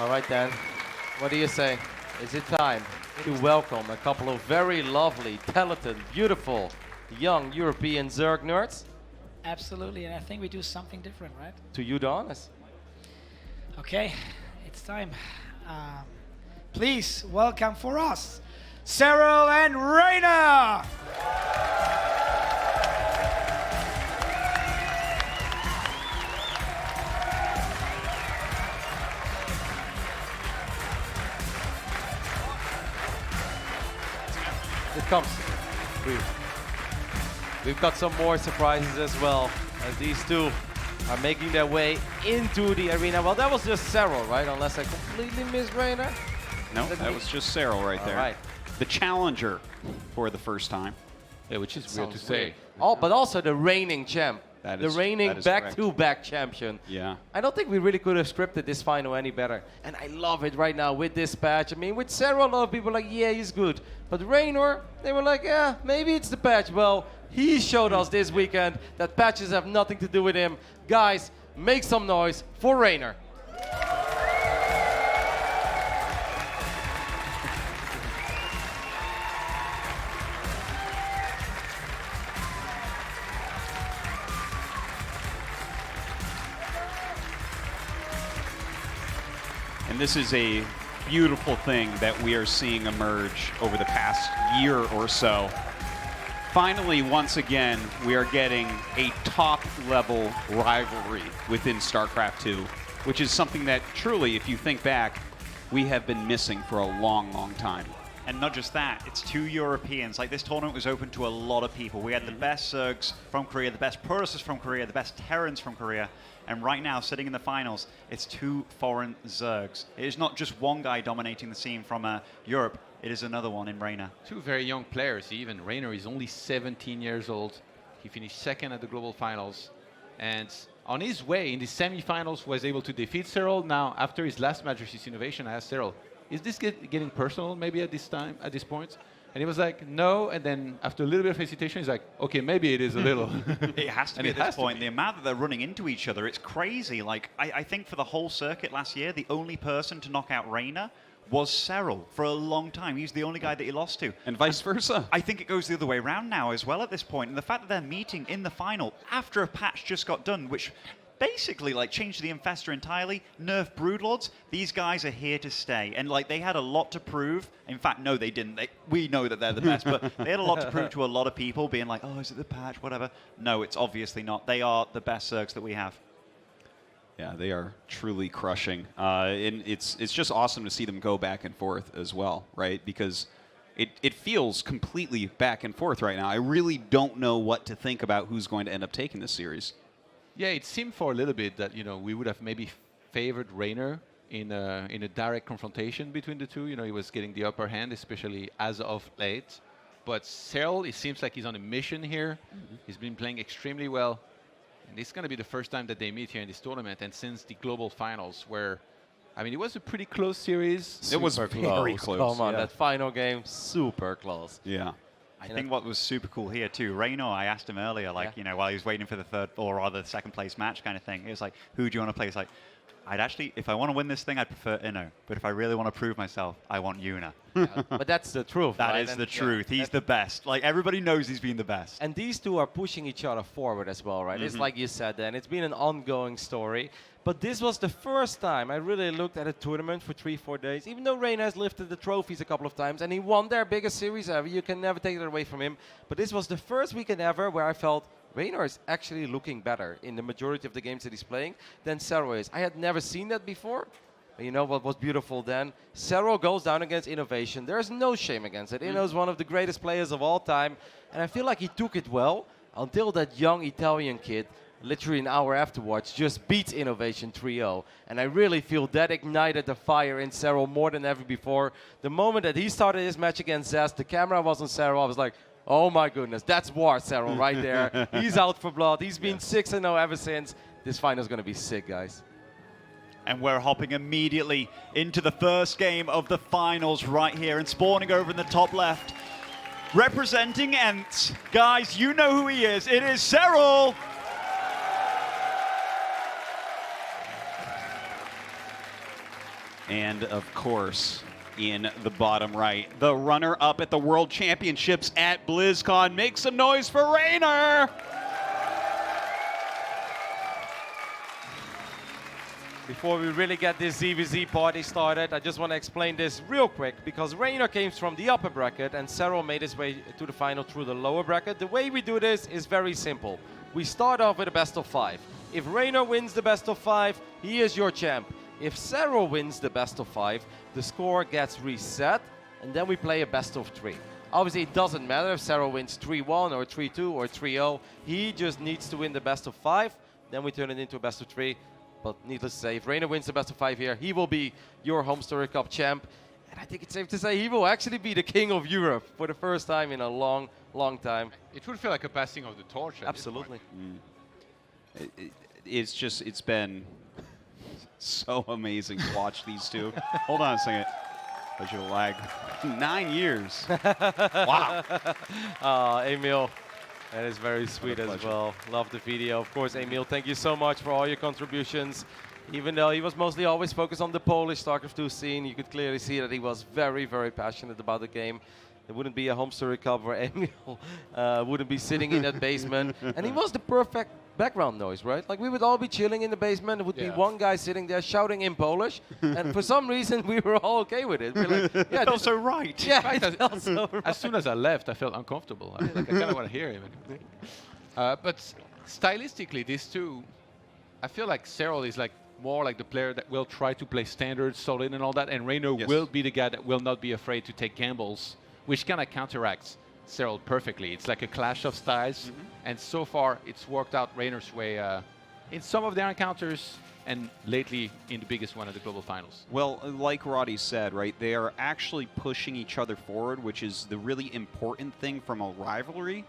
All right, Dan. What do you say? Is it time to welcome a couple of very lovely, talented, beautiful, young European Zerg nerds? Absolutely, and I think we do something different, right? To you, Donis. Okay, it's time. Please welcome for us, Serral and Reynor! It comes. We've got some more surprises as well, as these two are making their way into the arena. Well, that was just Serral, right? Unless I completely missed Reynor. No, that was just Serral right there. All right. The challenger for the first time. Yeah, which is weird to Sounds say. weird. Oh, but also the reigning champ. That the is- reigning that is back-to-back champion. Yeah. I don't think we really could have scripted this final any better. And I love it right now with this patch. I mean, with Serral, a lot of people are like, yeah, he's good. But Reynor, they were like, yeah, maybe it's the patch. Well, he showed us this weekend that patches have nothing to do with him. Guys, make some noise for Reynor. And this is a beautiful thing that we are seeing emerge over the past year or so. Finally, once again, we are getting a top-level rivalry within StarCraft 2, which is something that truly, if you think back, we have been missing for a long, long time. And not just that, it's two Europeans. Like, this tournament was open to a lot of people. We had the best Zergs from Korea, the best Protoss from Korea, the best Terrans from Korea. And right now, sitting in the finals, it's two foreign Zergs. It is not just one guy dominating the scene from Europe. It is another one in Reynor. Two very young players. Even Reynor is only 17 years old. He finished second at the global finals. And on his way in the semifinals was able to defeat Serral. Now, after his last match versus Innovation, I asked Serral, is this getting personal maybe at this point? And he was like, no. And then after a little bit of hesitation, he's like, okay, maybe it is a little. It has to be at this point. The amount that they're running into each other, it's crazy. Like, I think for the whole circuit last year, the only person to knock out Reynor was Serral for a long time. He's the only guy that he lost to. And vice versa. I think it goes the other way around now as well at this point. And the fact that they're meeting in the final after a patch just got done, which basically like changed the Infestor entirely, nerfed Broodlords, these guys are here to stay. And like they had a lot to prove. In fact, no, they didn't. We know that they're the best, but they had a lot to prove to a lot of people being like, oh, is it the patch, whatever. No, it's obviously not. They are the best Zergs that we have. Yeah, they are truly crushing. And it's just awesome to see them go back and forth as well, right? Because it feels completely back and forth right now. I really don't know what to think about who's going to end up taking this series. Yeah, it seemed for a little bit that we would have maybe favored Reynor in a direct confrontation between the two. He was getting the upper hand, especially as of late. But Serral, it seems like he's on a mission here. He's been playing extremely well. And this is going to be the first time that they meet here in this tournament. And since the global finals, where, I mean, it was a pretty close series. It was Super very close. Come on, yeah. that final game, super close. Yeah. I think what was super cool here too, Reynor, I asked him earlier, like, while he was waiting for the third, or rather the second place match kind of thing, he was like, who do you want to play? He's like, I'd actually, if I want to win this thing, I'd prefer Inno. But if I really want to prove myself, I want Yuna. But that's the truth, That right? is And the truth. He's the best. Like, everybody knows he's been the best. And these two are pushing each other forward as well, right? It's like you said, Dan. It's been an ongoing story. But this was the first time I really looked at a tournament for 3-4 days. Even though Reynor has lifted the trophies a couple of times and he won their biggest series ever, you can never take it away from him. But this was the first weekend ever where I felt Reynor is actually looking better in the majority of the games that he's playing than Serral is. I had never seen that before. But you know what was beautiful then? Serral goes down against Innovation. There's no shame against it. Inno's one of the greatest players of all time. And I feel like he took it well until that young Italian kid, literally an hour afterwards, just beats Innovation 3-0. And I really feel that ignited the fire in Serral more than ever before. The moment that he started his match against Zest, the camera was on Serral. I was like, oh my goodness, that's war, Serral, right there. He's out for blood. He's been 6-0 ever since. This final is going to be sick, guys. And we're hopping immediately into the first game of the finals right here and spawning over in the top left. Representing Ents, guys, you know who he is. It is Serral. And of course, in the bottom right, the runner-up at the World Championships at BlizzCon. Make some noise for Reynor! Before we really get this ZVZ party started, I just want to explain this real quick, because Reynor came from the upper bracket and Serral made his way to the final through the lower bracket. The way we do this is very simple. We start off with a best of 5. If Reynor wins the best of 5, he is your champ. If Serral wins the best of 5, the score gets reset, and then we play a best of 3. Obviously, it doesn't matter if Serral wins 3-1 or 3-2 or 3-0. He just needs to win the best of 5. Then we turn it into a best of 3. But needless to say, if Reynor wins the best of 5 here, he will be your Homestory Cup champ. And I think it's safe to say he will actually be the king of Europe for the first time in a long, long time. It would feel like a passing of the torch. Absolutely. It's been so amazing to watch these two. Hold on a second. I should have lagged. 9 years. Wow. Emil, that is very sweet as well. Love the video. Of course, Emil, thank you so much for all your contributions. Even though he was mostly always focused on the Polish StarCraft 2 scene, you could clearly see that he was very, very passionate about the game. There wouldn't be a Homestory Cup where Emil wouldn't be sitting in that basement. And he was the perfect background noise, right? Like, we would all be chilling in the basement. There would be one guy sitting there shouting in Polish. And for some reason, we were all okay with it. We're like, yeah, it felt so right. Yeah, it felt so right. As soon as I left, I felt uncomfortable. I kind of want to hear him. But stylistically, these two, I feel like Serral is like more like the player that will try to play standard, solid, and all that, and Reynor will be the guy that will not be afraid to take gambles, which kind of counteracts Serral perfectly. It's like a clash of styles, and so far it's worked out Reynor's way in some of their encounters, and lately in the biggest one of the global finals. Well, like Roddy said, right, they are actually pushing each other forward, which is the really important thing from a rivalry.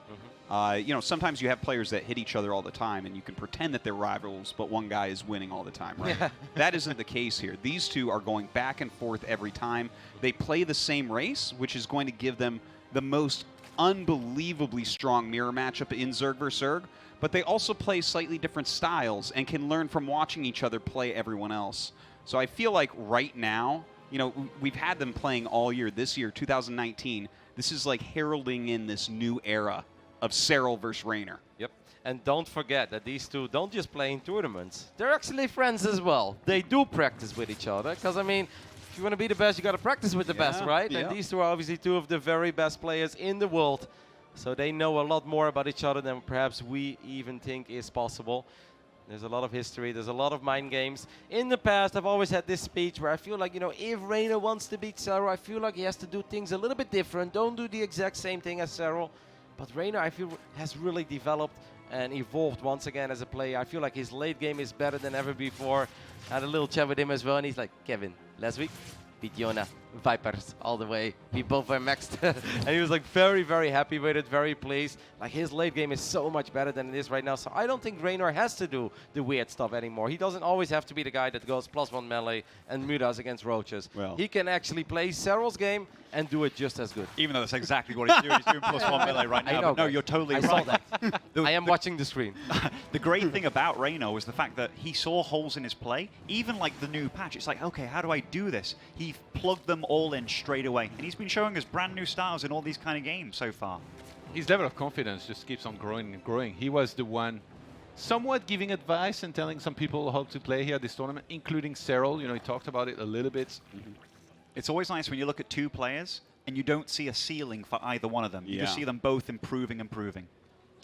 You know, sometimes you have players that hit each other all the time, and you can pretend that they're rivals, but one guy is winning all the time, right? Yeah. That isn't the case here. These two are going back and forth every time. They play the same race, which is going to give them the most unbelievably strong mirror matchup in Zerg vs. Zerg, but they also play slightly different styles and can learn from watching each other play everyone else. So I feel like right now, you know, we've had them playing all year. This year, 2019, this is like heralding in this new era of Serral versus Reynor. Yep. And don't forget that these two don't just play in tournaments. They're actually friends as well. They do practice with each other. Because, I mean, if you want to be the best, you got to practice with the best, right? And these two are obviously two of the very best players in the world. So they know a lot more about each other than perhaps we even think is possible. There's a lot of history. There's a lot of mind games. In the past, I've always had this speech where I feel like, you know, if Reynor wants to beat Serral, I feel like he has to do things a little bit different. Don't do the exact same thing as Serral. But Reynor, I feel, has really developed and evolved once again as a player. I feel like his late game is better than ever before. I had a little chat with him as well, and he's like, Kevin, last week, beat Yona, Vipers all the way. We both were maxed. And he was like very, very happy with it, very pleased. Like, his late game is so much better than it is right now. So I don't think Reynor has to do the weird stuff anymore. He doesn't always have to be the guy that goes +1 melee and mutas against roaches. Well, he can actually play Serral's game and do it just as good. Even though that's exactly what he's doing. He's doing +1 melee right now. I know, But no, you're totally I right. saw that. I am watching the screen. The great thing about Reynor was the fact that he saw holes in his play. Even like the new patch, it's like, okay, how do I do this? He plugged them all in straight away. And he's been showing us brand new styles in all these kind of games so far. His level of confidence just keeps on growing and growing. He was the one somewhat giving advice and telling some people how to play here at this tournament, including Serral. You know, he talked about it a little bit. It's always nice when you look at two players and you don't see a ceiling for either one of them. You just see them both improving.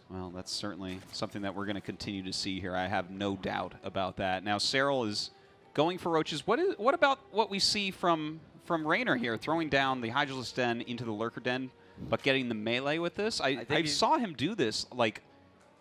Well, that's certainly something that we're going to continue to see here. I have no doubt about that. Now, Serral is going for roaches. What about what we see from Reynor here, throwing down the Hydralisk Den into the Lurker Den, but getting the melee with this? I saw him do this like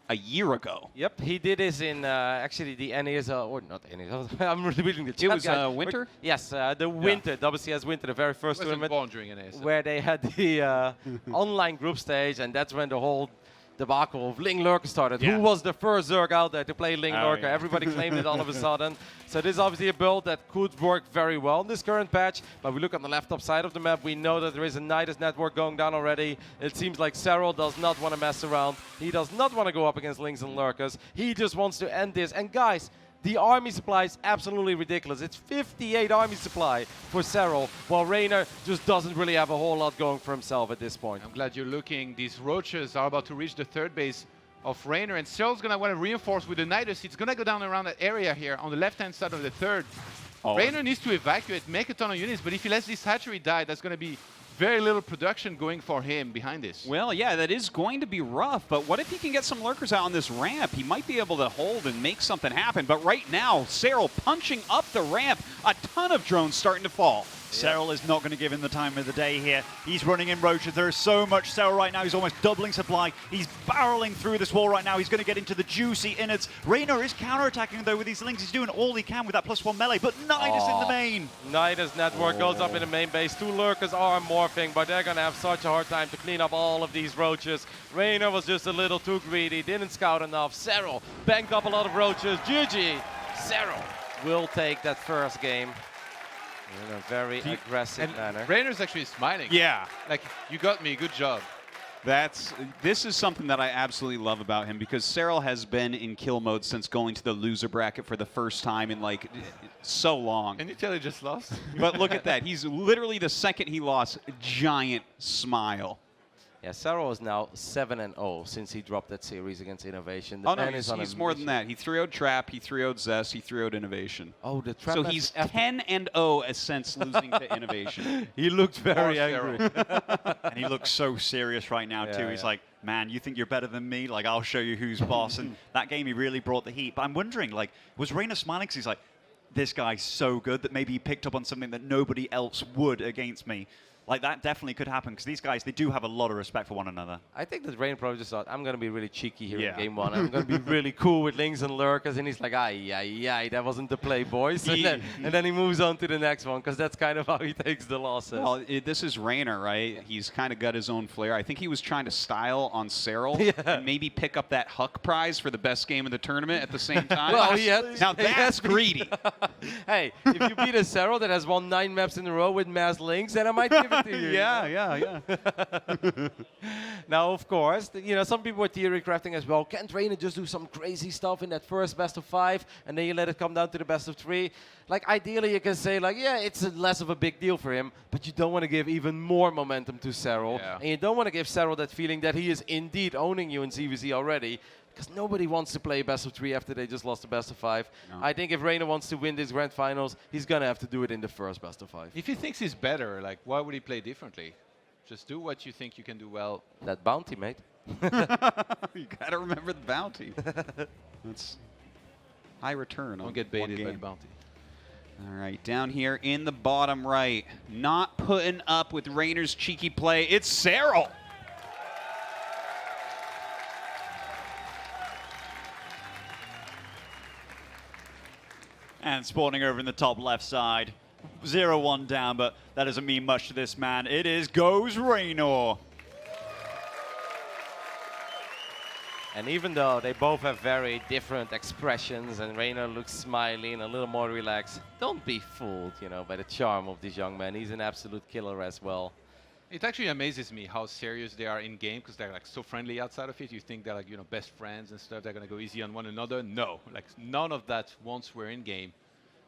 a year ago. Yep, he did this in actually the NASL, or not NASL, I'm really reading the chat. It was Winter? Yes, the Winter, WCS Winter, the very first tournament. Born during NASL. Where they had the online group stage, and that's when the whole debacle of Ling Lurker started. Who was the first Zerg out there to play Ling Lurker? Everybody claimed it all of a sudden. So this is obviously a build that could work very well in this current patch. But we look on the left top side of the map, we know that there is a Nidus network going down already. It seems like Serral does not want to mess around. He does not want to go up against Lings and Lurkers. He just wants to end this. And guys, The army supply is absolutely ridiculous. It's 58 army supply for Serral, while Reynor just doesn't really have a whole lot going for himself at this point. I'm glad you're looking. These roaches are about to reach the third base of Reynor, and Serral's going to want to reinforce with the Nidus. It's going to go down around that area here on the left-hand side of the third. Reynor needs to evacuate, make a ton of units, but if he lets this hatchery die, that's going to be very little production going for him behind this. Well, yeah, that is going to be rough, but what if he can get some lurkers out on this ramp? He might be able to hold and make something happen, but right now, Serral punching up the ramp, a ton of drones starting to fall. Serral is not going to give him the time of the day here. He's running in roaches. There is so much Serral right now. He's almost doubling supply. He's barreling through this wall right now. He's going to get into the juicy innards. Reynor is counterattacking though with these links. He's doing all he can with that +1 melee, but Nidus in the main. Nidus network goes up in the main base. 2 lurkers are morphing, but they're going to have such a hard time to clean up all of these roaches. Reynor was just a little too greedy, didn't scout enough. Serral banked up a lot of roaches. GG. Serral will take that first game in a very aggressive manner. Reynor's actually smiling. Yeah. Like, you got me, good job. This is something that I absolutely love about him, because Serral has been in kill mode since going to the loser bracket for the first time in like so long. Can you tell he just lost? But look at that. He's literally the second he lost, giant smile. Yeah, Serral is now 7-0 since he dropped that series against Innovation. The Oh, no, man is on he's a more than mission. that. He 3-0'd Trap, he 3-0'd Zest, he 3-0'd Innovation. Oh, the Trap. So he's 10-0 since losing to Innovation. He looked very angry. And he looks so serious right now too. Yeah, He's yeah. like, man, you think you're better than me? Like, I'll show you who's boss. And that game, he really brought the heat. But I'm wondering, like, was Reynor smiling? Because he's like, this guy's so good that maybe he picked up on something that nobody else would against me. Like, that definitely could happen, because these guys, they do have a lot of respect for one another. I think that Reynor probably just thought, I'm going to be really cheeky here Yeah. in game 1. I'm going to be really cool with links and lurkers. And he's like, ay, that wasn't the play, boys. And then he moves on to the next one, because that's kind of how he takes the losses. Well, this is Reynor, right? He's kind of got his own flair. I think he was trying to style on Serral and maybe pick up that Huck prize for the best game of the tournament at the same time. Well, he had- now he that's has been- greedy. Hey, if you beat a Serral that has won 9 maps in a row with mass links, then I might give it to you. Yeah. Now, of course, some people were theory crafting as well. Can't Reynor just do some crazy stuff in that first best of 5, and then you let it come down to the best of 3? Like, ideally, you can say, like, yeah, it's less of a big deal for him, but you don't want to give even more momentum to Serral, Yeah. and you don't want to give Serral that feeling that he is indeed owning you in CVC already. Because nobody wants to play best of 3 after they just lost the best of 5. No. I think if Reynor wants to win this grand finals, he's going to have to do it in the first best of 5. If he thinks he's better, like, why would he play differently? Just do what you think you can do well. That bounty, mate. You got to remember the bounty. That's high return. Don't on get one baited by the game. bounty. All right, down here in the bottom right, not putting up with Reynor's cheeky play, it's Serral. And spawning over in the top left side. 0-1 down, but that doesn't mean much to this man. It is goes Reynor. And even though they both have very different expressions and Reynor looks smiley and a little more relaxed, don't be fooled, by the charm of this young man. He's an absolute killer as well. It actually amazes me how serious they are in game, because they're like so friendly outside of it. You think they're like, best friends and stuff. They're going to go easy on one another. No, like none of that once we're in game.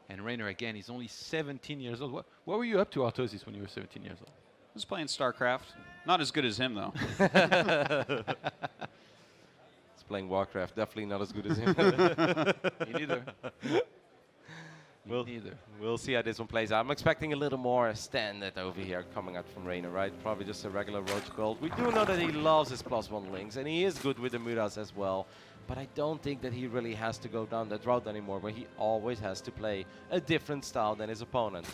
And Reynor, again, he's only 17 years old. What were you up to, Artosis, when you were 17 years old? I was playing StarCraft. Not as good as him, though. He's playing Warcraft, definitely not as good as him. Me neither. We'll, neither. We'll see how this one plays out. I'm expecting a little more standard over here coming out from Reynor, right? Probably just a regular Roach Gold. We do know that he loves his +1 links, and he is good with the Mudas as well. But I don't think that he really has to go down that route anymore, where he always has to play a different style than his opponent.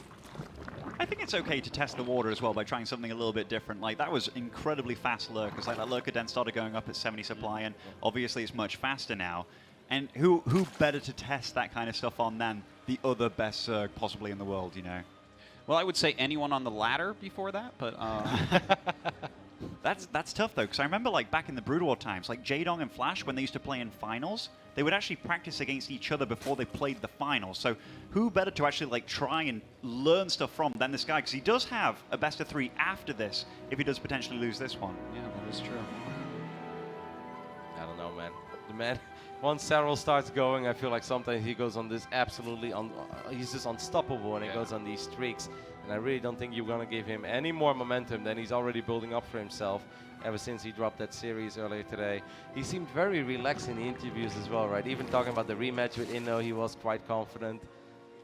I think it's okay to test the water as well by trying something a little bit different. Like, that was incredibly fast lurkers. Like, that lurker den started going up at 70 supply, and obviously it's much faster now. And who better to test that kind of stuff on than the other best Zerg possibly in the world, Well, I would say anyone on the ladder before that, but... That's tough, though, because I remember, like, back in the Brood War times, like, Jaedong and Flash, when they used to play in finals, they would actually practice against each other before they played the finals. So who better to actually, like, try and learn stuff from than this guy? Because he does have a best of 3 after this, if he does potentially lose this one. Yeah, that is true. I don't know, man. The man, once Serral starts going, I feel like sometimes he goes on this absolutely, he's just unstoppable when he goes on these streaks. And I really don't think you're going to give him any more momentum than he's already building up for himself ever since he dropped that series earlier today. He seemed very relaxed in the interviews as well, right? Even talking about the rematch with Inno, he was quite confident.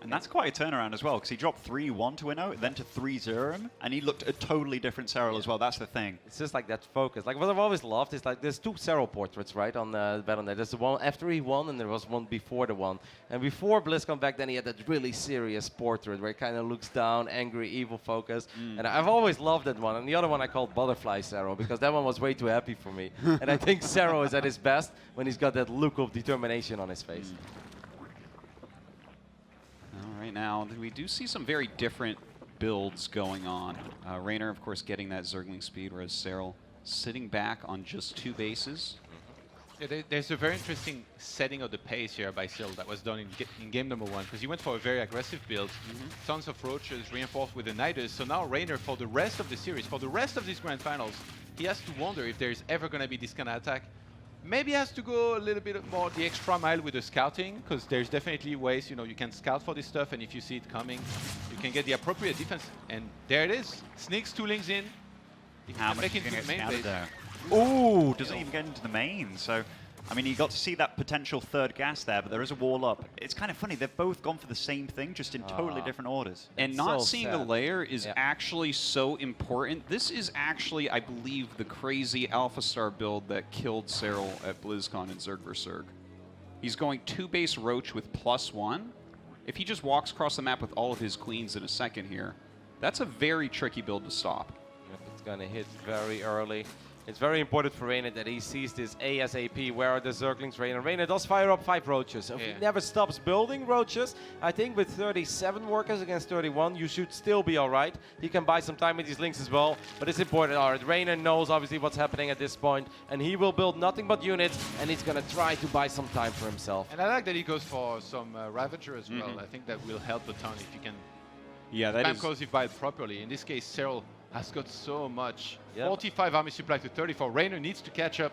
And that's quite a turnaround as well, because he dropped 3-1 to Inno, then to 3-0, and he looked a totally different Serral as well. That's the thing. It's just like that focus. Like what I've always loved is like there's 2 Serral portraits, right, on the Battle.net. There's the one after he won, and there was one before the one. And before BlizzCon back then, he had that really serious portrait where he kind of looks down, angry, evil focus. And I've always loved that one. And the other one I called Butterfly Serral because that one was way too happy for me. And I think Serral is at his best when he's got that look of determination on his face. Right now, we do see some very different builds going on. Reynor, of course, getting that Zergling speed, whereas Serral sitting back on just 2 bases. Yeah, there's a very interesting setting of the pace here by Serral that was done in game number 1, because he went for a very aggressive build, tons of roaches reinforced with the Nidus. So now Reynor, for the rest of the series, for the rest of these grand finals, he has to wonder if there's ever going to be this kind of attack. Maybe has to go a little bit more the extra mile with the scouting, because there's definitely ways, you know, you can scout for this stuff, and if you see it coming, you can get the appropriate defense. And there it is. Sneaks 2 links in. How much make is it going to to the get main scouted base. there? Ooh, doesn't even get into the main. So, I mean, you got to see that potential 3rd gas there, but there is a wall up. It's kind of funny. They've both gone for the same thing, just in totally different orders. And That's not so seeing sad. the layer is actually so important. This is actually, I believe, the crazy Alpha Star build that killed Serral at BlizzCon in Zerg vs. Zerg. He's going 2 base Roach with +1. If he just walks across the map with all of his queens in a second here, that's a very tricky build to stop. Yep, it's going to hit very early. It's very important for Reynor that he sees this ASAP. Where are the Zerglings? Reynor does fire up 5 roaches. If he never stops building roaches, I think with 37 workers against 31, you should still be all right. He can buy some time with these links as well, but it's important. All right, Reynor knows obviously what's happening at this point, and he will build nothing but units, and he's going to try to buy some time for himself. And I like that he goes for some Ravager as well. I think that will help a ton if you can Yeah, corrosive bile properly. In this case, Serral has got so much. Yep. 45 army supply to 34. Reynor needs to catch up.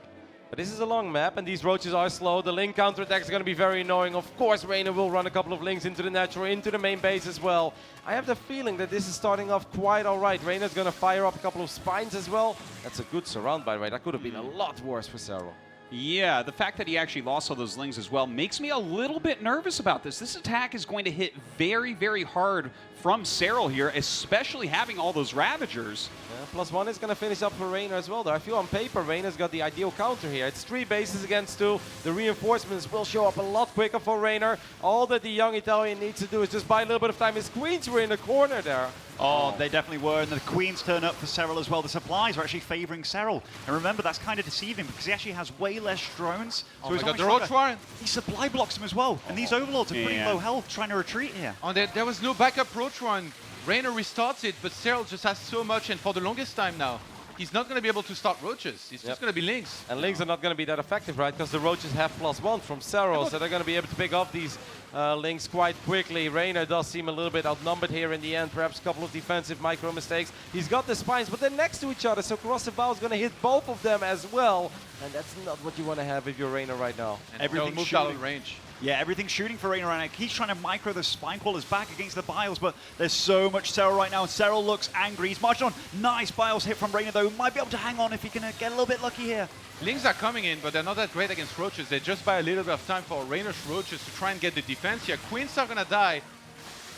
But this is a long map, and these roaches are slow. The link counterattack is going to be very annoying. Of course, Reynor will run a couple of links into the natural, into the main base as well. I have the feeling that this is starting off quite all right. Reynor's going to fire up a couple of spines as well. That's a good surround, by the way. That could have been a lot worse for Serral. Yeah, the fact that he actually lost all those lings as well makes me a little bit nervous about this. This attack is going to hit very, very hard from Serral here, especially having all those Ravagers. Yeah, +1 is going to finish up for Reynor as well, though. I feel on paper, Reynor's got the ideal counter here. It's 3 bases against 2. The reinforcements will show up a lot quicker for Reynor. All that the young Italian needs to do is just buy a little bit of time. His queens were in the corner there. Oh, they definitely were, and the queens turn up for Serral as well. The supplies are actually favouring Serral. And remember, that's kind of deceiving because he actually has way less drones. So he's got the stronger. Roach Warren. He supply blocks him as well. And these overlords are pretty low health, trying to retreat here. Oh, there was no backup Roach Warren. Reynor restarts it, but Serral just has so much, and for the longest time now, he's not going to be able to start roaches. It's just going to be links. And links are not going to be that effective, right? Because the roaches have +1 from Serral, so they're going to be able to pick up these links quite quickly. Reynor does seem a little bit outnumbered here in the end. Perhaps a couple of defensive micro mistakes. He's got the spines, but they're next to each other, so Corrosive Bow is going to hit both of them as well. And that's not what you want to have if you're Reynor right now. And Everything's moved out of shooting. range. Yeah, everything's shooting for Reynor right now. He's trying to micro the spine crawlers back against the Biles, but there's so much Serral right now, and Serral looks angry. He's marching on. Nice Biles hit from Reynor, though. Might be able to hang on if he can get a little bit lucky here. Links are coming in, but they're not that great against roaches. They just buy a little bit of time for Reynor's roaches to try and get the defense here. Queens are going to die,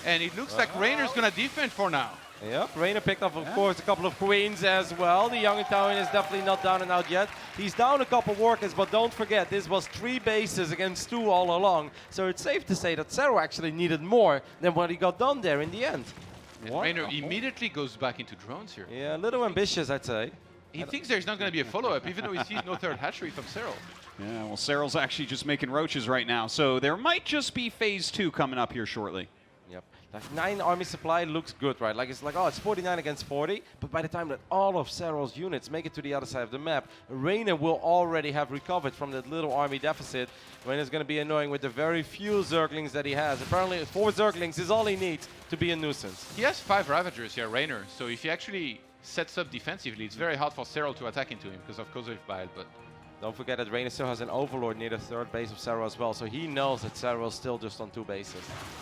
and it looks like Reynor's going to defend for now. Yep, Reynor picked up, of course, a couple of queens as well. The young Italian is definitely not down and out yet. He's down a couple workers, but don't forget, this was 3 bases against 2 all along. So it's safe to say that Serral actually needed more than what he got done there in the end. And Reynor immediately goes back into drones here. Yeah, a little ambitious, I'd say. He thinks there's not going to be a follow-up, even though he sees no third hatchery from Serral. Yeah, well, Serral's actually just making roaches right now, so there might just be phase 2 coming up here shortly. Yep. Like 9 army supply looks good, right? Like it's like, oh, it's 49 against 40, but by the time that all of Serral's units make it to the other side of the map, Reynor will already have recovered from that little army deficit. Reynor's going to be annoying with the very few Zerglings that he has. Apparently 4 Zerglings is all he needs to be a nuisance. He has 5 Ravagers here, Reynor, so if he actually sets up defensively, it's very hard for Serral to attack into him because of Corrosive Bile, but Don't forget that Reynor still has an Overlord near the third base of Serral as well, so he knows that Serral's still just on 2 bases.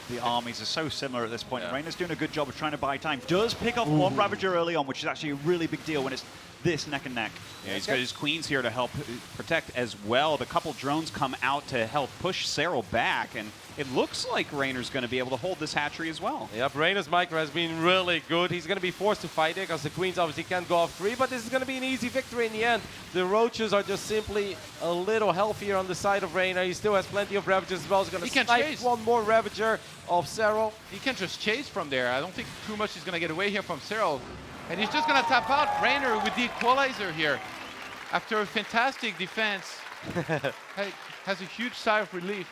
The armies are so similar at this point, and Reynor's doing a good job of trying to buy time. Does pick off one Ravager early on, which is actually a really big deal when it's this neck and neck. Yeah, he's got his queens here to help protect as well. The couple drones come out to help push Serral back, and it looks like Reynor's going to be able to hold this hatchery as well. Yep, Reynor's micro has been really good. He's going to be forced to fight it because the queens obviously can't go off 3, but this is going to be an easy victory in the end. The roaches are just simply a little healthier on the side of Reynor. He still has plenty of Ravagers as well. He's going to snipe one more Ravager of Serral. He can just chase from there. I don't think too much is going to get away here from Serral. And he's just going to tap out Reynor with the equalizer here. After a fantastic defense, has a huge sigh of relief.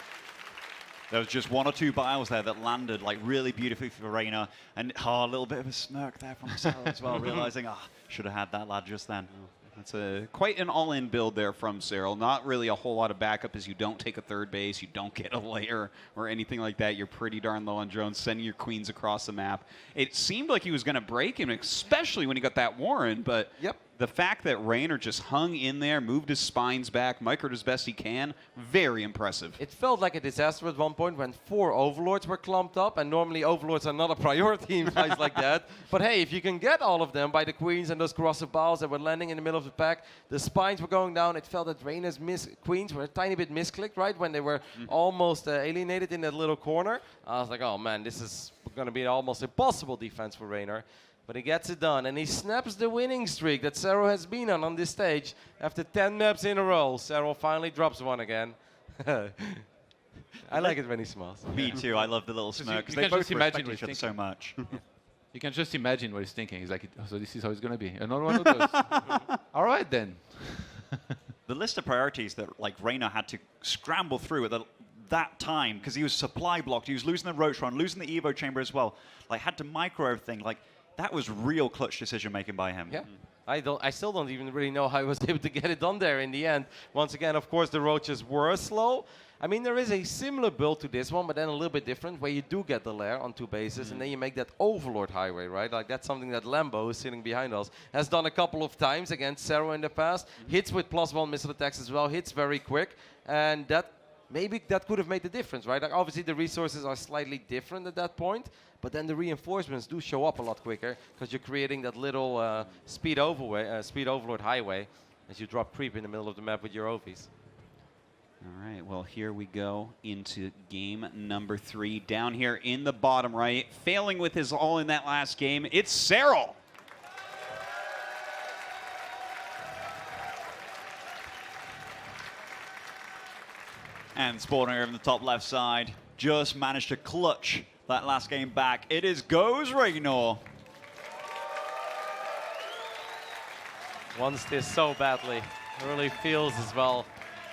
There was just 1 or 2 biles there that landed like really beautifully for Reynor, and a little bit of a smirk there from Serral as well, realizing, should have had that lad just then. That's quite an all-in build there from Serral. Not really a whole lot of backup as you don't take a third base, you don't get a layer or anything like that. You're pretty darn low on drones, sending your queens across the map. It seemed like he was going to break him, especially when he got that Warren, but the fact that Reynor just hung in there, moved his spines back, microed as best he can, very impressive. It felt like a disaster at one point when 4 Overlords were clumped up, and normally Overlords are not a priority in fights like that. But hey, if you can get all of them by the queens and those corrosive balls that were landing in the middle of the pack, the spines were going down. It felt that Reynor's queens were a tiny bit misclicked, right, when they were almost alienated in that little corner. I was like, oh man, this is going to be an almost impossible defense for Reynor. But he gets it done, and he snaps the winning streak that Serral has been on this stage. After 10 maps in a row, Serral finally drops one again. I like it when he smiles. Me too. I love the little smirk, because they both respect each other so much. You can just imagine what he's thinking. He's like, so this is how it's going to be. Another one of those. All right, then. The list of priorities that like Reynor had to scramble through at that time, because he was supply blocked, he was losing the Roach Run, losing the Evo Chamber as well, like had to micro everything, like that was real clutch decision making by him. Yeah. I still don't even really know how he was able to get it done there in the end. Once again, of course, the roaches were slow. I mean, there is a similar build to this one, but then a little bit different, where you do get the lair on 2 bases, and then you make that Overlord highway, right? Like, that's something that Lambo, who's sitting behind us, has done a couple of times against Serral in the past. Hits with +1 missile attacks as well, hits very quick, and that maybe that could have made the difference, right? Like, obviously, the resources are slightly different at that point, but then the reinforcements do show up a lot quicker, because you're creating that little speed Overlord highway as you drop creep in the middle of the map with your OVs. All right, well, here we go into game number 3. Down here in the bottom right, failing with his all in that last game, it's Serral. And Spawner in the top left side just managed to clutch that last game back. It is goes Reynor. Wants this so badly. Really feels as well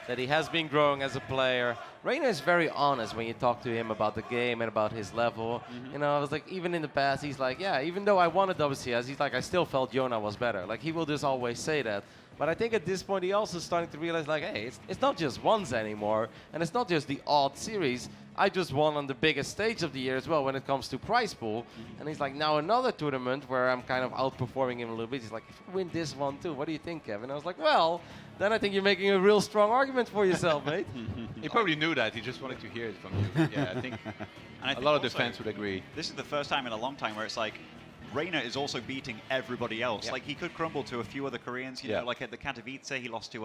that he has been growing as a player. Reynor is very honest when you talk to him about the game and about his level. You know, I was like, even in the past, he's like, yeah, even though I wanted WCS, he's like, I still felt Yona was better. Like, he will just always say that. But I think at this point, he also starting to realize, like, hey, it's not just ones anymore, and it's not just the odd series. I just won on the biggest stage of the year as well when it comes to prize pool. And he's like, now another tournament where I'm kind of outperforming him a little bit. He's like, if I win this one too, what do you think, Kevin? I was like, well, then I think you're making a real strong argument for yourself, mate. He probably knew that. He just wanted to hear it from you. Yeah, I think a lot of the fans would agree. This is the first time in a long time where it's like, Reynor is also beating everybody else. Like, he could crumble to a few other Koreans. You know, like at the Katowice, he lost to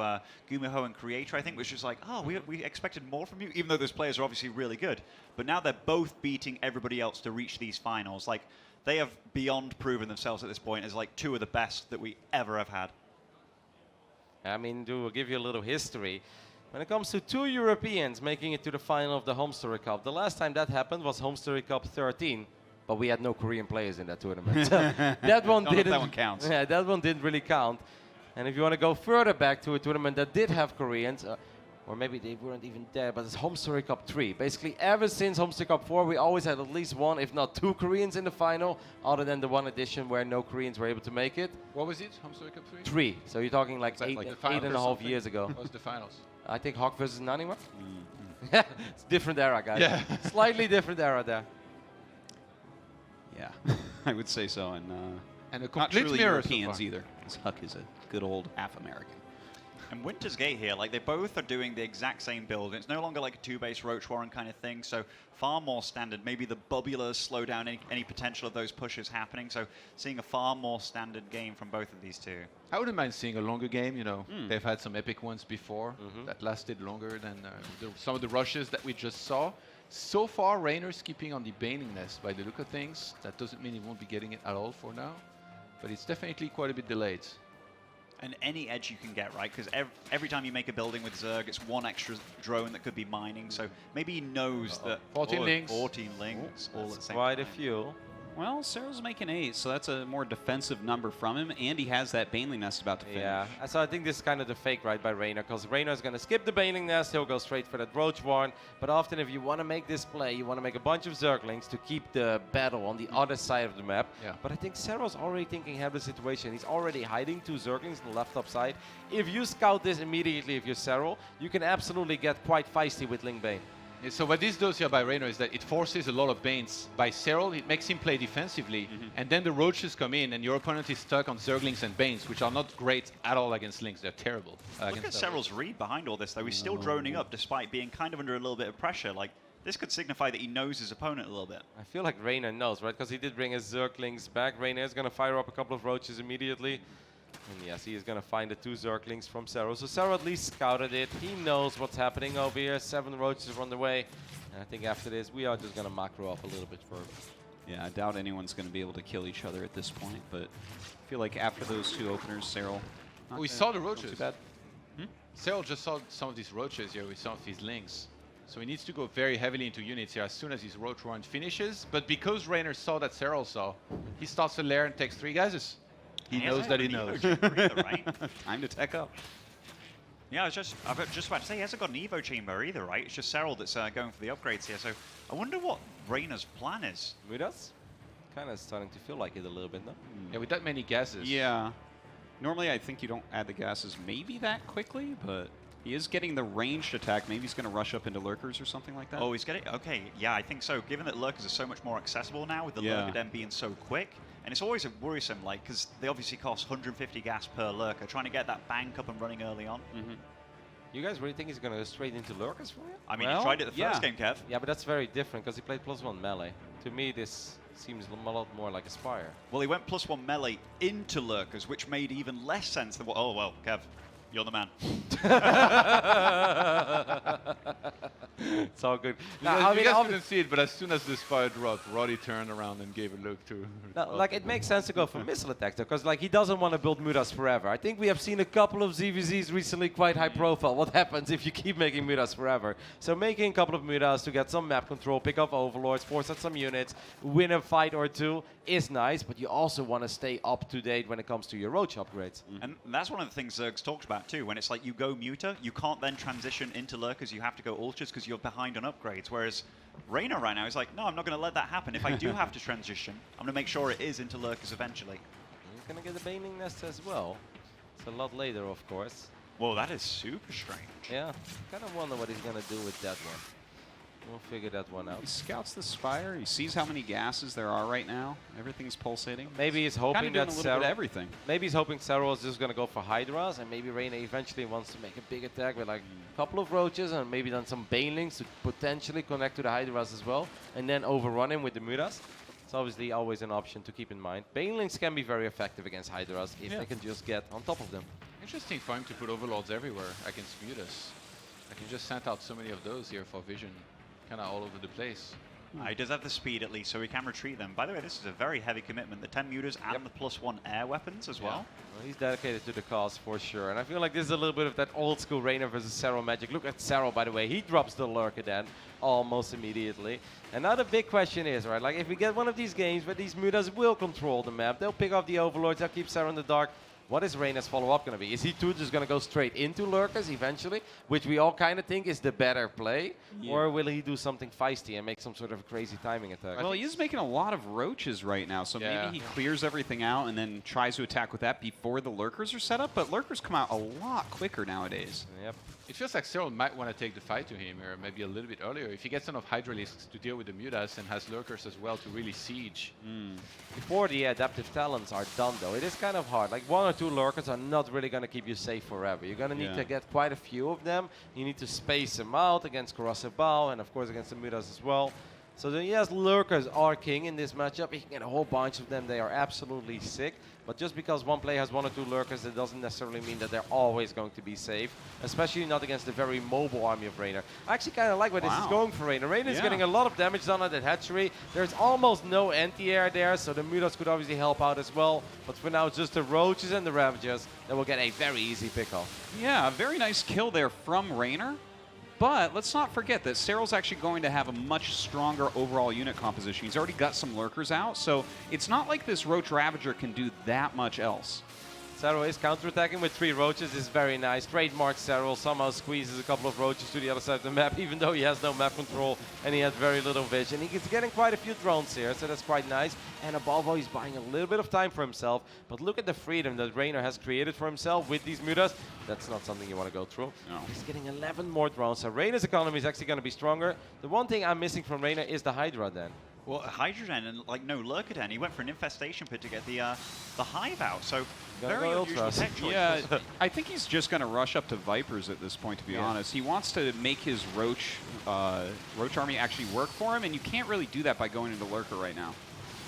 Gumiho and Creator, I think, which was like, oh, we expected more from you, even though those players are obviously really good. But now they're both beating everybody else to reach these finals. Like, they have beyond proven themselves at this point as like 2 of the best that we ever have had. I mean, to give you a little history, when it comes to 2 Europeans making it to the final of the Homestory Cup, the last time that happened was Homestory Cup 13. But we had no Korean players in that tournament. So that one didn't. That one counts. Yeah, that one didn't really count. And if you want to go further back to a tournament that did have Koreans, or maybe they weren't even there, but it's Homestory Cup 3. Basically, ever since Homestory Cup 4, we always had at least 1, if not 2 Koreans in the final, other than the one edition where no Koreans were able to make it. What was it? Homestory Cup 3? 3. So you're talking like 8.5 years ago. What was the finals? I think Hawk versus Naniwa. It's a different era, guys. Yeah. Slightly different era there. Yeah, I would say so. And a not complete truly mirror Europeans so either. Huck is a good old half American. And Winter's Gate here, like they both are doing the exact same build. It's no longer like a two-base Roach Warren kind of thing, so far more standard. Maybe the bubulars slow down any potential of those pushes happening, so seeing a far more standard game from both of these two. I wouldn't mind seeing a longer game, you know. They've had some epic ones before that lasted longer than some of the rushes that we just saw. So far, Reynor's keeping on the Baning Nest by the look of things. That doesn't mean he won't be getting it at all for now, but it's definitely quite a bit delayed. And any edge you can get, right? Because every time you make a building with Zerg, it's one extra drone that could be mining. So maybe he knows that 14 links. 14 links all at the same Quite time. a few. Well, Serral's making 8, so that's a more defensive number from him, and he has that Baneling Nest about to finish. Yeah, so I think this is kind of the fake right by Reynor, because Reynor is going to skip the Baneling Nest, he'll go straight for that Roach Warren, but often if you want to make this play, you want to make a bunch of Zerglings to keep the battle on the other side of the map. Yeah. But I think Serral's already thinking ahead of the situation. He's already hiding 2 Zerglings on the left top side. If you scout this immediately, if you're Serral, you can absolutely get quite feisty with Ling Bane. Yeah, so what this does here by Reynor is that it forces a lot of Banes. By Serral, it makes him play defensively, and then the Roaches come in, and your opponent is stuck on Zerglings and Banes, which are not great at all against Lings. They're terrible. Look at Serral's read behind all this, though. He's still droning up despite being kind of under a little bit of pressure. Like, this could signify that he knows his opponent a little bit. I feel like Reynor knows, right? Because he did bring his Zerglings back. Reynor is going to fire up a couple of Roaches immediately. And yes, he is going to find the 2 Zerglings from Serral. So Serral at least scouted it. He knows what's happening over here. 7 Roaches are on the way. And I think after this, we are just going to macro up a little bit further. Yeah, I doubt anyone's going to be able to kill each other at this point, but I feel like after those 2 openers, Serral... We saw the Roaches. Too bad. Serral just saw some of these Roaches here with some of his Lings. So he needs to go very heavily into units here as soon as his Roach Warren finishes. But because Reynor saw that Serral saw, he starts to lair and takes 3 gases. He knows that he knows. Right? Time to tech up. Yeah, I was just about to say, he hasn't got an Evo chamber either, right? It's just Serral that's going for the upgrades here. So I wonder what Reynor's plan is. Mudas? Kind of starting to feel like it a little bit, no? Yeah, with that many gases. Yeah. Normally, I think you don't add the gases maybe that quickly, but he is getting the ranged attack. Maybe he's going to rush up into Lurkers or something like that. Oh, he's getting... Okay, yeah, I think so. Given that Lurkers are so much more accessible now with the Lurker Den being so quick, and it's always a worrisome, like, because they obviously cost 150 gas per Lurker, trying to get that bank up and running early on. You guys really think he's going to go straight into Lurkers for you? I mean, Well, he tried it the first game, Kev. Yeah, but that's very different because he played +1 melee. To me, this seems a lot more like a Spire. Well, he went +1 melee into Lurkers, which made even less sense than what... Oh, well, Kev, you're the man. It's all good. You guys couldn't see it, but as soon as the Spire dropped, Roddy turned around and gave a look to... Like, it makes sense to go for missile attacks, though, because like he doesn't want to build Mudas forever. I think we have seen a couple of ZVZs recently quite high profile. What happens if you keep making Mudas forever? So making a couple of Mudas to get some map control, pick up Overlords, force out some units, win a fight or 2 is nice, but you also want to stay up to date when it comes to your Roach upgrades. And that's one of the things Zerg's talked about too, when it's like you go Muta, you can't then transition into Lurkers, you have to go Ultras because you're behind on upgrades, whereas Reynor right now is like, no, I'm not going to let that happen. If I do have to transition, I'm going to make sure it is into Lurkers eventually. He's going to get the Baning Nest as well. It's a lot later, of course. Whoa, that is super strange. Yeah, kind of wonder what he's going to do with that one. We'll figure that one out. He scouts the Spire. He sees how many gases there are right now. Everything's pulsating. Maybe he's Kind hoping of doing that a little bit of everything. Maybe he's hoping Serral is just going to go for Hydras, and maybe Reynor eventually wants to make a big attack with like a couple of Roaches and maybe then some Banelings to potentially connect to the Hydras as well, and then overrun him with the Mudas. It's obviously always an option to keep in mind. Banelings can be very effective against Hydras if they can just get on top of them. Interesting for him to put Overlords everywhere against Mutas. I can just send out so many of those here for vision. Kind of all over the place. He does have the speed at least, so he can retreat them. By the way, this is a very heavy commitment. The 10 Mutas and the +1 air weapons as well. Well, he's dedicated to the cause for sure. And I feel like this is a little bit of that old school Reynor versus Serral magic. Look at Serral, by the way. He drops the Lurker then almost immediately. And now the big question is, right, like if we get one of these games where these Mutas will control the map, they'll pick off the Overlords, they'll keep Serral in the dark. What is Reynor's follow-up going to be? Is he too just going to go straight into Lurkers eventually, which we all kind of think is the better play? Yeah. Or will he do something feisty and make some sort of crazy timing attack? Well, he is making a lot of Roaches right now, so maybe he clears everything out and then tries to attack with that before the Lurkers are set up, but Lurkers come out a lot quicker nowadays. Yep. It feels like Serral might want to take the fight to him, or maybe a little bit earlier. If he gets enough Hydralisks to deal with the Mutas and has Lurkers as well to really siege. Before the adaptive talents are done, though, it is kind of hard. Like 1 or 2 lurkers are not really going to keep you safe forever. You're going to need to get quite a few of them. You need to space them out against Corrosive Bow and, of course, against the Mutas as well. So yes, lurkers are king in this matchup. You can get a whole bunch of them. They are absolutely sick. But just because one player has 1 or 2 lurkers, that doesn't necessarily mean that they're always going to be safe. Especially not against the very mobile army of Reynor. I actually kind of like where this is going for Reynor. Reynor is getting a lot of damage done at that hatchery. There's almost no anti-air there, so the Mutas could obviously help out as well. But for now, it's just the Roaches and the Ravagers that will get a very easy pick-off. Yeah, a very nice kill there from Reynor. But let's not forget that Serral's actually going to have a much stronger overall unit composition. He's already got some lurkers out, so it's not like this Roach Ravager can do that much else. Serral is counterattacking with 3 Roaches. This is very nice. Trademark Serral somehow squeezes a couple of Roaches to the other side of the map, even though he has no map control and he has very little vision. He's getting quite a few drones here, so that's quite nice. And above all, he's buying a little bit of time for himself. But look at the freedom that Reynor has created for himself with these Mutas. That's not something you want to go through. No. He's getting 11 more drones, so Reynor's economy is actually going to be stronger. The one thing I'm missing from Reynor is the Hydra then. Well, Hydrogen and like no Lurkaden. He went for an infestation pit to get the hive out. So very unusual tech choice. Yeah, I think he's just going to rush up to Vipers at this point, to be honest. He wants to make his Roach army actually work for him, and you can't really do that by going into Lurker right now.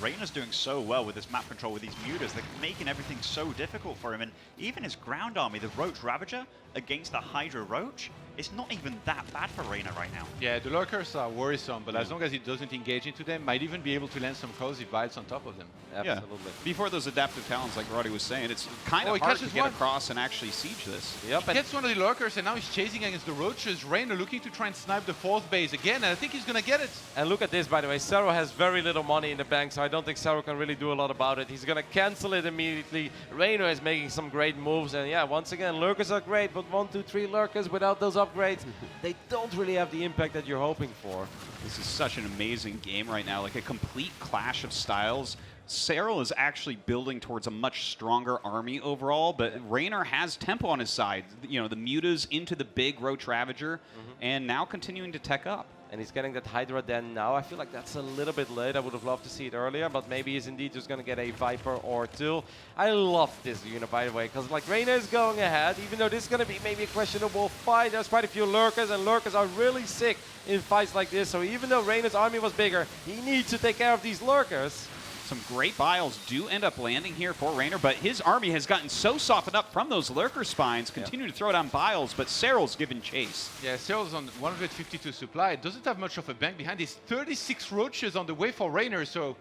Reynor's doing so well with this map control with these Mutas. They're making everything so difficult for him. And even his ground army, the Roach Ravager, against the Hydra Roach, it's not even that bad for Reynor right now. Yeah, the lurkers are worrisome, but as long as he doesn't engage into them, might even be able to land some corrosive bites on top of them. Absolutely. Before those adaptive talents, like Roddy was saying, it's kind of hard to get across and actually siege this. Yep. He gets one of the lurkers, and now he's chasing against the Roaches. Reynor looking to try and snipe the 4th base again, and I think he's going to get it. And look at this, by the way. Serral has very little money in the bank, so I don't think Serral can really do a lot about it. He's going to cancel it immediately. Reynor is making some great moves, and yeah, once again, lurkers are great, but 1, 2, 3 lurkers without those upgrades, they don't really have the impact that you're hoping for. This is such an amazing game right now, like a complete clash of styles. Serral is actually building towards a much stronger army overall, but Reynor has tempo on his side. You know, the Mutas into the big Roach Ravager, and now continuing to tech up. And he's getting that Hydra Den now. I feel like that's a little bit late. I would have loved to see it earlier, but maybe he's indeed just going to get a Viper or 2. I love this unit, by the way, because like Reynor is going ahead, even though this is going to be maybe a questionable fight. There's quite a few lurkers, and lurkers are really sick in fights like this. So even though Reynor's army was bigger, he needs to take care of these lurkers. Some great biles do end up landing here for Reynor, but his army has gotten so softened up from those lurker spines, continue to throw down biles, but Serral's given chase. Yeah, Serral's on 152 supply. Doesn't have much of a bank behind. He's 36 Roaches on the way for Reynor, so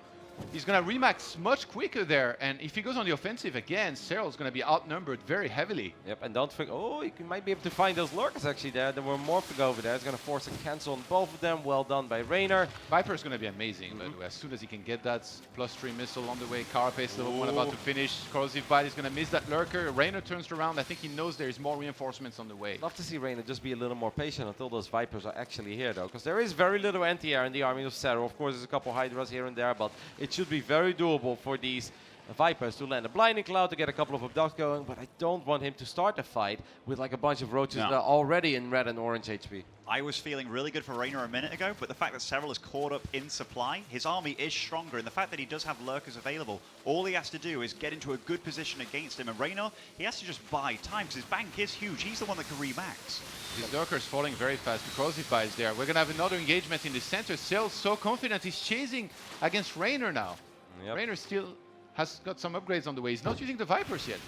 he's going to remax much quicker there. And if he goes on the offensive again, Serral's going to be outnumbered very heavily. Yep, and don't forget, oh, you might be able to find those lurkers actually there. There were more to go over there. It's going to force a cancel on both of them. Well done by Reynor. Viper's going to be amazing, by the way. As soon as he can get that +3 missile on the way, Carapace level 1 about to finish. Corrosive Bite is going to miss that lurker. Reynor turns around. I think he knows there's more reinforcements on the way. Love to see Reynor just be a little more patient until those Vipers are actually here, though, because there is very little anti-air in the army of Serral. Of course, there's a couple Hydras here and there, but it should be very doable for these Vipers to land a Blinding Cloud to get a couple of abducts going, but I don't want him to start a fight with like a bunch of Roaches that are already in red and orange HP. I was feeling really good for Reynor a minute ago, but the fact that Serral is caught up in supply, his army is stronger, and the fact that he does have lurkers available, all he has to do is get into a good position against him, and Reynor, he has to just buy time, because his bank is huge. He's the one that can remax. His lurker's falling very fast. The Corrosive Bite is there. We're going to have another engagement in the center. Serral's so confident. He's chasing against Reynor now. Reynor still has got some upgrades on the way. He's not using the Vipers yet.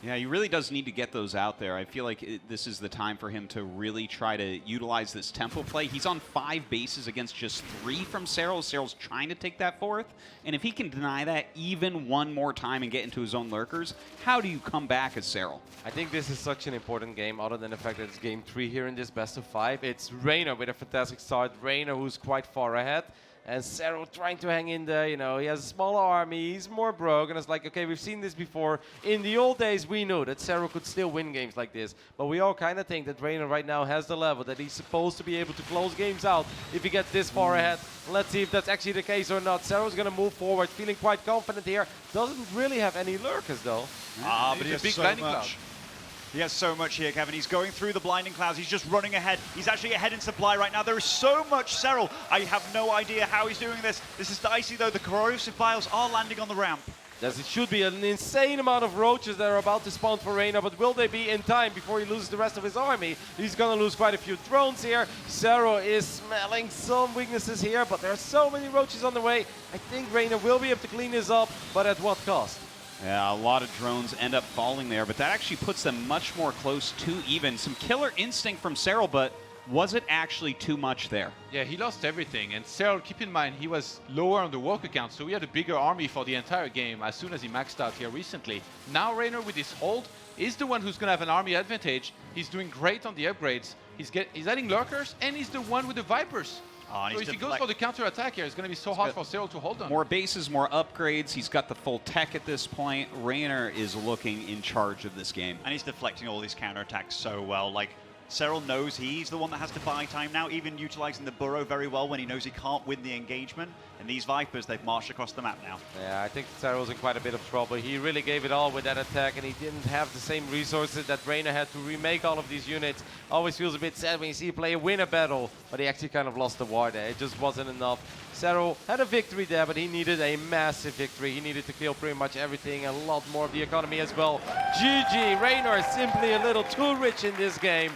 Yeah, he really does need to get those out there. I feel like this is the time for him to really try to utilize this tempo play. He's on 5 bases against just 3 from Serral. Serral's trying to take that 4th. And if he can deny that even one more time and get into his own lurkers, how do you come back as Serral? I think this is such an important game, other than the fact that it's game 3 here in this best of 5. It's Reynor with a fantastic start. Reynor who's quite far ahead. And Serral trying to hang in there, you know, he has a smaller army, he's more broke, and it's like, okay, we've seen this before. In the old days, we knew that Serral could still win games like this, but we all kind of think that Reynor right now has the level that he's supposed to be able to close games out if he gets this far ahead. Let's see if that's actually the case or not. Serral's going to move forward, feeling quite confident here. Doesn't really have any lurkers, though. But he has big so Blinding much. Cloud. He has so much here, Kevin. He's going through the blinding clouds. He's just running ahead. He's actually ahead in supply right now. There is so much Serral. I have no idea how he's doing this. This is dicey, though. The corrosive vials are landing on the ramp. Yes, it should be an insane amount of roaches that are about to spawn for Reynor, but will they be in time before he loses the rest of his army? He's going to lose quite a few drones here. Serral is smelling some weaknesses here, but there are so many roaches on the way. I think Reynor will be able to clean this up, but at what cost? Yeah, a lot of drones end up falling there, but that actually puts them much more close to even. Some killer instinct from Serral, but was it actually too much there? Yeah, he lost everything. And Serral, keep in mind, he was lower on the walker count, so he had a bigger army for the entire game as soon as he maxed out here recently. Now Reynor, with his hold, is the one who's going to have an army advantage. He's doing great on the upgrades. He's adding lurkers, and he's the one with the Vipers. Oh, So if he goes for the counter-attack here, it's going to be so hard for Serral to hold on. More bases, more upgrades. He's got the full tech at this point. Reynor is looking in charge of this game. And he's deflecting all these counterattacks so well. Like, Serral knows he's the one that has to buy time now, even utilizing the burrow very well when he knows he can't win the engagement. And these Vipers, they've marched across the map now. Yeah, I think Serral's in quite a bit of trouble. He really gave it all with that attack, and he didn't have the same resources that Reynor had to remake all of these units. Always feels a bit sad when you see a player win a battle, but he actually kind of lost the war there. It just wasn't enough. Serral had a victory there, but he needed a massive victory. He needed to kill pretty much everything, a lot more of the economy as well. GG, Reynor is simply a little too rich in this game.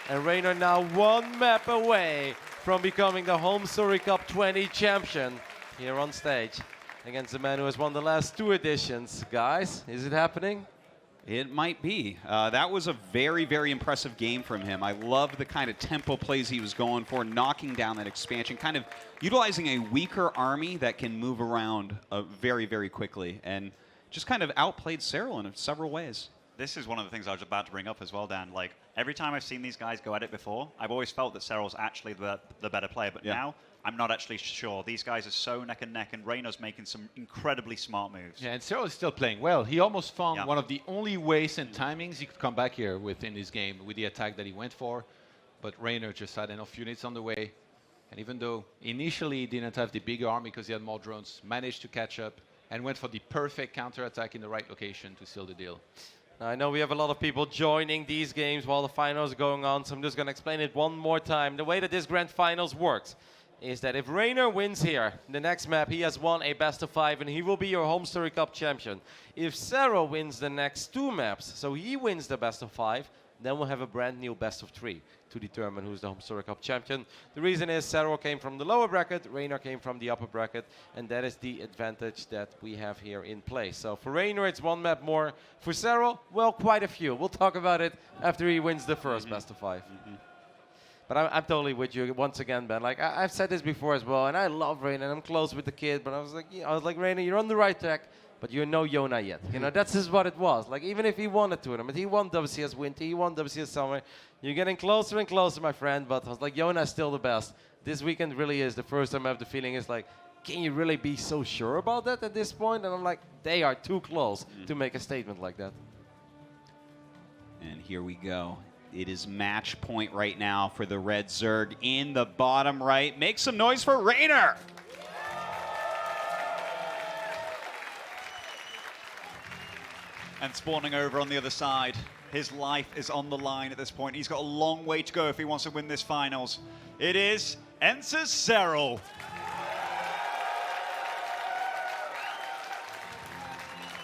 And Reynor now one map away from becoming the Homestory Cup 20 champion here on stage against the man who has won the last 2 editions. Guys, is it happening? It might be. That was a very, very impressive game from him. I love the kind of tempo plays he was going for, knocking down that expansion, kind of utilizing a weaker army that can move around very, very quickly, and just kind of outplayed Serral in several ways. This is one of the things I was about to bring up as well, Dan. Like, every time I've seen these guys go at it before, I've always felt that Serral's actually the better player, but now I'm not actually sure. These guys are so neck and neck, and Reynor's making some incredibly smart moves. Yeah, and Serral is still playing well. He almost found one of the only ways and timings he could come back here within this game with the attack that he went for. But Reynor just had enough units on the way. And even though initially he didn't have the bigger army because he had more drones, managed to catch up and went for the perfect counterattack in the right location to seal the deal. Now, I know we have a lot of people joining these games while the finals are going on, so I'm just going to explain it one more time. The way that this grand finals works is that if Reynor wins here, the next map, he has won a best of 5 and he will be your Homestory Cup champion. If Serral wins the next 2 maps, so he wins the best of 5, then we'll have a brand new best of 3 to determine who's the Homestory Cup champion. The reason is Serral came from the lower bracket, Reynor came from the upper bracket, and that is the advantage that we have here in place. So for Reynor, it's 1 map more. For Serral, well, quite a few. We'll talk about it after he wins the first best of 5. But I'm totally with you once again, Ben. Like I've said this before as well, and I love Reynor, and I'm close with the kid. But I was like, Reynor, you're on the right track, but you're no Yona yet. You know, that's just what it was. Like even if he won a tournament, he won WCS Winter, he won WCS Summer. You're getting closer and closer, my friend. But I was like, Yona's still the best. This weekend really is the first time I have the feeling is like, can you really be so sure about that at this point? And I'm like, they are too close to make a statement like that. And here we go. It is match point right now for the Red Zerg in the bottom right. Make some noise for Reynor. And spawning over on the other side. His life is on the line at this point. He's got a long way to go if he wants to win this finals. It is enters Serral.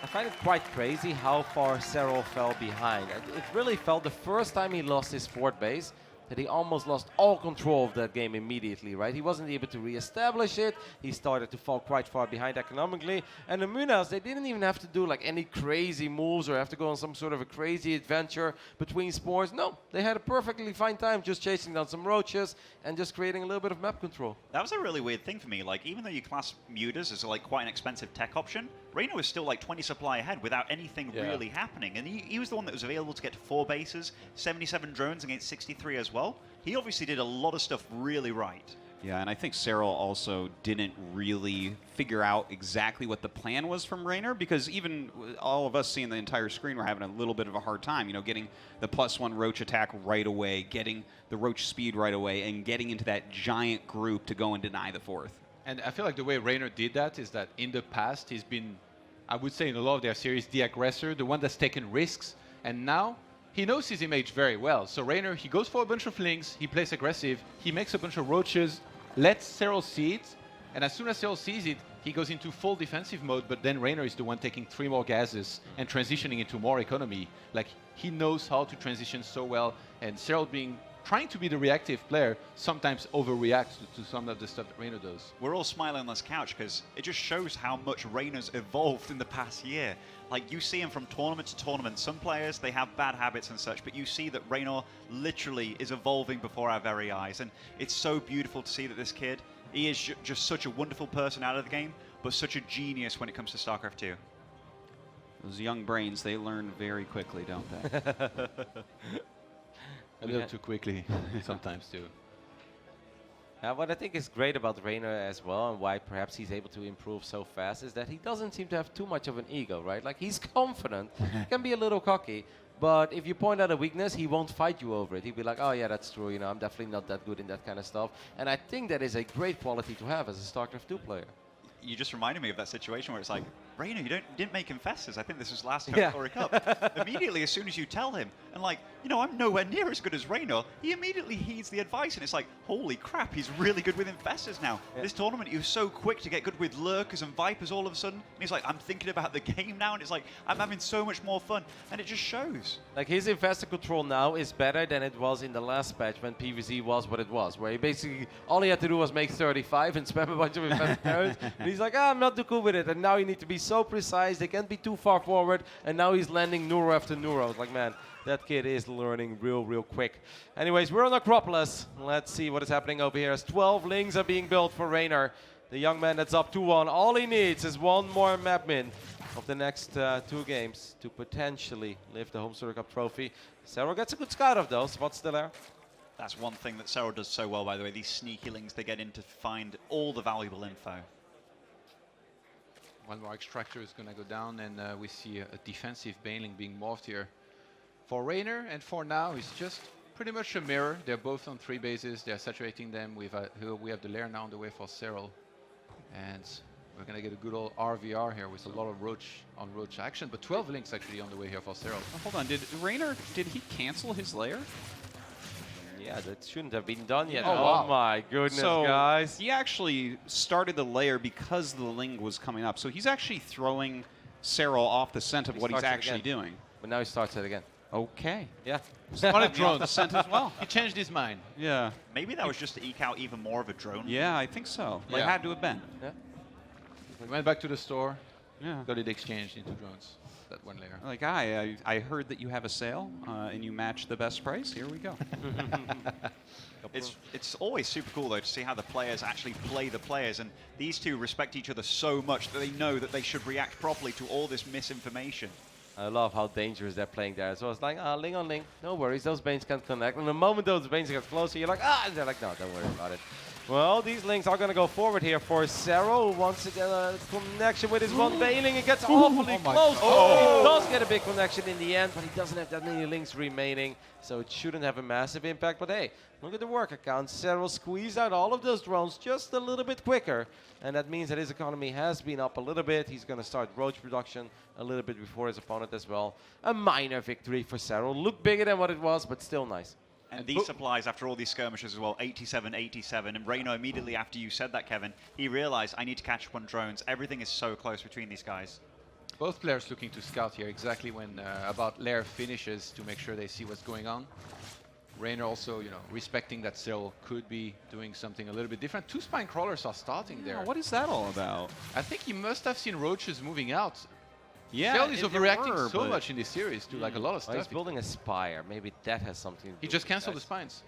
I find it quite crazy how far Serral fell behind. It really felt the first time he lost his fort base that he almost lost all control of that game immediately, right? He wasn't able to reestablish it. He started to fall quite far behind economically. And the Munas, they didn't even have to do like any crazy moves or have to go on some sort of a crazy adventure between spores. No, they had a perfectly fine time just chasing down some roaches and just creating a little bit of map control. That was a really weird thing for me. Like, even though you class Mutas as like quite an expensive tech option, Reynor was still like 20 supply ahead without anything really happening. And he was the one that was available to get to 4 bases, 77 drones against 63 as well. He obviously did a lot of stuff really right. Yeah, and I think Serral also didn't really figure out exactly what the plan was from Reynor, because even all of us seeing the entire screen were having a little bit of a hard time, you know, getting the +1 roach attack right away, getting the roach speed right away, and getting into that giant group to go and deny the 4th. And I feel like the way Reynor did that is that in the past he's been, I would say in a lot of their series, the aggressor, the one that's taken risks. And now he knows his image very well. So Reynor, he goes for a bunch of links, he plays aggressive, he makes a bunch of roaches, lets Serral see it, and as soon as Serral sees it, he goes into full defensive mode, but then Reynor is the one taking 3 more gases and transitioning into more economy. Like, he knows how to transition so well, and Serral trying to be the reactive player, sometimes overreacts to some of the stuff that Reynor does. We're all smiling on this couch because it just shows how much Reynor's evolved in the past year. Like, you see him from tournament to tournament. Some players, they have bad habits and such, but you see that Reynor literally is evolving before our very eyes. And it's so beautiful to see that this kid, he is just such a wonderful person out of the game, but such a genius when it comes to StarCraft 2. Those young brains, they learn very quickly, don't they? A little too quickly, sometimes too. What I think is great about Reynor as well, and why perhaps he's able to improve so fast, is that he doesn't seem to have too much of an ego, right? Like, he's confident, can be a little cocky, but if you point out a weakness, he won't fight you over it. He'll be like, oh yeah, that's true, you know, I'm definitely not that good in that kind of stuff. And I think that is a great quality to have as a StarCraft 2 player. You just reminded me of that situation where it's like, Reynor, you didn't make Infestors. I think this was last Homestory Cup. Immediately, as soon as you tell him, and like, you know, I'm nowhere near as good as Reynor, he immediately heeds the advice, and it's like, holy crap, he's really good with Infestors now. Yeah. This tournament, he was so quick to get good with Lurkers and Vipers all of a sudden. And he's like, I'm thinking about the game now, and it's like, I'm having so much more fun, and it just shows. Like, his Infestor control now is better than it was in the last patch when PvZ was what it was, where he basically, all he had to do was make 35 and spam a bunch of Infestor carrots, and he's like, I'm not too cool with it, and now you need to be so precise, they can't be too far forward, and now he's landing neuro after neuro. It's like, man, that kid is learning real quick. Anyways, we're on Acropolis. Let's see what is happening over here as 12 lings are being built for Reynor. The young man that's up 2-1. All he needs is one more map min of the next 2 games to potentially lift the Homestory Cup trophy. Serral gets a good scout of those. Spot's still there. That's one thing that Serral does so well, by the way. These sneaky lings, they get in to find all the valuable info. One more extractor is going to go down, and we see a defensive Baneling being morphed here for Reynor, and for now it's just pretty much a mirror. They're both on 3 bases. They're saturating them. We have the lair now on the way for Serral, and we're going to get a good old RVR here with a lot of roach on roach action, but 12 links actually on the way here for Serral. Oh, hold on, did Reynor, did he cancel his lair? Yeah, that shouldn't have been done yet. Oh, Oh, wow. my goodness, So guys. he actually started the lair because the ling was coming up. So he's actually throwing Serral off the scent of He what he's starts it actually again. doing. But now he starts it again. Okay. Yeah. Wanted drone the scent as well. He changed his mind. Yeah. Maybe that was just to eke out even more of a drone. Yeah, I think so. It Yeah. had to have been. Yeah. We went back to the store, Yeah. got it exchanged into drones. That one layer. Like, I heard that you have a sale and you match the best price. Here we go. It's always super cool, though, to see how the players actually play the players. And these two respect each other so much that they know that they should react properly to all this misinformation. I love how dangerous they're playing there. So it's like, ling on ling, no worries, those banes can't connect. And the moment those banes get closer, you're like, and they're like, no, don't worry about it. Well, these links are going to go forward here for Serral. Once again, a connection with his one baneling. It gets awfully close. He does get a big connection in the end, but he doesn't have that many links remaining, so it shouldn't have a massive impact. But hey, look at the work account. Serral squeezed out all of those drones just a little bit quicker, and that means that his economy has been up a little bit. He's going to start roach production a little bit before his opponent as well. A minor victory for Serral. Looked bigger than what it was, but still nice. And these supplies, after all these skirmishes as well, 87, 87. And Reynor, immediately after you said that, Kevin, he realized, I need to catch up on drones. Everything is so close between these guys. Both players looking to scout here exactly when about lair finishes to make sure they see what's going on. Reynor also, you know, respecting that Serral could be doing something a little bit different. 2 spine crawlers are starting there. What is that all about? I think he must have seen roaches moving out. Yeah, Serral is there overreacting were, so but- much in this series to like a lot of Well, he's stuff. building a spire. Maybe that has something to do He just with it, canceled the guys. spines.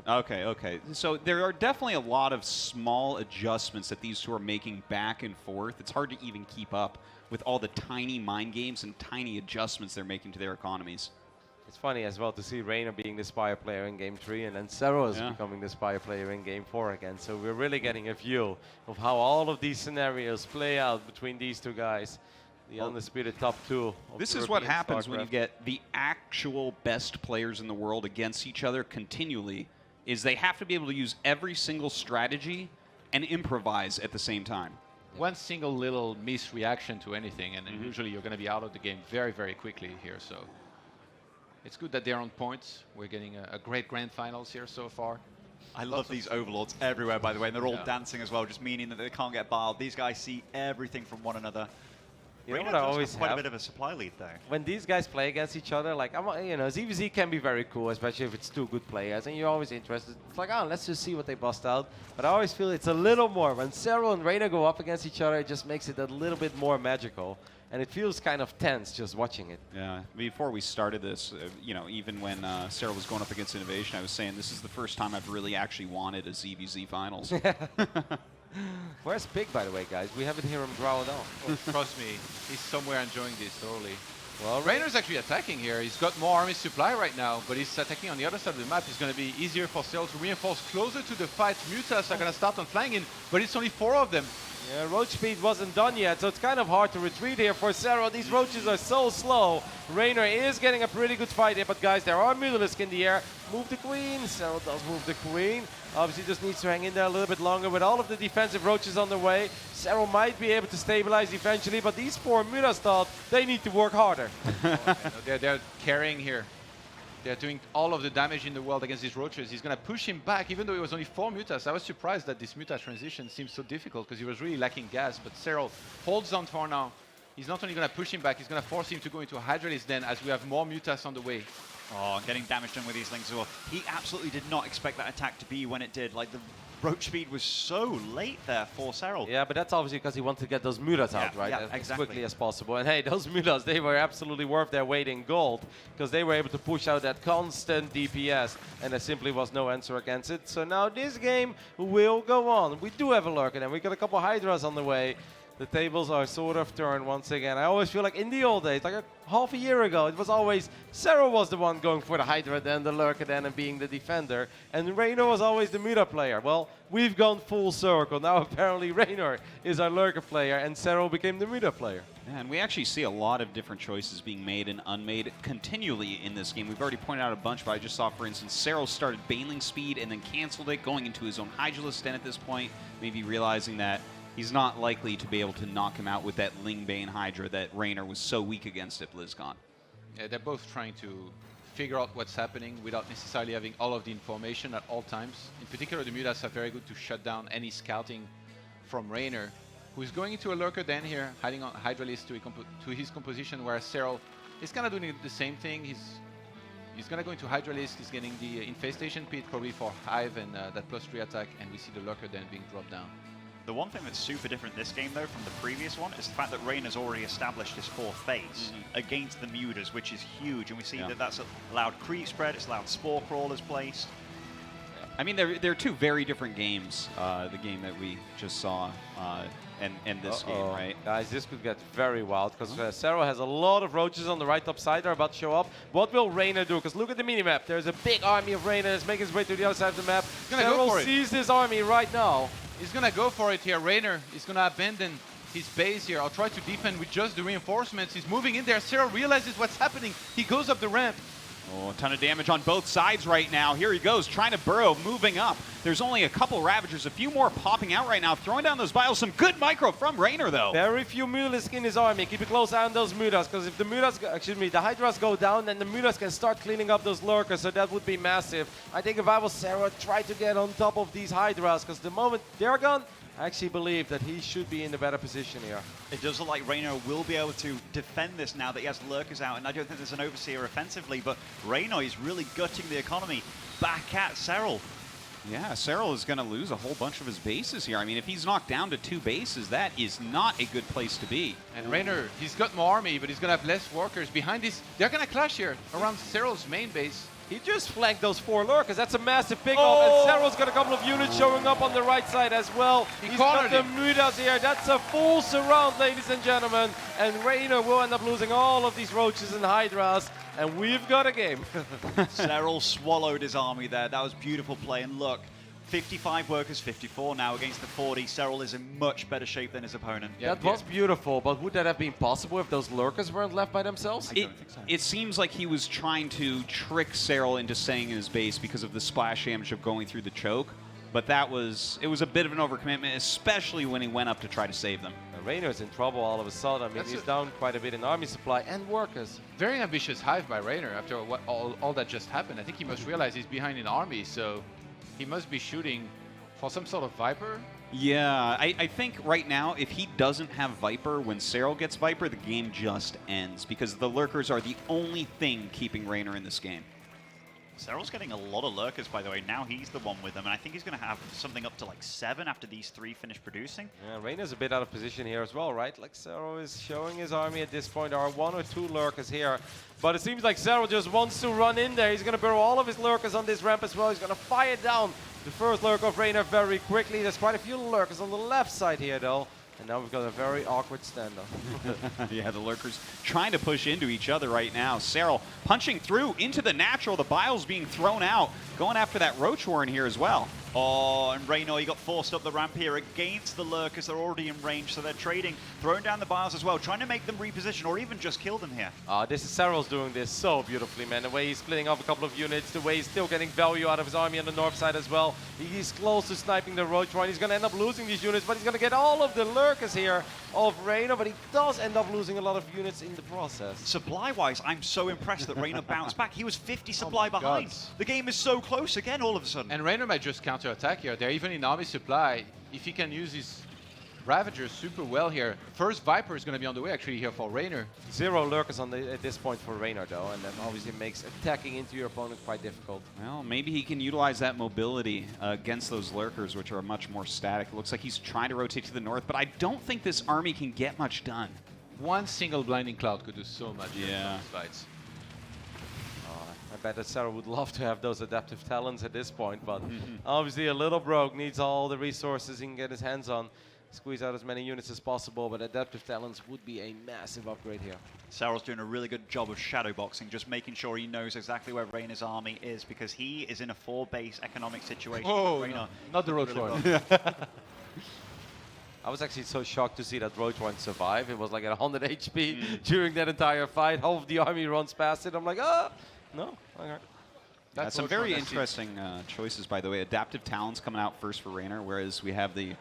Okay, okay. So there are definitely a lot of small adjustments that these two are making back and forth. It's hard to even keep up with all the tiny mind games and tiny adjustments they're making to their economies. It's funny as well to see Reynor being the Spire player in Game 3 and then Serral is Yeah. becoming the Spire player in Game 4 again. So we're really getting a view of how all of these scenarios play out between these two guys. The undisputed top 2. Of This is what European happens when you StarCraft. get the actual best players in the world against each other continually, is they have to be able to use every single strategy and improvise at the same time. One single little misreaction to anything, and then usually you're going to be out of the game very, very quickly here. So It's good that they're on points. We're getting a great grand finals here so far. I love these overlords everywhere, by the way, and they're all Yeah. dancing as well, just meaning that they can't get barred. These guys see everything from one another. You know Reynor what I does have always quite a have? bit of a supply lead, though. When these guys play against each other, like, ZVZ can be very cool, especially if it's two good players, and you're always interested. It's like, oh, let's just see what they bust out. But I always feel it's a little more. When Serral and Reynor go up against each other, it just makes it a little bit more magical. And it feels kind of tense just watching it. Yeah. Before we started this, even when Serral was going up against Innovation, I was saying this is the first time I've really actually wanted a ZVZ finals. Where's Pig, by the way, guys? We haven't heard him growl at all. Oh, trust me, he's somewhere enjoying this thoroughly. Well, Reynor's actually attacking here. He's got more army supply right now, but he's attacking on the other side of the map. It's going to be easier for Serral to reinforce closer to the fight. Mutas are going to start on flying in, but it's only 4 of them. Yeah, roach speed wasn't done yet, so it's kind of hard to retreat here for Serral. These roaches are so slow. Reynor is getting a pretty good fight here, but guys, there are Mutalisk in the air. Move the queen. Serral does move the queen. Obviously just needs to hang in there a little bit longer with all of the defensive roaches on the way. Serral might be able to stabilize eventually, but these 4 Mutas thought they need to work harder. They're carrying here. They're doing all of the damage in the world against these roaches. He's going to push him back, even though it was only 4 Mutas. I was surprised that this Muta transition seems so difficult because he was really lacking gas, but Serral holds on for now. He's not only going to push him back, he's going to force him to go into a Hydralisk then as we have more Mutas on the way. Oh, getting damage done with these links as well. He absolutely did not expect that attack to be when it did. Like, the roach speed was so late there for Serral. Yeah, but that's obviously because he wanted to get those Mutas out, right? Yeah, As exactly. quickly as possible. And hey, those Mutas, they were absolutely worth their weight in gold because they were able to push out that constant DPS, and there simply was no answer against it. So now this game will go on. We do have a lurker, and we got a couple Hydras on the way. The tables are sort of turned once again. I always feel like in the old days, like half a year ago, it was always Serral was the one going for the Hydra then, the lurker then, and being the defender. And Reynor was always the Muta player. Well, we've gone full circle. Now apparently Reynor is our lurker player, and Serral became the Muta player. Yeah, and we actually see a lot of different choices being made and unmade continually in this game. We've already pointed out a bunch, but I just saw, for instance, Serral started bailing speed and then canceled it, going into his own Hydralisk den at this point, maybe realizing that he's not likely to be able to knock him out with that Lingbane Hydra that Reynor was so weak against at BlizzCon. Yeah, they're both trying to figure out what's happening without necessarily having all of the information at all times. In particular, the Mutas are very good to shut down any scouting from Reynor, who's going into a lurker den here, hiding on Hydralisk to his composition, whereas Serral is kind of doing the same thing. He's going to go into Hydralisk, he's getting the Infestation Pit probably for Hive and that +3 attack, and we see the lurker den being dropped down. The one thing that's super different this game, though, from the previous one, is the fact that Reynor's already established his 4th phase against the Mutas, which is huge. And we see that that's allowed creep spread, it's allowed Spore Crawlers placed. I mean, they're 2 very different games, the game that we just saw and this game, right? Guys, this could get very wild because Serral has a lot of roaches on the right top side. They're about to show up. What will Reynor do? Because look at the minimap. There's a big army of Reynor that's making his way to the other side of the map. Gonna go for Serral it. sees this army right now. He's going to go for it here. Reynor is going to abandon his base here. I'll try to defend with just the reinforcements. He's moving in there. Serral realizes what's happening. He goes up the ramp. Oh, a ton of damage on both sides right now. Here he goes, trying to burrow, moving up. There's only a couple Ravagers, a few more popping out right now, throwing down those vials. Some good micro from Reynor, though. Very few Mutalisk in his army. Keep a close eye on those Mutas, because if the Mutas, the Hydras go down, then the Mutas can start cleaning up those lurkers, so that would be massive. I think if I was Serral, try to get on top of these Hydras, because the moment they're gone, I actually believe that he should be in a better position here. It does look like Reynor will be able to defend this now that he has lurkers out, and I don't think there's an Overseer offensively, but Reynor is really gutting the economy back at Serral. Yeah, Serral is going to lose a whole bunch of his bases here. I mean, if he's knocked down to 2 bases, that is not a good place to be. And Reynor, he's got more army, but he's going to have less workers. Behind this, they're going to clash here around Serral's main base. He just flanked those 4 lurkers. That's a massive pickoff, and Serral's got a couple of units showing up on the right side as well. He's got the Mutas here. That's a full surround, ladies and gentlemen. And Reynor will end up losing all of these roaches and Hydras, and we've got a game. Serral swallowed his army there. That was beautiful play, and look, 55 workers, 54 now against the 40. Serral is in much better shape than his opponent. That was beautiful, but would that have been possible if those lurkers weren't left by themselves? It seems like he was trying to trick Serral into staying in his base because of the splash damage of going through the choke, but it was a bit of an overcommitment, especially when he went up to try to save them. Reynor's in trouble all of a sudden. I mean, he's down quite a bit in army supply and workers. Very ambitious hive by Reynor after what all that just happened. I think he must realize he's behind in army, so he must be shooting for some sort of Viper. Yeah, I think right now, if he doesn't have Viper, when Serral gets Viper, the game just ends, because the Lurkers are the only thing keeping Reynor in this game. Serral's getting a lot of lurkers, by the way. Now he's the one with them, and I think he's going to have something up to like 7 after these 3 finish producing. Yeah, Reynor's a bit out of position here as well, right? Like Serral is showing his army at this point. There are 1 or 2 lurkers here, but it seems like Serral just wants to run in there. He's going to burrow all of his lurkers on this ramp as well. He's going to fire down the first lurker of Reynor very quickly. There's quite a few lurkers on the left side here, though. And now we've got a very awkward standoff. Yeah, the Lurkers trying to push into each other right now. Serral punching through into the natural. The Biles being thrown out. Going after that Roach Warren here as well. Oh, and Reynor, he got forced up the ramp here against the lurkers. They're already in range, so they're trading, throwing down the Biles as well, trying to make them reposition or even just kill them here. This is Serral's doing this so beautifully, man. The way he's splitting off a couple of units, the way he's still getting value out of his army on the north side as well. He's close to sniping the Roach Warren. He's going to end up losing these units, but he's going to get all of the lurkers here of Reynor, but he does end up losing a lot of units in the process. Supply-wise, I'm so impressed that Reynor bounced back. He was 50 supply behind. God. The game is so close again all of a sudden. And Reynor might just counter-attack here. They're even in army supply. If he can use his Ravagers super well here. First Viper is going to be on the way actually here for Reynor. 0 lurkers on at this point for Reynor though, and that obviously makes attacking into your opponent quite difficult. Well, maybe he can utilize that mobility against those Lurkers, which are much more static. It looks like he's trying to rotate to the north, but I don't think this army can get much done. One single Blinding Cloud could do so much in Yeah. these fights. I bet that Serral would love to have those adaptive talents at this point, but obviously a little broke, needs all the resources he can get his hands on. Squeeze out as many units as possible, but adaptive talents would be a massive upgrade here. Serral's doing a really good job of shadow boxing, just making sure he knows exactly where Reynor's army is, because he is in a 4-base economic situation. Oh, Reynor, no, not the Roach Warren. I was actually so shocked to see that Roach Warren survive. It was like at 100 HP during that entire fight. Half of the army runs past it. I'm like, ah, no. Okay. That's some very interesting choices, by the way. Adaptive talents coming out first for Reynor, whereas we have the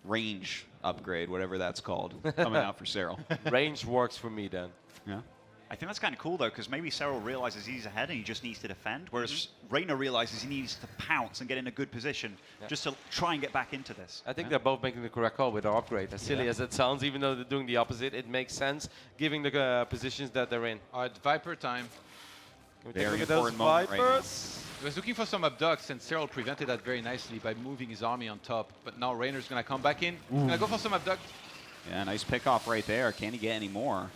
range upgrade, whatever that's called, coming out for Serral. Range works for me then. Yeah. I think that's kind of cool, though, because maybe Serral realizes he's ahead and he just needs to defend, whereas Reynor realizes he needs to pounce and get in a good position just to try and get back into this. I think they're both making the correct call with our upgrade. As silly as it sounds, even though they're doing the opposite, it makes sense, giving the positions that they're in. All right, Viper time. Can we take a Very look at those important moment right now. Vipers? He was looking for some abducts, and Serral prevented that very nicely by moving his army on top. But now Reynor's going to come back in. Going to go for some abduct. Yeah, nice pick off right there. Can he get any more?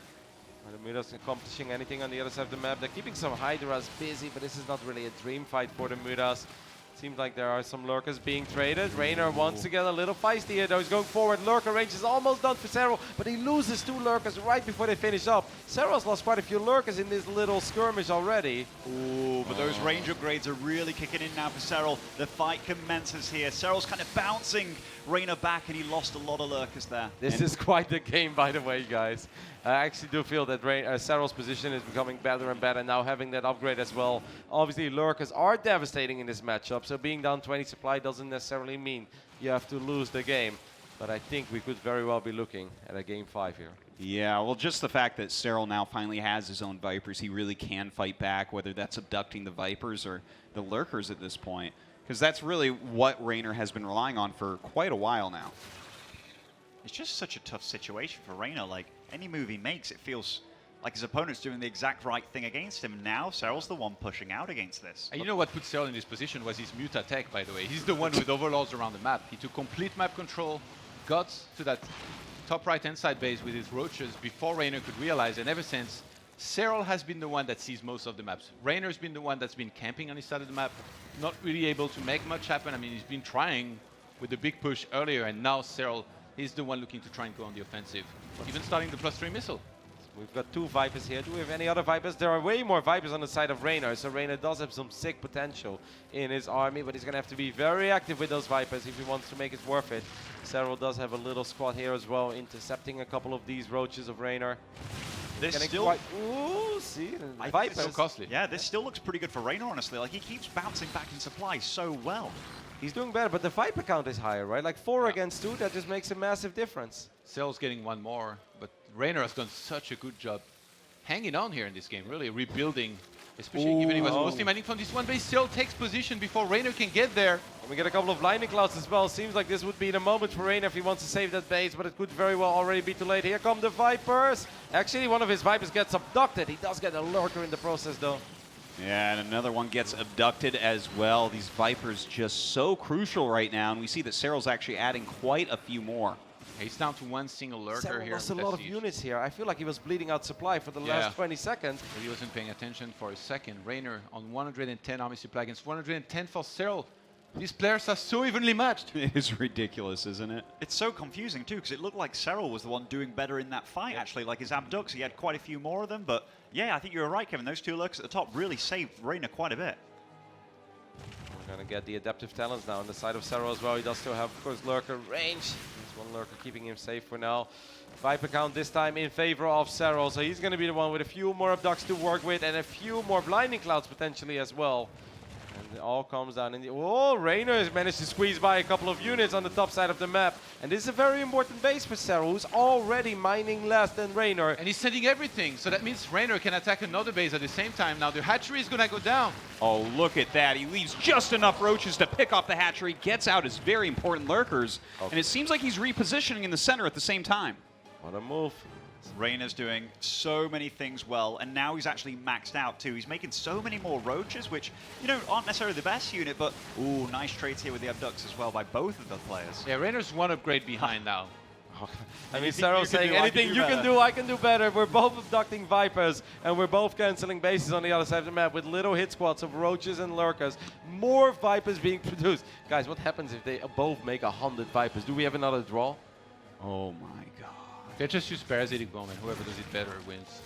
The Mutas accomplishing anything on the other side of the map. They're keeping some Hydras busy, but this is not really a dream fight for the Mutas. Seems like there are some lurkers being traded. Reynor wants to get a little feisty here, though. He's going forward. Lurker range is almost done for Serral, but he loses 2 lurkers right before they finish up. Serral's lost quite a few lurkers in this little skirmish already. Ooh, but those range upgrades are really kicking in now for Serral. The fight commences here. Serral's kind of bouncing Reynor back, and he lost a lot of lurkers there. This is quite the game, by the way, guys. I actually do feel that Serral's position is becoming better and better now, having that upgrade as well. Obviously, lurkers are devastating in this matchup, so being down 20 supply doesn't necessarily mean you have to lose the game. But I think we could very well be looking at a game 5 here. Yeah, well, just the fact that Serral now finally has his own Vipers, he really can fight back, whether that's abducting the Vipers or the Lurkers at this point. Because that's really what Reynor has been relying on for quite a while now. It's just such a tough situation for Reynor. Like, any move he makes, it feels like his opponent's doing the exact right thing against him. Now, Serral's the one pushing out against this. And you know what put Serral in this position was his Muta tech, by the way. He's the one with overlords around the map. He took complete map control, got to that top right-hand side base with his roaches before Reynor could realize, and ever since, Serral has been the one that sees most of the maps. Reynor's been the one that's been camping on his side of the map, not really able to make much happen. I mean, he's been trying with the big push earlier, and now Serral is the one looking to try and go on the offensive, even starting the +3 missile. We've got 2 Vipers here. Do we have any other Vipers? There are way more Vipers on the side of Reynor, so Reynor does have some sick potential in his army, but he's going to have to be very active with those Vipers if he wants to make it worth it. Serral does have a little squad here as well, intercepting a couple of these roaches of Reynor. This Getting still, quite, ooh, see, I- Vipers. So costly. yeah, this still looks pretty good for Reynor, honestly. Like, he keeps bouncing back in supply so well. He's doing better, but the Viper count is higher, right? Like 4 Yeah. against 2, that just makes a massive difference. Serral's getting one more, but Reynor has done such a good job hanging on here in this game, really rebuilding, especially even he was mostly mining from this one base. Serral takes position before Reynor can get there. And we get a couple of lightning clouds as well. Seems like this would be the moment for Reynor if he wants to save that base, but it could very well already be too late. Here come the Vipers. Actually, one of his Vipers gets abducted. He does get a lurker in the process, though. Yeah, and another one gets abducted as well. These Vipers just so crucial right now, and we see that Serral's actually adding quite a few more. He's down to one single lurker Serral here. lost a with lot of Siege. units here. I feel like he was bleeding out supply for the last 20 seconds. But he wasn't paying attention for a second. Reynor on 110 army supply against 110 for Serral. These players are so evenly matched. It is ridiculous, isn't it? It's so confusing, too, because it looked like Serral was the one doing better in that fight, actually. Like, his abducts, he had quite a few more of them. But, yeah, I think you're right, Kevin. Those two lurks at the top really saved Reynor quite a bit. We're going to get the adaptive talents now on the side of Serral as well. He does still have, of course, lurker range. There's one lurker keeping him safe for now. Viper count this time in favor of Serral. So he's going to be the one with a few more abducts to work with and a few more blinding clouds potentially as well. And it all comes down in the... Oh, Reynor has managed to squeeze by a couple of units on the top side of the map. And this is a very important base for Serral, who's already mining less than Reynor. And he's sending everything, so that means Reynor can attack another base at the same time. Now the hatchery is gonna go down. Oh, look at that. He leaves just enough roaches to pick off the hatchery, gets out his very important lurkers, and it seems like he's repositioning in the center at the same time. What a move. Reynor's doing so many things well, and now he's actually maxed out too. He's making so many more roaches, which, you know, aren't necessarily the best unit, but, ooh, nice trades here with the abducts as well by both of the players. Yeah, Reynor's one upgrade behind now. I mean, Anything Serral you can saying do, I can anything do you can better." do, I can do better. We're both abducting Vipers, and we're both canceling bases on the other side of the map with little hit squads of roaches and lurkers. More Vipers being produced. Guys, what happens if they both make 100 Vipers? Do we have another draw? Oh my god. They just use parasitic bomb, and whoever does it better wins.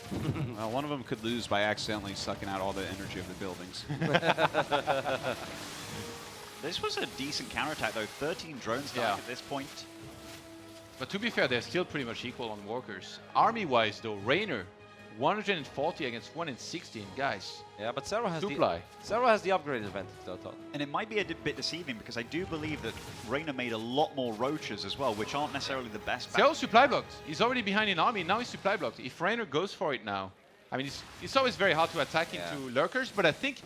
Well, one of them could lose by accidentally sucking out all the energy of the buildings. This was a decent counterattack though. 13 drones Yeah. at this point. But to be fair, they're still pretty much equal on workers. Army-wise, though, Reynor, 140 against 116, guys. Yeah, but Serral has Supply. the upgrade advantage, though, Todd. And it might be a bit deceiving because I do believe that Reynor made a lot more roaches as well, which aren't necessarily the best. Serral supply blocked. He's already behind in army, now he's supply blocked. If Reynor goes for it now, I mean, it's always very hard to attack into lurkers, but I think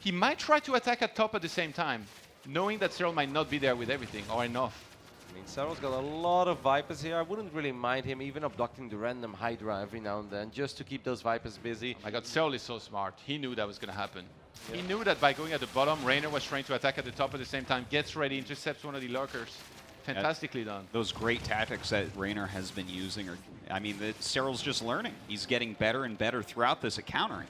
he might try to attack at top at the same time, knowing that Serral might not be there with everything, or enough. I mean, Serral's got a lot of Vipers here. I wouldn't really mind him even abducting the random Hydra every now and then, just to keep those Vipers busy. My god, Serral is so smart. He knew that was going to happen. He knew that by going at the bottom, Reynor was trying to attack at the top at the same time, gets ready, intercepts one of the lurkers. Fantastically done. Those great tactics that Reynor has been using are, I mean, Serral's just learning. He's getting better and better throughout this at countering.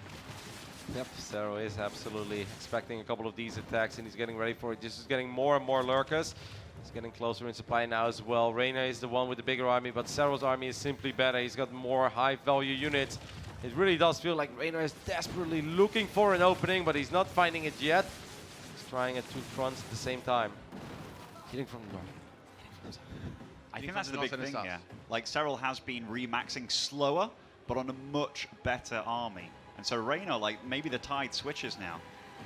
Yep, Serral is absolutely expecting a couple of these attacks, and he's getting ready for it. This is getting more and more lurkers. He's getting closer in supply now as well. Reynor is the one with the bigger army, but Serral's army is simply better. He's got more high-value units. It really does feel like Reynor is desperately looking for an opening, but he's not finding it yet. He's trying at two fronts at the same time. Hitting from the north. I think from that's the the north big and the thing south. here. Like, Serral has been remaxing slower, but on a much better army. And so Reynor, like, maybe the tide switches now.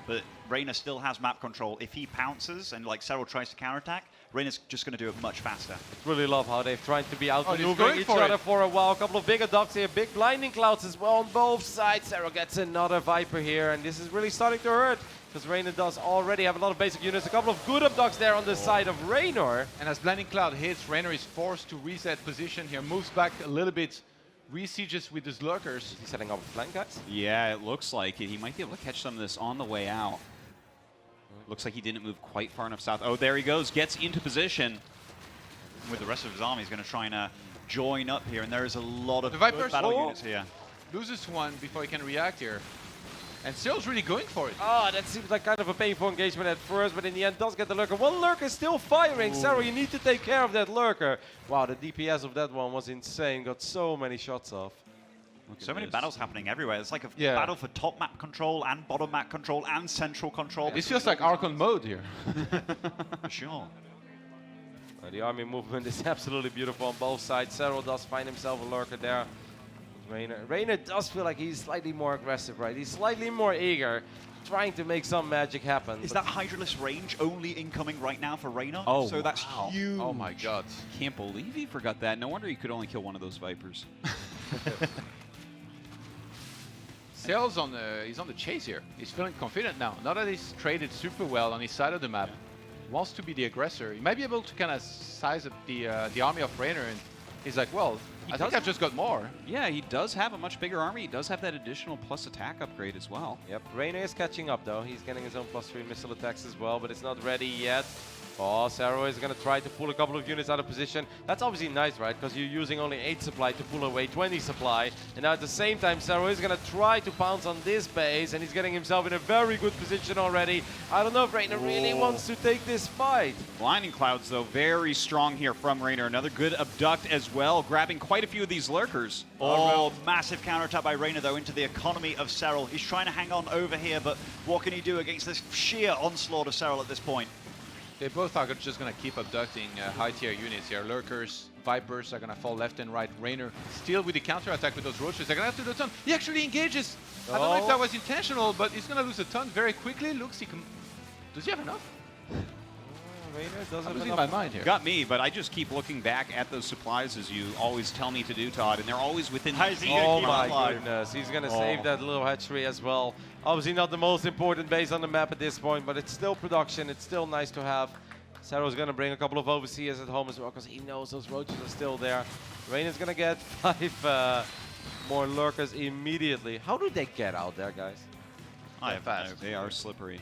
But Reynor still has map control. If he pounces and, like, Serral tries to counterattack, Reynor's just going to do it much faster. Really love how they've tried to be he's outmaneuvering going each for other it. for a while. A couple of big ducks here, big blinding clouds as well on both sides. Serral gets another Viper here, and this is really starting to hurt because Reynor does already have a lot of basic units. A couple of good abducts there on the side of Reynor. And as Blinding Cloud hits, Reynor is forced to reset position here, moves back a little bit, resieges with his lurkers. He's setting up a flank, guys. Yeah, it looks like it. He might be able to catch some of this on the way out. Looks like he didn't move quite far enough south. Oh, there he goes. Gets into position. With the rest of his army, he's going to try and join up here, and there is a lot of The good Vipers- battle oh. units here. Loses one before he can react here. And Serral's really going for it. Oh, that seems like kind of a painful engagement at first, but in the end does get the lurker. One lurker still firing. Serral, you need to take care of that lurker. Wow, the DPS of that one was insane. Got so many shots off. So many battles happening everywhere. It's like a Yeah. battle for top map control and bottom map control and central control. This feels like Archon mode here. For sure. The army movement is absolutely beautiful on both sides. Serral does find himself a lurker there. Reynor does feel like he's slightly more aggressive, right? He's slightly more eager, trying to make some magic happen. Is that Hydralisk range only incoming right now for Reynor? Oh, so that's wow. huge. Oh my God. Can't believe he forgot that. No wonder he could only kill one of those Vipers. Serral's he's on the chase here. He's feeling confident now. Now that he's traded super well on his side of the map, wants to be the aggressor. He might be able to kind of size up the army of Reynor, and he's like, well, I think I've just got more. Yeah, he does have a much bigger army. He does have that additional plus attack upgrade as well. Yep, Reynor is catching up though. He's getting his own +3 missile attacks as well, but it's not ready yet. Oh, Serral is going to try to pull a couple of units out of position. That's obviously nice, right? Because you're using only 8 supply to pull away 20 supply. And now at the same time, Serral is going to try to pounce on this base, and he's getting himself in a very good position already. I don't know if Reynor really wants to take this fight. Blinding Clouds, though, very strong here from Reynor. Another good abduct as well, grabbing quite a few of these lurkers. Oh, massive counterattack by Reynor, though, into the economy of Serral. He's trying to hang on over here, but what can he do against this sheer onslaught of Serral at this point? They both are just going to keep abducting high-tier units here. Lurkers, Vipers are going to fall left and right. Reynor still with the counter-attack with those roaches. They're going to have to do a ton. He actually engages. I don't know if that was intentional, but he's going to lose a ton very quickly. Looks, does he have enough? Reynor doesn't I'm have losing enough. my mind here. Got me, but I just keep looking back at those supplies as you always tell me to do, Todd, and they're always within the Oh my goodness, he's going to save that little hatchery as well. Obviously not the most important base on the map at this point, but it's still production. It's still nice to have. Serral's going to bring a couple of overseers at home as well because he knows those roaches are still there. Reynor's going to get 5 more lurkers immediately. How do they get out there, guys? I have no They are slippery.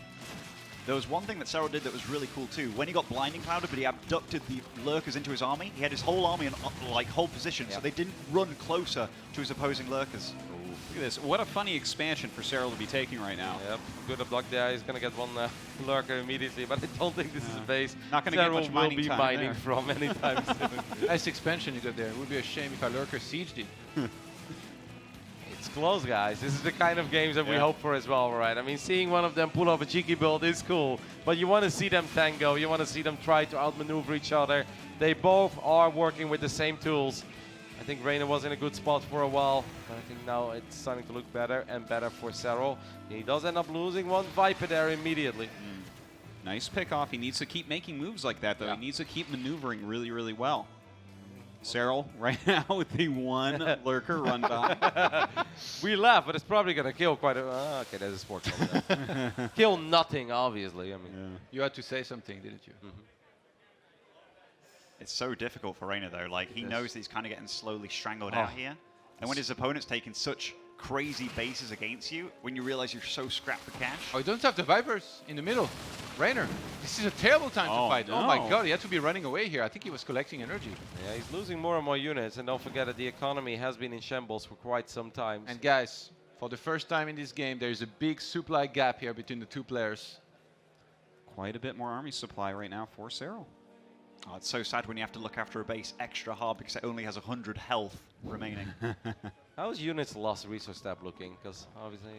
There was one thing that Serral did that was really cool too. When he got blinding clouded, but he abducted the lurkers into his army, he had his whole army in like hold position, so they didn't run closer to his opposing lurkers. Look at this. What a funny expansion for Serral to be taking right now. Yep, good abduct there. He's going to get one lurker immediately, but I don't think this is a base Not gonna get Serral much will mining be time mining there. from anytime soon. Nice expansion you got there. It would be a shame if a lurker sieged it. It's close, guys. This is the kind of games that we hope for as well, right? I mean, seeing one of them pull off a cheeky build is cool, but you want to see them tango. You want to see them try to outmaneuver each other. They both are working with the same tools. I think Reynor was in a good spot for a while, but I think now it's starting to look better and better for Serral. He does end up losing one Viper there immediately. Nice pick off. He needs to keep making moves like that, though. Yeah. He needs to keep maneuvering really, really well. Serral right now with the one lurker run by. We laugh, but it's probably going to kill quite a... okay, there's a sport call there. Kill nothing, obviously. I mean, You had to say something, didn't you? It's so difficult for Reynor though. Like he knows that he's kind of getting slowly strangled out here, and when his opponent's taking such crazy bases against you, when you realize you're so strapped for cash. Oh, you don't have the Vipers in the middle. Reynor, this is a terrible time to fight. Oh my no. God, he had to be running away here. I think he was collecting energy. yeah, he's losing more and more units, and don't forget that the economy has been in shambles for quite some time. And guys, for the first time in this game, there's a big supply gap here between the two players. Quite a bit more army supply right now for Serral. Oh, it's so sad when you have to look after a base extra hard because it only has 100 health remaining. How's units lost resource tab looking? Because obviously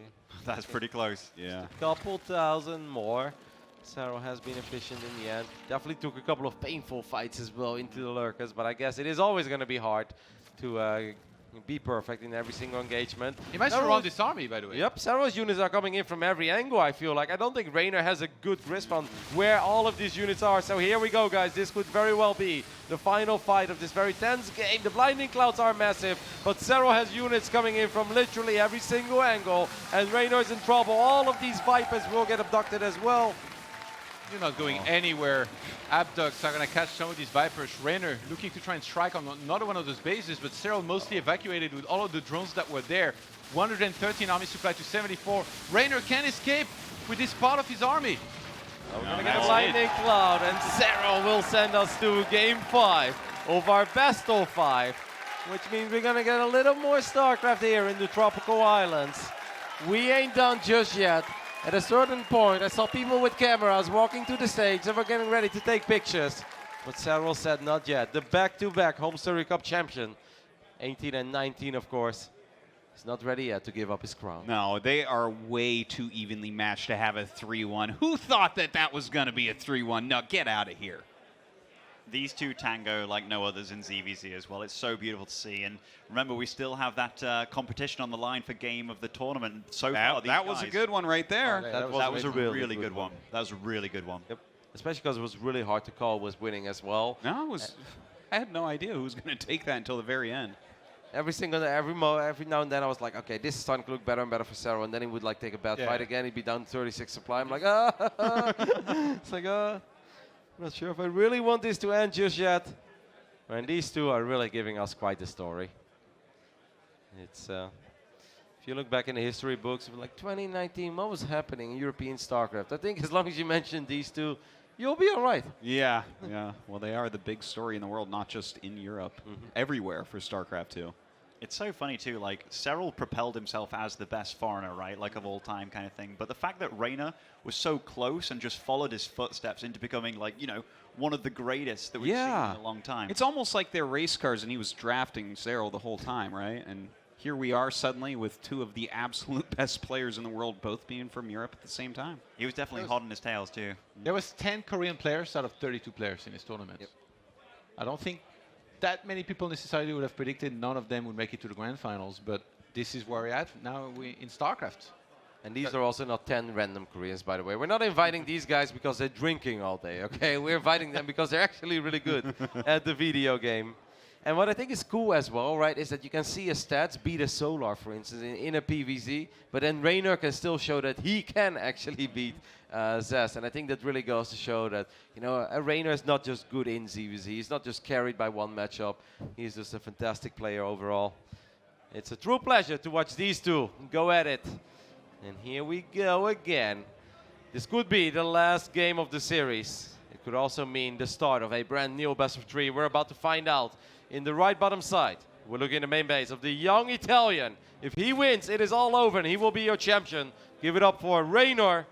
That's pretty close. Yeah. a couple thousand more. Serral has been efficient in the end. Definitely took a couple of painful fights as well into the lurkers, but I guess it is always going to be hard to be perfect in every single engagement. He might surround this army, by the way. Yep, Serral's units are coming in from every angle, I feel like. I don't think Reynor has a good grasp on where all of these units are. So here we go, guys. This could very well be the final fight of this very tense game. The blinding clouds are massive, but Serral has units coming in from literally every single angle, and Reynor's in trouble. All of these Vipers will get abducted as well. You're not going anywhere. Abducts are going to catch some of these Vipers. Reynor looking to try and strike on another one of those bases, but Serral mostly evacuated with all of the drones that were there. 113 army supply to 74. Reynor can escape with this part of his army. We're going to get a blinding cloud, and Serral will send us to game 5 of our best of 5, which means we're going to get a little more StarCraft here in the tropical islands. We ain't done just yet. At a certain point, I saw people with cameras walking to the stage and were getting ready to take pictures. But Serral said not yet. The back-to-back Homestory Cup champion, 18 and 19, of course, is not ready yet to give up his crown. No, they are way too evenly matched to have a 3-1. Who thought that that was going to be a 3-1? No, get out of here. These two tango like no others in ZVZ as well. It's so beautiful to see. And remember, we still have that competition on the line for game of the tournament. So far, That was a good one right there. That was a really good one. That was a really good one. Yep. Especially because it was really hard to call was winning as well. No, it was. I had no idea who was going to take that until the very end. Every now and then I was like, okay, this is starting to look better and better for Serral, and then he would like take a bad fight again. He'd be down 36 supply. I'm like, it's like, I'm not sure if I really want this to end just yet. And these two are really giving us quite the story. It's if you look back in the history books, like 2019, what was happening in European StarCraft? I think as long as you mention these two, you'll be all right. Yeah, yeah. Well, they are the big story in the world, not just in Europe, everywhere for StarCraft 2. It's so funny too, like Serral propelled himself as the best foreigner, right? Like of all time kind of thing. But the fact that Reynor was so close and just followed his footsteps into becoming like, you know, one of the greatest that we've seen in a long time. It's almost like they're race cars and he was drafting Serral the whole time, right? And here we are suddenly with two of the absolute best players in the world both being from Europe at the same time. He was definitely hot on his tails too. There was 10 Korean players out of 32 players in this tournament. Yep. I don't think that many people necessarily would have predicted none of them would make it to the grand finals, but this is where we're at now in StarCraft. And these are also not 10 random Koreans, by the way. We're not inviting these guys because they're drinking all day, okay? We're inviting them because they're actually really good at the video game. And what I think is cool as well, right, is that you can see his stats beat a Solar, for instance, in a PvZ, but then Reynor can still show that he can actually beat Zest. And I think that really goes to show that, you know, a Reynor is not just good in ZVZ. He's not just carried by one matchup. He's just a fantastic player overall. It's a true pleasure to watch these two go at it. And here we go again. This could be the last game of the series. It could also mean the start of a brand new best of 3. We're about to find out. In the right bottom side, we're looking at the main base of the young Italian. If he wins, it is all over and he will be your champion. Give it up for Reynor.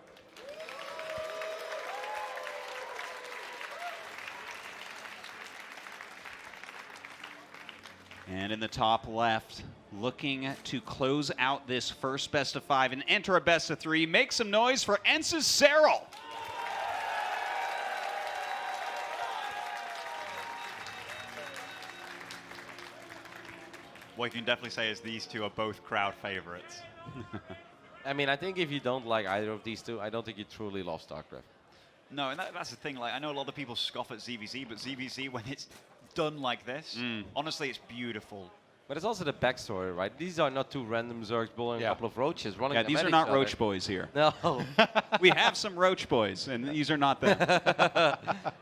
And in the top left, looking to close out this first best of 5 and enter a best of 3, make some noise for Ence's Serral. What you can definitely say is these two are both crowd favorites. I mean, I think if you don't like either of these two, I don't think you truly love StarCraft. No, and that's the thing. Like, I know a lot of people scoff at ZVZ, but ZVZ, when it's done like this, honestly, it's beautiful. But it's also the backstory, right? These are not two random Zergs bullying a couple of roaches running. Yeah, these are not Roach Boys here. No. We have some Roach Boys, and these are not them.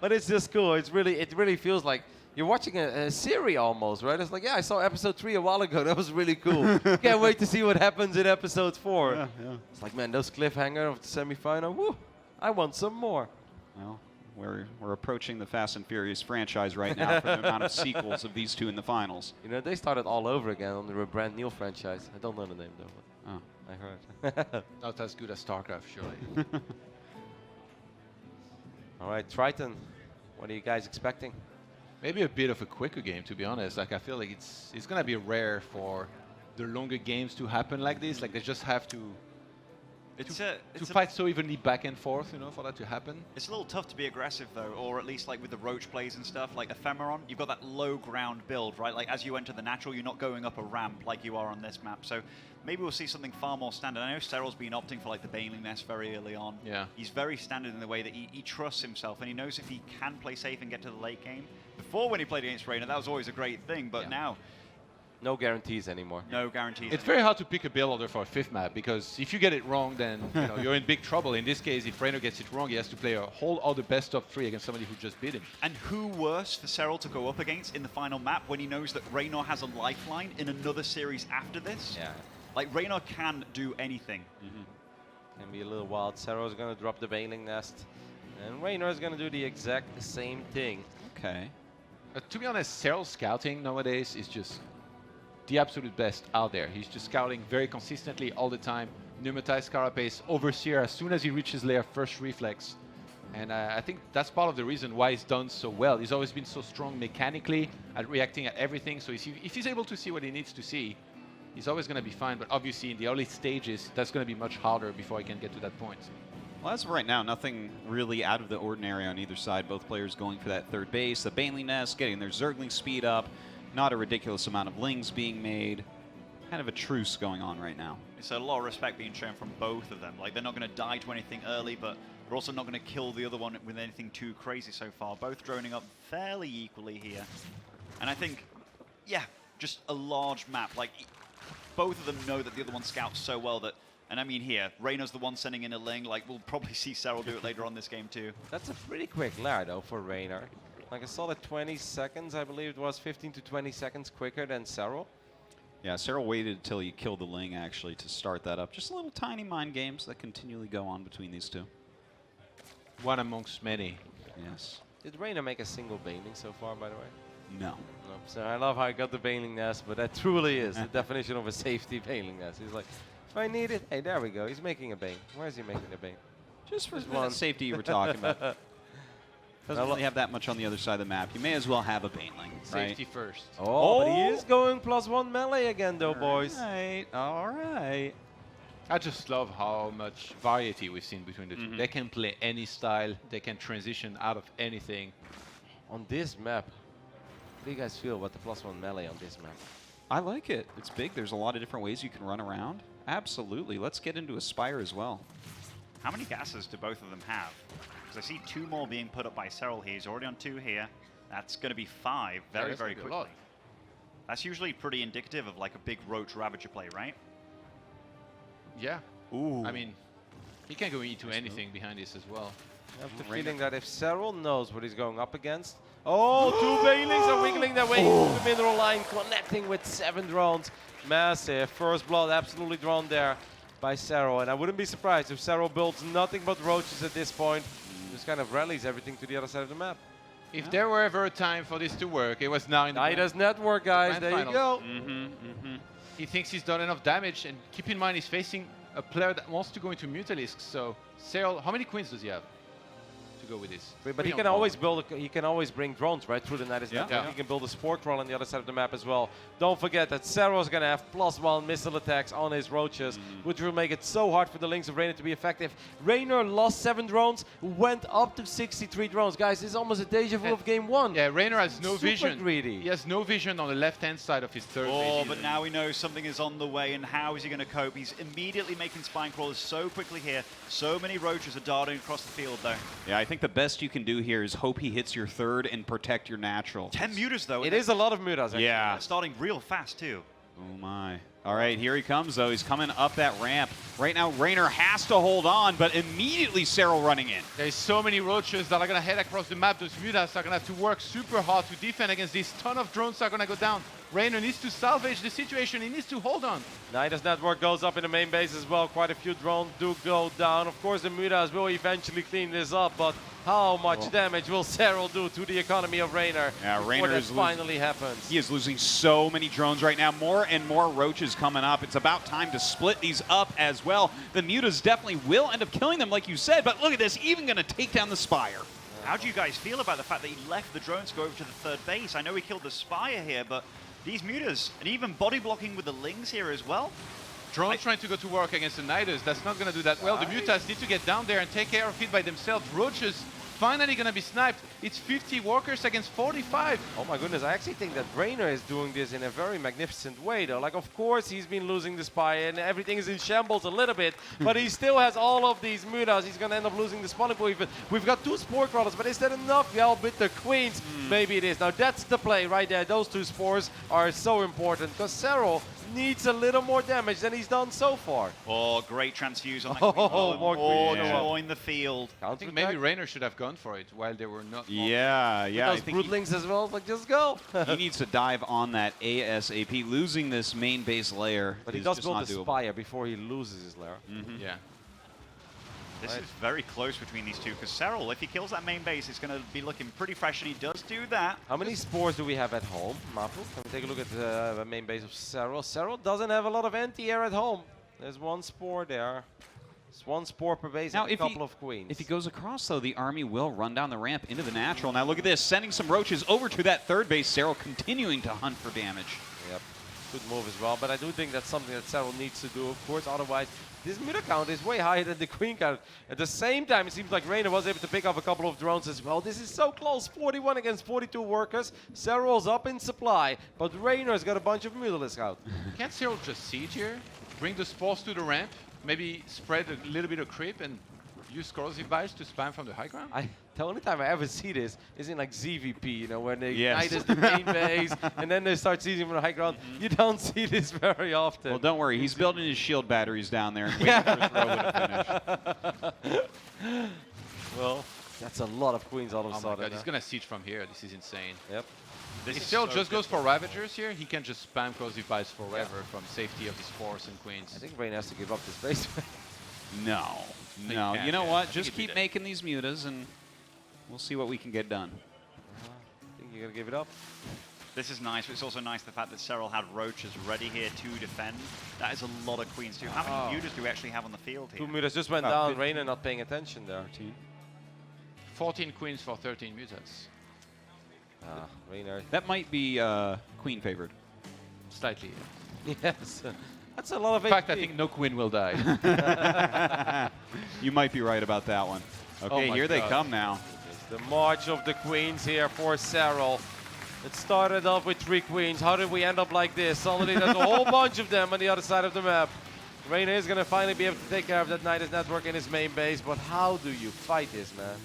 But it's just cool. It really feels like you're watching a series almost, right? It's like, yeah, I saw episode 3 a while ago. That was really cool. Can't wait to see what happens in episode 4. Yeah. It's like, man, those cliffhanger of the semifinal, woo, I want some more. Well, we're approaching the Fast and Furious franchise right now for the amount of sequels of these two in the finals. You know, they started all over again on the brand new franchise. I don't know the name, though. But I heard. Not as good as StarCraft, surely. All right, Triton, what are you guys expecting? Maybe a bit of a quicker game, to be honest. Like, I feel like it's going to be rare for the longer games to happen like this. Like, they just have to fight so evenly back and forth, you know, for that to happen. It's a little tough to be aggressive, though, or at least, like, with the Roach plays and stuff, like Ephemeron, you've got that low ground build, right? Like, as you enter the natural, you're not going up a ramp like you are on this map. So maybe we'll see something far more standard. I know Serral's been opting for, like, the Baneling Nest very early on. Yeah. He's very standard in the way that he trusts himself, and he knows if he can play safe and get to the late game. Before, when he played against Reynor, that was always a great thing, but now No guarantees anymore. no guarantees. It's very hard to pick a build order for a 5th map, because if you get it wrong, then you know, you're in big trouble. In this case, if Reynor gets it wrong, he has to play a whole other best of 3 against somebody who just beat him. And who worse for Serral to go up against in the final map when he knows that Reynor has a lifeline in another series after this? Yeah. Like, Reynor can do anything. Can be a little wild. Serral's going to drop the Baneling Nest. And Reynor is going to do the exact same thing. Okay. To be honest, Serral's scouting nowadays is just the absolute best out there. He's just scouting very consistently all the time. Pneumatized Carapace, Overseer as soon as he reaches lair, first reflex. And I think that's part of the reason why he's done so well. He's always been so strong mechanically at reacting at everything. So if he's able to see what he needs to see, he's always going to be fine. But obviously in the early stages, that's going to be much harder before he can get to that point. Well, as of right now, nothing really out of the ordinary on either side. Both players going for that third base. The Baneling Nest getting their Zergling speed up. Not a ridiculous amount of lings being made. Kind of a truce going on right now. It's a lot of respect being shown from both of them. Like, they're not going to die to anything early, but they're also not going to kill the other one with anything too crazy so far. Both droning up fairly equally here. And I think, yeah, just a large map. Like, both of them know that the other one scouts so well that, and I mean here, Reynor's the one sending in a ling. Like, we'll probably see Serral do it later on this game too. That's a pretty quick lair, though, for Reynor. Like a solid 20 seconds, I believe it was 15 to 20 seconds quicker than Serral. Yeah, Serral waited until he killed the ling, actually, to start that up. Just a little tiny mind games that continually go on between these two. One amongst many. Yes. Did Reynor make a single Baneling so far, by the way? No. No. So I love how he got the Baneling Nest, but that truly is the definition of a safety Baneling Nest. He's like, if I need it, hey, there we go. He's making a Bane. Where is he making a Bane? Just for Just that one. safety you were talking about. Doesn't really have that much on the other side of the map. You may as well have a Baneling, right? Safety first. Oh, but he is going +1 melee again, though, boys. All right. I just love how much variety we've seen between the two. They can play any style. They can transition out of anything. On this map, what do you guys feel about the +1 melee on this map? I like it. It's big. There's a lot of different ways you can run around. Absolutely. Let's get into Aspire as well. How many gases do both of them have? Because I see 2 more being put up by Serral here. He's already on 2 here. That's going to be 5 very, very quickly. That's usually pretty indicative of like a big Roach Ravager play, right? Yeah. Ooh. I mean, he can go into anything behind this as well. I have the feeling that if Serral knows what he's going up against. Oh, 2 Banelings are wiggling their way into the mineral line, connecting with 7 drones. Massive. First blood absolutely drawn there by Serral. And I wouldn't be surprised if Serral builds nothing but roaches at this point. Just kind of rallies everything to the other side of the map. If there were ever a time for this to work, it was now in the Nida's network, guys. There you go. He thinks he's done enough damage, and keep in mind he's facing a player that wants to go into Mutalisk. So Serral, how many queens does he have to go with this? But he can always build. He can always bring drones right through the Nida's network. He can build a spore crawl on the other side of the map as well. Don't forget that Serral's gonna have +1 missile attacks on his roaches, which will make it so hard for the Lings of Reynor to be effective. Reynor lost 7 drones, went up to 63 drones. Guys, this is almost a deja vu of game 1. Yeah, Reynor has no vision. Greedy. He has no vision on the left-hand side of his third base. Oh, but now we know something is on the way, and how is he going to cope? He's immediately making spine crawlers so quickly here. So many roaches are darting across the field, though. Yeah, I think the best you can do here is hope he hits your third and protect your natural. 10 mutas, though. It is a lot of mutas, actually. Yeah. Starting real fast, too. Oh my. All right, here he comes, though. He's coming up that ramp. Right now, Reynor has to hold on, but immediately Serral running in. There's so many roaches that are going to head across the map. Those mutas are going to have to work super hard to defend against this. Ton of drones are going to go down. Reynor needs to salvage the situation. He needs to hold on. Nida's network goes up in the main base as well. Quite a few drones do go down. Of course, the mutas will eventually clean this up, but how much damage will Serral do to the economy of Reynor before that finally happens? He is losing so many drones right now. More and more roaches coming up. It's about time to split these up as well. The mutas definitely will end up killing them, like you said, but look at this, even going to take down the Spire. How do you guys feel about the fact that he left the drones to go over to the third base? I know he killed the Spire here, but these mutas, and even body blocking with the Lings here as well. Drones trying to go to work against the Niders. That's not going to do that well. The mutas need to get down there and take care of it by themselves. Roaches finally going to be sniped. It's 50 workers against 45. Oh my goodness, I actually think that Reynor is doing this in a very magnificent way, though. Like, of course, he's been losing the spy and everything is in shambles a little bit, but he still has all of these mutas. He's going to end up losing the spawning pool. We've got 2 spore crawlers, but is that enough? Yeah, with the queens, maybe it is. Now, that's the play right there. Those 2 spores are so important because Serral needs a little more damage than he's done so far. Oh, great transfuse on that more queen. join the field. I think maybe Reynor should have gone for it while they were not. Yeah. Those broodlings as well, like, just go. He needs to dive on that ASAP, losing this main base layer. But he does build the Spire before he loses his lair. Yeah. This is very close between these two, because Serral, if he kills that main base, it's going to be looking pretty fresh, and he does do that. How many spores do we have at home, Mapu? Can we take a look at the main base of Serral? Serral doesn't have a lot of anti-air at home. There's 1 spore there. It's 1 spore per base and a couple of queens. If he goes across, though, the army will run down the ramp into the natural. Now look at this, sending some roaches over to that third base. Serral continuing to hunt for damage. Yep. Good move as well, but I do think that's something that Serral needs to do, of course. Otherwise, this middle count is way higher than the queen count. At the same time, it seems like Reynor was able to pick up a couple of drones as well. This is so close, 41 against 42 workers. Serral's up in supply, but Reynor's got a bunch of mutalisks out. Can't Serral just siege here? Bring the spores to the ramp, maybe spread a little bit of creep and use corrosive bites to spam from the high ground? The only time I ever see this is in like ZVP, you know, when they Yes. ignite the main base and then they start seizing from the high ground. You don't see this very often. Well, don't worry. He's building his shield batteries down there and waiting for his robot to finish. Well, that's a lot of queens all of a Oh my sudden. god, he's gonna siege from here. This is insane. Yep. This If is Serral so just goes good. for Ravagers here, he can just spam corrosive bites forever from safety of his spores and queens. I think Reynor has to give up this base. No. No. can, You know yeah. I what? think Just he'd do keep that. making these mutas and we'll see what we can get done. I think you're gonna give it up. This is nice, but it's also nice the fact that Serral had roaches ready here to defend. That is a lot of queens too. How many mutas do we actually have on the field here? 2 meters just went Oh, down. 15. Reynor not paying attention there. 14 queens for 13 mutas. Reynor. That might be queen favored. Slightly. Yes. That's a lot of In fact, I HP. think no queen will die. You might be right about that one. Okay, my here they God. come now. It's the march of the queens here for Serral. It started off with 3 queens. How did we end up like this? Suddenly there's a whole bunch of them on the other side of the map. Reynor is going to finally be able to take care of that Nidus network in his main base, but how do you fight this, man?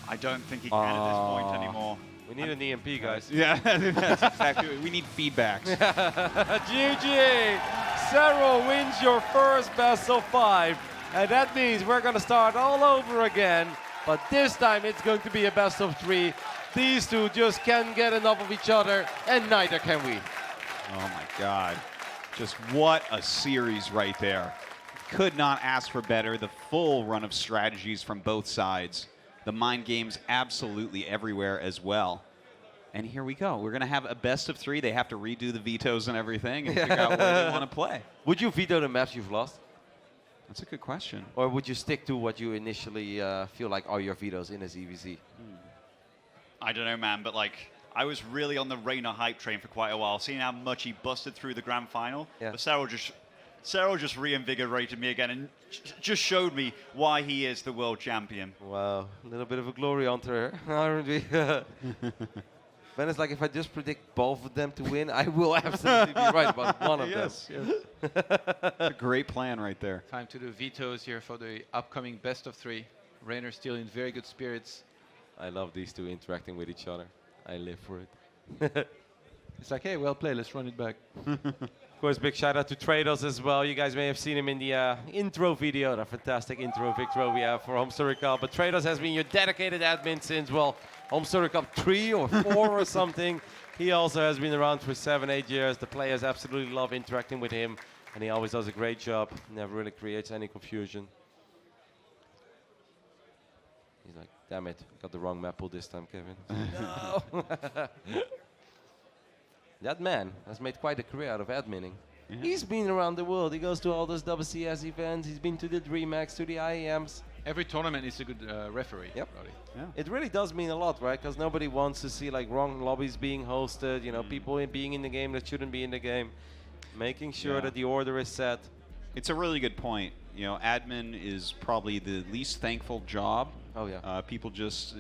I don't think he can at this point anymore. We need an EMP, guys. Yeah, that's exactly what we need feedbacks. GG! Serral wins your first best of 5, and that means we're going to start all over again, but this time it's going to be a best of 3. These two just can't get enough of each other, and neither can we. Oh my God. Just what a series right there. Could not ask for better. The full run of strategies from both sides. The mind games absolutely everywhere as well. And here we go. We're going to have a best of 3. They have to redo the vetoes and everything and figure out where they want to play. Would you veto the maps you've lost? That's a good question. Or would you stick to what you initially feel like are your vetoes in a ZVZ? I don't know, man, but like, I was really on the Reynor hype train for quite a while, seeing how much he busted through the grand final. Yeah. But Serral just reinvigorated me again and just showed me why he is the world champion. Wow, a little bit of a glory hunter, aren't we? Then it's like if I just predict both of them to win, I will absolutely be right about one of them. It's a great plan right there. Time to do vetoes here for the upcoming best of 3. Reynor still in very good spirits. I love these two interacting with each other. I live for it. It's like, hey, well played, let's run it back. Of course, big shout out to Trados as well. You guys may have seen him in the intro video, the fantastic intro victory we have for Homestory Cup. But Trados has been your dedicated admin since, well, Homestory Cup 3 or 4 or something. He also has been around for 7-8 years. The players absolutely love interacting with him, and he always does a great job. Never really creates any confusion. He's like, damn it, got the wrong map pull this time, Kevin. No! That man has made quite a career out of adminning. Yeah. He's been around the world. He goes to all those WCS events. He's been to the DreamHacks, to the IEMs. Every tournament is a good referee. Yep. Roddy. Yeah. It really does mean a lot, right? Because nobody wants to see like wrong lobbies being hosted, you know, people being in the game that shouldn't be in the game. Making sure Yeah. that the order is set. It's a really good point. You know, admin is probably the least thankful job. Oh, yeah. People just,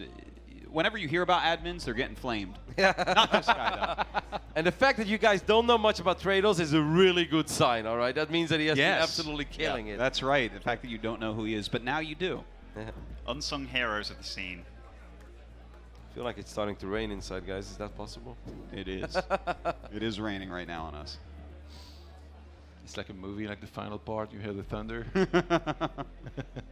whenever you hear about admins, they're getting flamed. Not this guy, though. And the fact that you guys don't know much about Trados is a really good sign, all right? That means that he has been Yes. absolutely killing it. That's right. The fact that you don't know who he is, but now you do. Yeah. Unsung heroes of the scene. I feel like it's starting to rain inside, guys. Is that possible? It is. It is raining right now on us. It's like a movie, like the final part, you hear the thunder.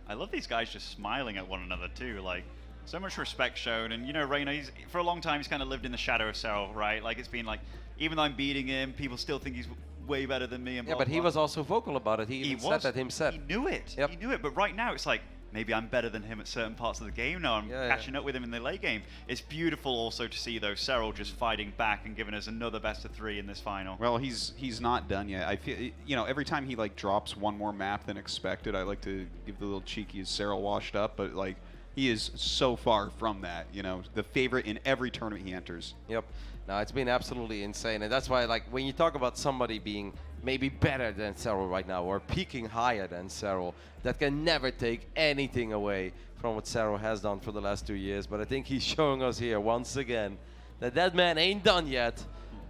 I love these guys just smiling at one another too. Like, so much respect shown. And you know, Reynor, for a long time he's kind of lived in the shadow of Serral, right? Like, it's been like, even though I'm beating him, people still think he's way better than me. And Yeah, blah, but he blah. was also vocal about it. He even said that himself. He knew it. Yep. He knew it. But right now it's like, maybe I'm better than him at certain parts of the game now. I'm catching up with him in the late game. It's beautiful also to see, though, Serral just fighting back and giving us another best of 3 in this final. Well, he's not done yet. I feel, you know, every time he like drops one more map than expected, I like to give the little cheeky "Is Serral washed up?" But like, he is so far from that. You know, the favorite in every tournament he enters. Yep. No, it's been absolutely insane, and that's why, like, when you talk about somebody being maybe better than Serral right now, or peaking higher than Serral, that can never take anything away from what Serral has done for the last 2 years. But I think he's showing us here once again that man ain't done yet.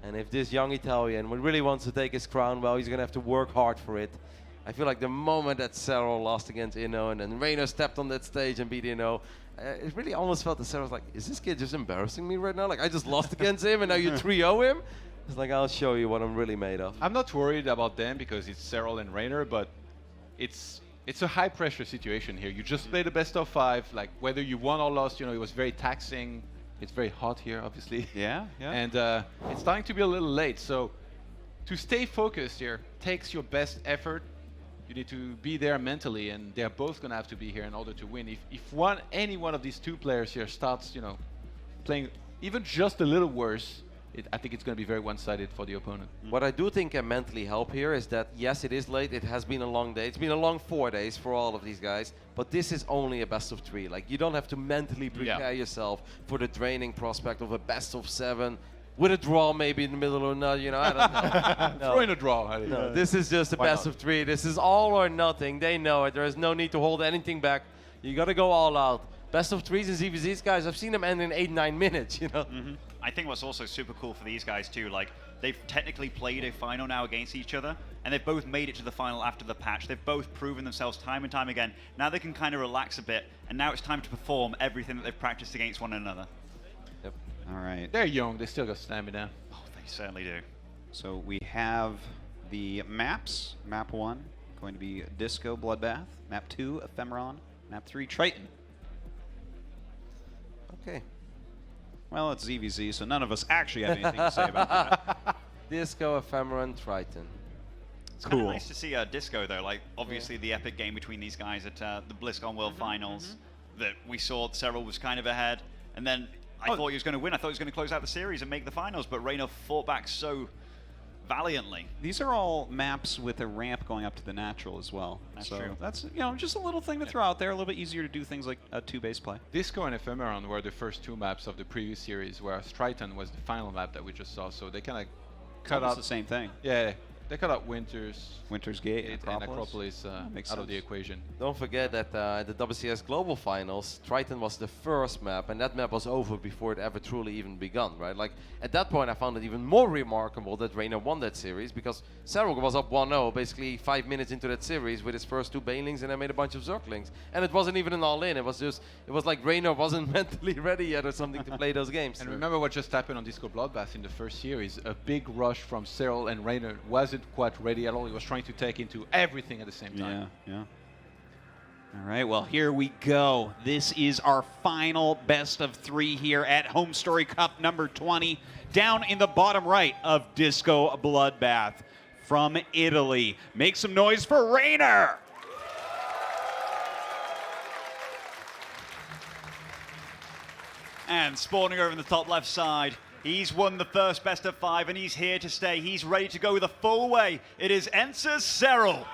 And if this young Italian really wants to take his crown, well, he's gonna have to work hard for it. I feel like the moment that Serral lost against Inno and then Reynor stepped on that stage and beat Inno, it really almost felt that Serral was like, is this kid just embarrassing me right now? Like, I just lost against him and now you 3-0 him? It's like, I'll show you what I'm really made of. I'm not worried about them because it's Serral and Reynor, but it's a high pressure situation here. You just play the best of 5, like whether you won or lost, it was very taxing. It's very hot here, obviously. Yeah. And it's starting to be a little late. So to stay focused here takes your best effort. You need to be there mentally, and they're both going to have to be here in order to win. If any one of these 2 players here starts, playing even just a little worse, I think it's going to be very one-sided for the opponent. What I do think can mentally help here is that, yes, it is late. It has been a long day. It's been a long 4 days for all of these guys. But this is only a best of 3. Like, you don't have to mentally prepare yourself for the draining prospect of a best of 7 with a draw maybe in the middle or not. I don't know. Throw in a draw. No, this is just a best of 3. This is all or nothing. They know it. There is no need to hold anything back. You got to go all out. Best of 3s and ZVZs, guys, I've seen them end in 8-9 minutes, I think what's also super cool for these guys too, like they've technically played a final now against each other, and they've both made it to the final after the patch. They've both proven themselves time and time again. Now they can kind of relax a bit, and now it's time to perform everything that they've practiced against one another. Yep. All right. They're young. They still got stamina. Oh, they certainly do. So we have the maps. Map 1 going to be Disco Bloodbath. Map 2 Ephemeron. Map 3 Triton. Okay. Well, it's ZVZ, so none of us actually have anything to say about that. Disco, Ephemeron, Triton. It's kind of nice to see Disco, though. Like, obviously, the epic game between these guys at the BlizzCon World Finals that we saw Serral was kind of ahead. And then I thought he was going to win. I thought he was going to close out the series and make the finals, but Reynor fought back so valiantly. These are all maps with a ramp going up to the natural as well. That's so true. That's just a little thing to throw out there. A little bit easier to do things like a 2-base play. Disco and Ephemeron were the first 2 maps of the previous series, whereas Triton was the final map that we just saw. So they kind of cut out the same thing. Yeah, they cut out Winter's Gate and Acropolis out of the equation. Don't forget that at the WCS Global Finals, Triton was the first map, and that map was over before it ever truly even begun, right? Like, at that point, I found it even more remarkable that Reynor won that series, because Serral was up 1-0 basically 5 minutes into that series with his first 2 banelings, and I made a bunch of circlings. And it wasn't even an all-in. It was like Reynor wasn't mentally ready yet or something to play those games. And remember what just happened on Disco Bloodbath in the first series. A big rush from Serral, and Reynor wasn't quite ready at all. He was trying to take into everything at the same time. Yeah. All right, well, here we go. This is our final best of 3 here at Homestory Cup number 20. Down in the bottom right of Disco Bloodbath from Italy. Make some noise for Reynor! And spawning over in the top left side, he's won the first best of 5, and he's here to stay. He's ready to go the full way. It is Encer Serral.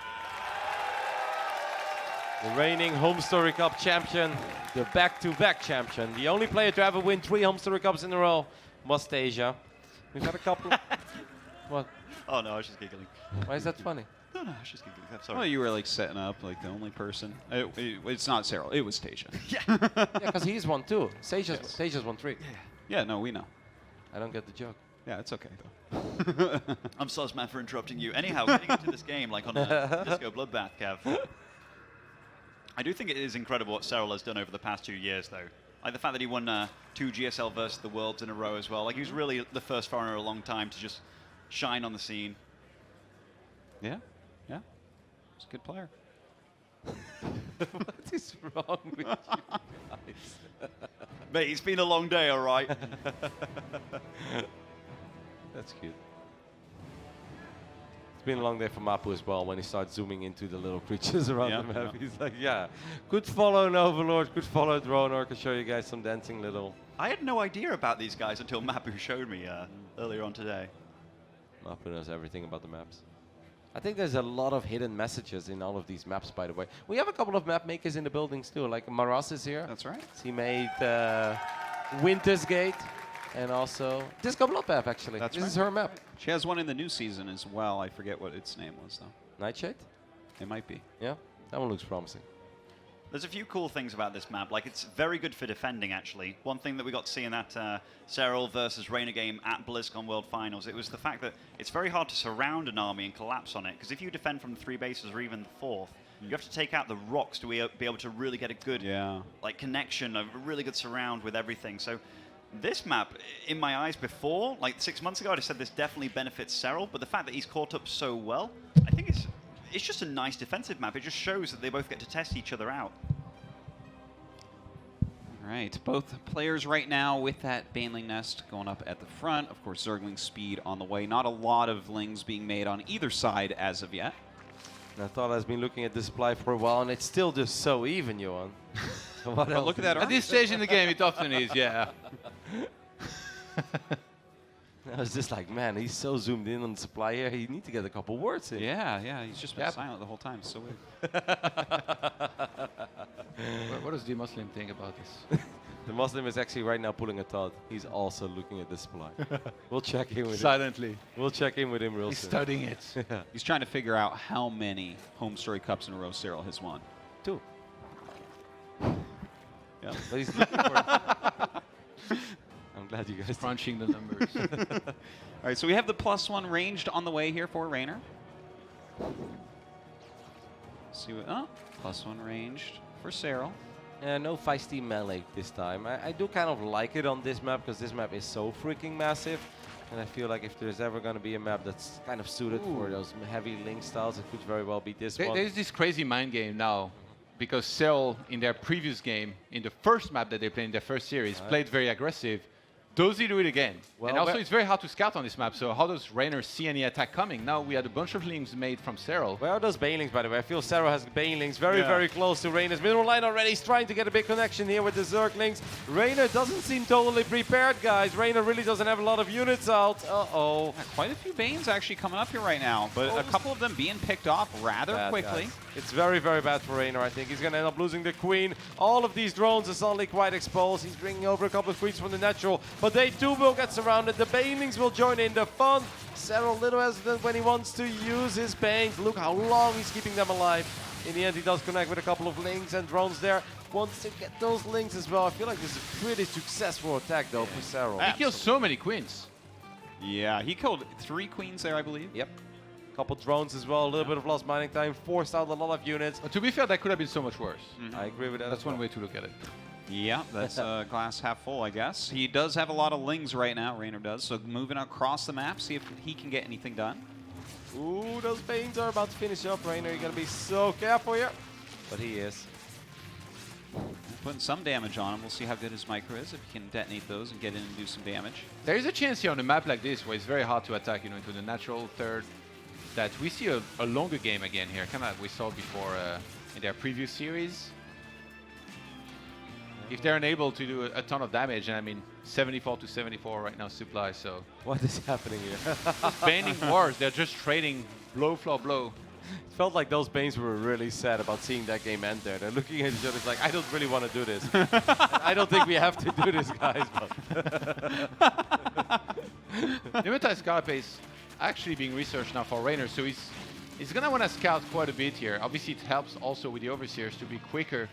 The reigning Homestory Cup champion, the back-to-back champion. The only player to ever win 3 Homestory Cups in a row, Mustasia. We've had a couple. What? Oh no, I was just giggling. Why is that funny? No, I was just giggling. I'm sorry. Well, you were like setting up like the only person. It's not Serral. It was Tasia. Yeah, because he's won 2. Stasia's won 3. Yeah, no, we know. I don't get the joke. Yeah, it's okay though. I'm sorry, man, for interrupting you. Anyhow, getting into this game, like on Disco Bloodbath, Kev. I do think it is incredible what Serral has done over the past 2 years, though. Like the fact that he won 2 GSL versus the Worlds in a row as well. Like he was really the first foreigner in a long time to just shine on the scene. Yeah. He's a good player. What is wrong with you guys? Mate, it's been a long day, all right? That's cute. It's been a long day for Mapu as well when he starts zooming into the little creatures around the map. He's like, yeah, good follow an Overlord, good follow Reynor, can show you guys some dancing little. I had no idea about these guys until Mapu showed me earlier on today. Mapu knows everything about the maps. I think there's a lot of hidden messages in all of these maps, by the way. We have a couple of map makers in the buildings too, like Maras is here. That's right. He made Winter's Gate. And also, Disco Bloodbath, actually. That's this right. is her map. She has one in the new season as well. I forget what its name was, though. Nightshade? It might be. Yeah, that one looks promising. There's a few cool things about this map. Like, it's very good for defending, actually. One thing that we got to see in that Serral versus Reynor game at BlizzCon World Finals, it was the fact that it's very hard to surround an army and collapse on it. Because if you defend from the 3 bases or even the 4th, you have to take out the rocks to be able to really get a good like connection, a really good surround with everything. So this map, in my eyes before, like 6 months ago, I'd have said this definitely benefits Serral. But the fact that he's caught up so well, I think it's just a nice defensive map. It just shows that they both get to test each other out. All right, both players right now with that Baneling Nest going up at the front. Of course, Zergling's speed on the way. Not a lot of lings being made on either side as of yet. And I thought I've been looking at this supply for a while, and it's still just so even, Johan. So what else? Look at that At army. this stage in the game, it often is, yeah. I was just like, man, he's so zoomed in on the supply here. He need to get a couple words in. Yeah, he's just been silent the whole time. So weird. What does the Muslim think about this? The Muslim is actually right now pulling a thought. He's also looking at the supply. We'll check in with him. Silently. We'll check in with him real He's soon. studying it. He's trying to figure out how many Homestory Cups in a row Serral has won. 2. Yeah. But he's looking for it. I'm glad you guys Crunching the numbers. All right, so we have the +1 ranged on the way here for Reynor. See what? Oh, +1 ranged for Serral. no feisty melee this time. I do kind of like it on this map because this map is so freaking massive. And I feel like if there's ever going to be a map that's kind of suited for those heavy link styles, it could very well be this one. There's this crazy mind game now, because Serral, in their previous game, in the first map that they played in their first series, played very aggressive. Does he do it again? Well, and also, it's very hard to scout on this map, so how does Reynor see any attack coming? Now we had a bunch of links made from Serral. Where are those Banelings, by the way? I feel Serral has Banelings very close to Reynor's middle line already. He's trying to get a big connection here with the Zerglings. Reynor doesn't seem totally prepared, guys. Reynor really doesn't have a lot of units out. Uh-oh. Yeah, quite a few Banes actually coming up here right now, but a couple of them being picked off rather quickly. Guys. It's very, very bad for Reynor. I think he's going to end up losing the Queen. All of these drones are suddenly quite exposed. He's bringing over a couple of Queens from the natural, but they too will get surrounded. The Banelings will join in the fun. Serral a little hesitant when he wants to use his Banes. Look how long he's keeping them alive. In the end, he does connect with a couple of links and drones there. Wants to get those links as well. I feel like this is a pretty successful attack, though, for Serral. He kills so many queens. Yeah, he killed 3 queens there, I believe. Yep. Couple drones as well, a little bit of lost mining time, forced out a lot of units. But to be fair, that could have been so much worse. I agree with that. That's one way to look at it. Yeah, that's glass half full, I guess. He does have a lot of lings right now, Reynor does, so moving across the map, see if he can get anything done. Ooh, those Banes are about to finish up, Reynor. You're going to be so careful here. But he is. Putting some damage on him. We'll see how good his micro is, if he can detonate those and get in and do some damage. There is a chance here on a map like this where it's very hard to attack, into the natural third, that we see a longer game again here, kind of like we saw before in their previous series. If they're unable to do a ton of damage, and I mean 74 to 74 right now supply, so What is happening here? banning wars, they're just trading blow for blow. It felt like those Banes were really sad about seeing that game end there. They're looking at each other like, I don't really want to do this. I don't think we have to do this, guys. Pneumatized Carapace is actually being researched now for Reynor, so he's going to want to scout quite a bit here. Obviously, it helps also with the Overseers to be quicker.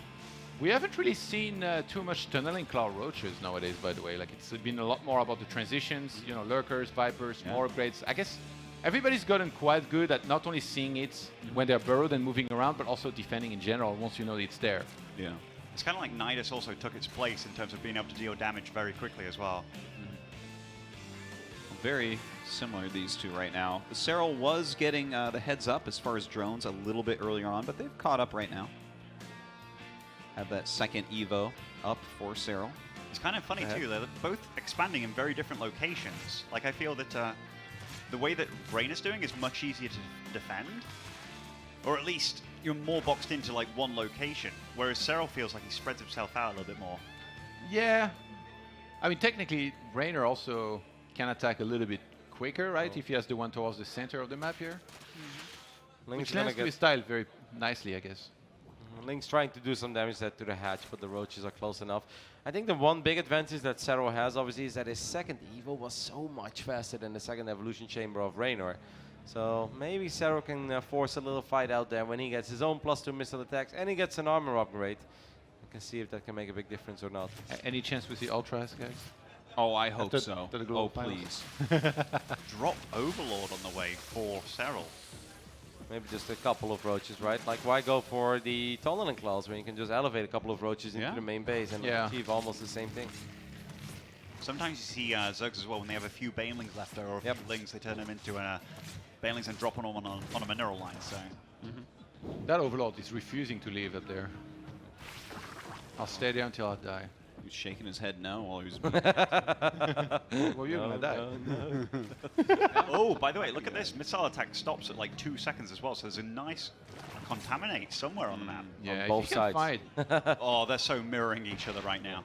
We haven't really seen too much tunneling Claw Roaches nowadays, by the way. Like, it's been a lot more about the transitions, Lurkers, Vipers, more upgrades. I guess everybody's gotten quite good at not only seeing it when they're burrowed and moving around, but also defending in general once you know it's there. Yeah. It's kind of like Nidus also took its place in terms of being able to deal damage very quickly as well. Very similar, these two right now. Serral was getting the heads up as far as drones a little bit earlier on, but they've caught up right now. Have that second Evo up for Serral. It's kind of funny too, they're both expanding in very different locations. Like, I feel that the way that Reynor's doing is much easier to defend, or at least you're more boxed into like one location, whereas Serral feels like he spreads himself out a little bit more. Yeah. I mean, technically, Reynor also can attack a little bit quicker, right? If he has the one towards the center of the map here. Which lends to his style very nicely, I guess. Link's trying to do some damage there to the hatch, but the roaches are close enough. I think the one big advantage that Serral has, obviously, is that his second Evo was so much faster than the second evolution chamber of Reynor. So maybe Serral can force a little fight out there when he gets his own +2 missile attacks and he gets an armor upgrade. We can see if that can make a big difference or not. Any chance with the Ultras, guys? Oh, I hope the- so. the global Oh, finals. please. Drop Overlord on the way for Serral. Maybe just a couple of roaches, right? Like, why go for the tunneling claws when you can just elevate a couple of roaches into Yeah. the main base and achieve almost the same thing? Sometimes you see Zergs as well when they have a few Banelings left or a few Lings, they turn them into Banelings and drop them on a mineral line. So That Overlord is refusing to leave up there. I'll stay there until I die. He was shaking his head no while he was. Well, you're gonna die. oh, by the way, look at this. Missile attack stops at like 2 seconds as well. So there's a nice contaminate somewhere on the map. Yeah, both if you can sides. fight. Oh, they're so mirroring each other right now.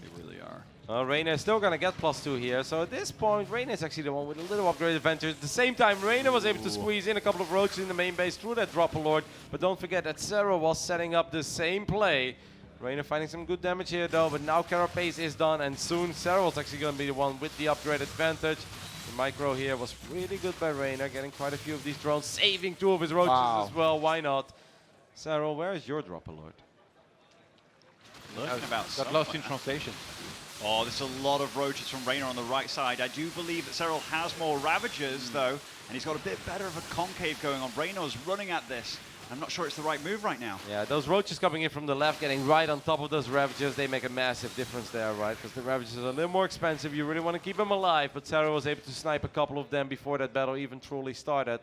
They really are. Reynor is still going to get +2 here. So at this point, Reynor is actually the one with a little upgrade advantage. At the same time, Reynor was able to squeeze in a couple of roaches in the main base through that Dropper-Lord. But don't forget that Serral was setting up the same play. Reynor finding some good damage here though, but now Carapace is done, and soon Serral's actually going to be the one with the upgrade advantage. The micro here was really good by Reynor, getting quite a few of these drones, saving 2 of his roaches as well. Why not? Serral, where is your Dropper-Lord? Lurking about Got lost in translation. Oh, there's a lot of roaches from Reynor on the right side. I do believe that Serral has more Ravagers, though, and he's got a bit better of a concave going on. Reynor's running at this. I'm not sure it's the right move right now. Yeah, those roaches coming in from the left, getting right on top of those Ravagers, they make a massive difference there, right? Because the Ravagers are a little more expensive. You really want to keep them alive, but Serral was able to snipe a couple of them before that battle even truly started.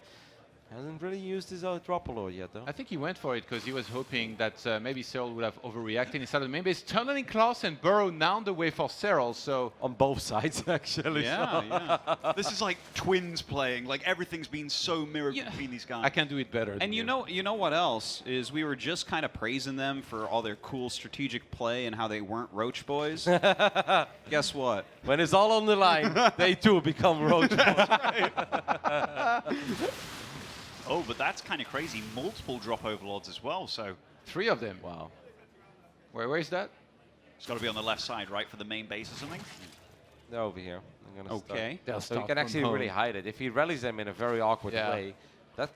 Hasn't really used his Dropper-Lord yet, though. I think he went for it because he was hoping that maybe Serral would have overreacted inside of the main base. Tunneling claws and burrow down the way for Serral, so... On both sides, actually. Yeah, yeah. This is like twins playing. Like everything's been so mirrored between these guys. I can do it better. And than you know what else is we were just kind of praising them for all their cool strategic play and how they weren't roach boys. Guess what? When it's all on the line, they too become roach boys. Oh, but that's kind of crazy. Multiple drop Overlords as well, so 3 of them. Wow. Where is that? it's got to be on the left side, right, for the main base or something? They're over here. I'm gonna Okay. start. So you can actually really hide it. If he rallies them in a very awkward way,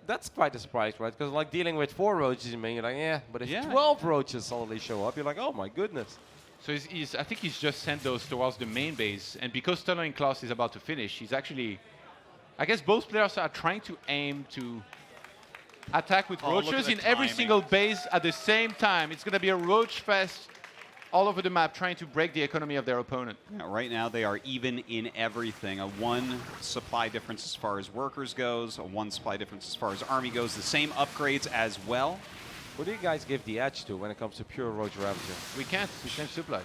that's quite a surprise, right? Because like dealing with 4 roaches, you mean, you're like, yeah. But if 12 roaches suddenly show up, you're like, oh my goodness. So I think he's just sent those towards the main base, and because tunneling claws is about to finish, he's actually... I guess both players are trying to aim to attack with look at roaches the in every timing. single base at the same time. It's going to be a roach fest all over the map, trying to break the economy of their opponent. Yeah, right now they are even in everything. A 1 supply difference as far as workers goes, a 1 supply difference as far as army goes. The same upgrades as well. Who do you guys give the edge to when it comes to pure roach ravager? We can't supply.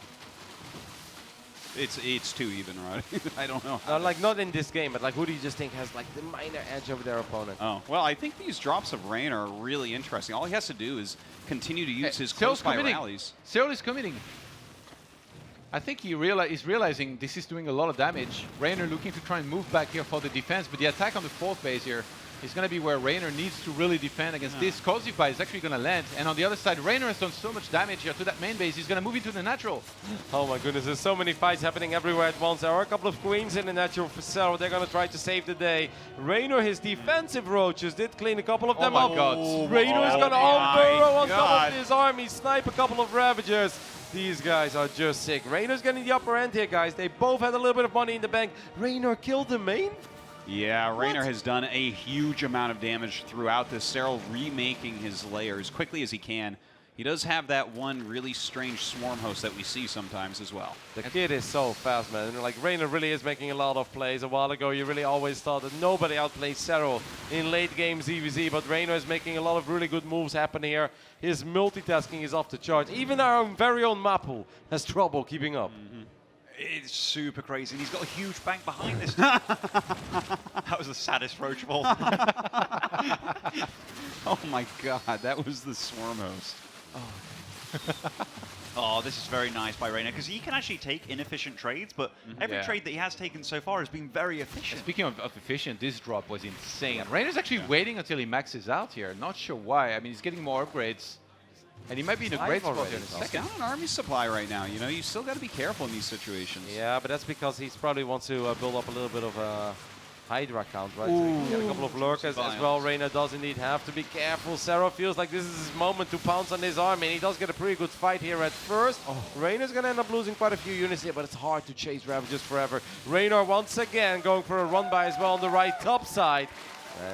It's too even, right? I don't know. Like not in this game, but like who do you just think has like the minor edge over their opponent? Oh, well, I think these drops of rain are really interesting. All he has to do is continue to use his Serral's close-by committing. rallies. Serral is committing. I think he is realizing this is doing a lot of damage. Reynor looking to try and move back here for the defense, but the attack on the 4th base here is going to be where Reynor needs to really defend against this. Cosify is actually going to land, and on the other side, Reynor has done so much damage here to that main base. He's going to move into the natural. Oh my goodness, there's so many fights happening everywhere at once. There are a couple of queens in the natural for Serral. They're going to try to save the day. Reynor, his defensive roaches, did clean a couple of them my up. God. Reynor is Oh going to my burrow on top God. of his army, snipe a couple of Ravagers. These guys are just sick. Reynor's getting the upper end here, guys. They both had a little bit of money in the bank. Reynor killed the main? Yeah, Reynor has done a huge amount of damage throughout this. Serral remaking his lair as quickly as he can. He does have that one really strange swarm host that we see sometimes as well. The kid is so fast, man. Like, Reynor really is making a lot of plays. A while ago, you really always thought that nobody outplays Serral in late game ZVZ, but Reynor is making a lot of really good moves happen here. His multitasking is off the charts. Even our very own Mapu has trouble keeping up. It's super crazy. And he's got a huge bank behind this. That was the saddest roach of all. Oh my god, that was the swarm host. Oh, this is very nice by Reynor, because he can actually take inefficient trades, but every Yeah. trade that he has taken so far has been very efficient. Speaking of efficient, this drop was insane. Reynor's actually waiting until he maxes out here. Not sure why. I mean, he's getting more upgrades. And he might be in a Five great spot already, here in a though. He's second. down an army supply right now. You know, you still got to be careful in these situations. Yeah, but that's because he's probably wants to build up a little bit of a Hydra count, right? So he can get a couple of lurkers as well. Reynor does indeed have to be careful. Serral feels like this is his moment to pounce on his army, and he does get a pretty good fight here at first. Reynor's going to end up losing quite a few units here, but it's hard to chase Ravagers forever. Reynor once again going for a run by as well on the right top side.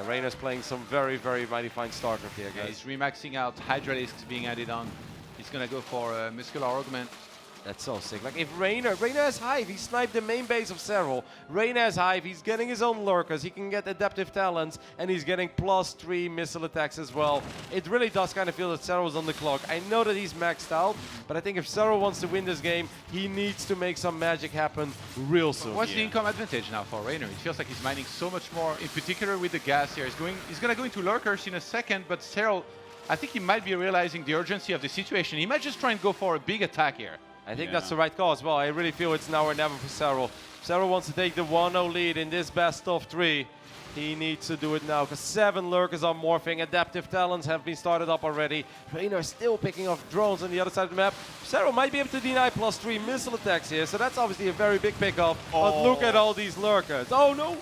Reynor's playing some very, very mighty fine StarCraft here, Yeah, guys. he's remaxing out Hydralisks being added on. He's going to go for Muscular Augment. That's so sick. Like if Reynor has Hive, he sniped the main base of Serral. Reynor has Hive, he's getting his own lurkers, he can get adaptive talents, and he's getting +3 missile attacks as well. It really does kind of feel that Serral's on the clock. I know that he's maxed out, but I think if Serral wants to win this game, he needs to make some magic happen real soon. What's the income advantage now for Reynor? It feels like he's mining so much more, in particular with the gas here. He's going to go into lurkers in a second, but Serral, I think he might be realizing the urgency of the situation. He might just try and go for a big attack here. I think that's the right call as well. I really feel it's now or never for Serral. Serral wants to take the 1-0 lead in this best of 3. He needs to do it now because 7 lurkers are morphing. Adaptive talents have been started up already. Reynor still picking off drones on the other side of the map. Serral might be able to deny +3 missile attacks here, so that's obviously a very big pickup. But look at all these lurkers. Oh no!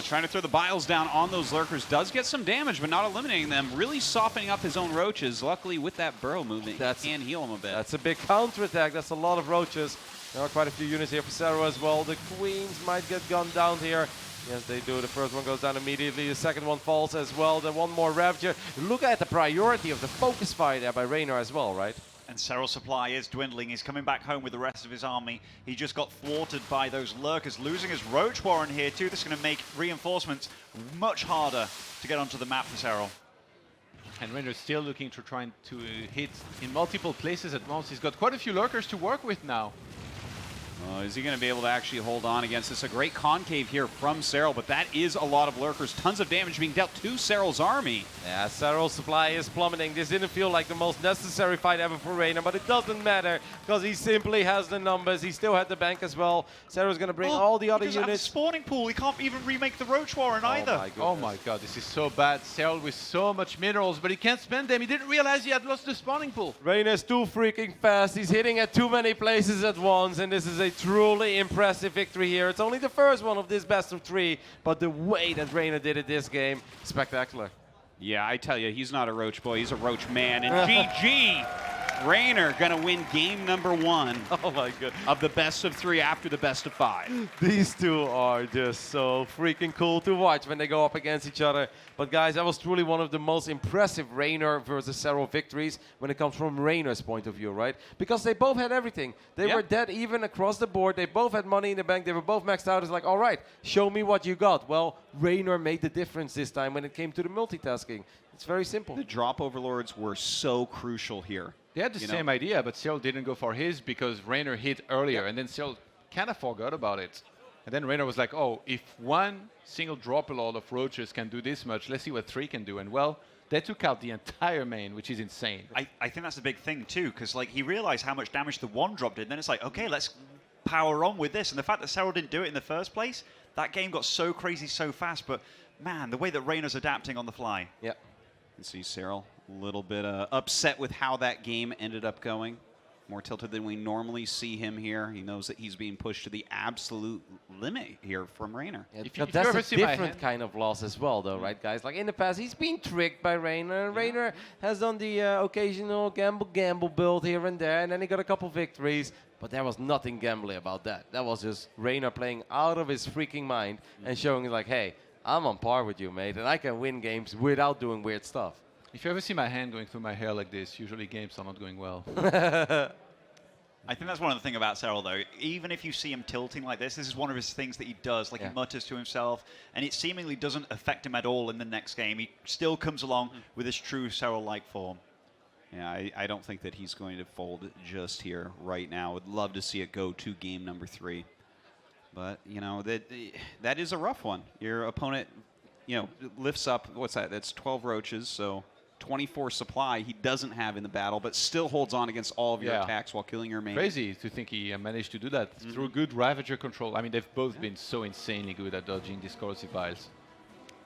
Trying to throw the biles down on those lurkers does get some damage, but not eliminating them. Really softening up his own roaches. Luckily, with that burrow movement, he can heal him a bit. That's a big counterattack. That's a lot of roaches. There are quite a few units here for Serral as well. The queens might get gunned down here. Yes, they do. The first one goes down immediately. The second one falls as well. Then one more Ravager. Look at the priority of the focus fire there by Reynor as well, right? And Serral's supply is dwindling. He's coming back home with the rest of his army. He just got thwarted by those lurkers, losing his Roach Warren here too. This is going to make reinforcements much harder to get onto the map for Serral. And Reynor's still looking to try to hit in multiple places at once. He's got quite a few lurkers to work with now. Is he going to be able to actually hold on against this? A great concave here from Serral, but that is a lot of lurkers. Tons of damage being dealt to Serral's army. Yeah, Serral's supply is plummeting. This didn't feel like the most necessary fight ever for Reynor, but it doesn't matter because he simply has the numbers. He still had the bank as well. Serral's going to bring all the other units. Spawning pool. He can't even remake the Roach Warren either. Oh my god, this is so bad. Serral with so much minerals, but he can't spend them. He didn't realize he had lost the spawning pool. Reynor's too freaking fast. He's hitting at too many places at once, and this is a truly impressive victory here. It's only the first one of this best of 3, but the way that Reynor did it this game, spectacular. Yeah, I tell you, he's not a Roach boy, he's a Roach man. And GG! Reynor gonna win game number 1 Oh my god. of the best of 3 after the best of 5. These two are just so freaking cool to watch when they go up against each other. But guys, that was truly one of the most impressive Reynor versus Serral victories when it comes from Reynor's point of view, right? Because they both had everything. They were dead even across the board. They both had money in the bank. They were both maxed out. It's like, all right, show me what you got. Well, Reynor made the difference this time when it came to the multitasking. It's very simple. The drop overlords were so crucial here. They had the same idea, but Serral didn't go for his because Reynor hit earlier, and then Serral kind of forgot about it. And then Reynor was like, oh, if one single drop lord of roaches can do this much, let's see what 3 can do. And well, they took out the entire main, which is insane. I think that's a big thing too, because like he realized how much damage the one drop did, and then it's like, okay, let's power on with this. And the fact that Serral didn't do it in the first place, that game got so crazy so fast. But man, the way that Reynor's adapting on the fly. Yeah. You see Serral a little bit upset with how that game ended up going. More tilted than we normally see him here. He knows that he's being pushed to the absolute limit here from Reynor. Yeah, If but you that's ever a see my different hand- kind of loss as well, though, right, guys? Like in the past, he's been tricked by Reynor. Reynor has done the occasional gamble build here and there, and then he got a couple victories. But there was nothing gambly about that. That was just Reynor playing out of his freaking mind and showing like, hey, I'm on par with you, mate, and I can win games without doing weird stuff. If you ever see my hand going through my hair like this, usually games are not going well. I think that's one of the things about Serral, though. Even if you see him tilting like this is one of his things that he does. Like he mutters to himself, and it seemingly doesn't affect him at all in the next game. He still comes along with his true Serral-like form. Yeah, I don't think that he's going to fold just here right now. Would love to see it go to game number 3. But, you know, that is a rough one. Your opponent, you know, lifts up, what's that? That's 12 roaches, so 24 supply he doesn't have in the battle, but still holds on against all of your attacks while killing your main. Crazy to think he managed to do that through good Ravager control. I mean, they've both been so insanely good at dodging these corrosive vials.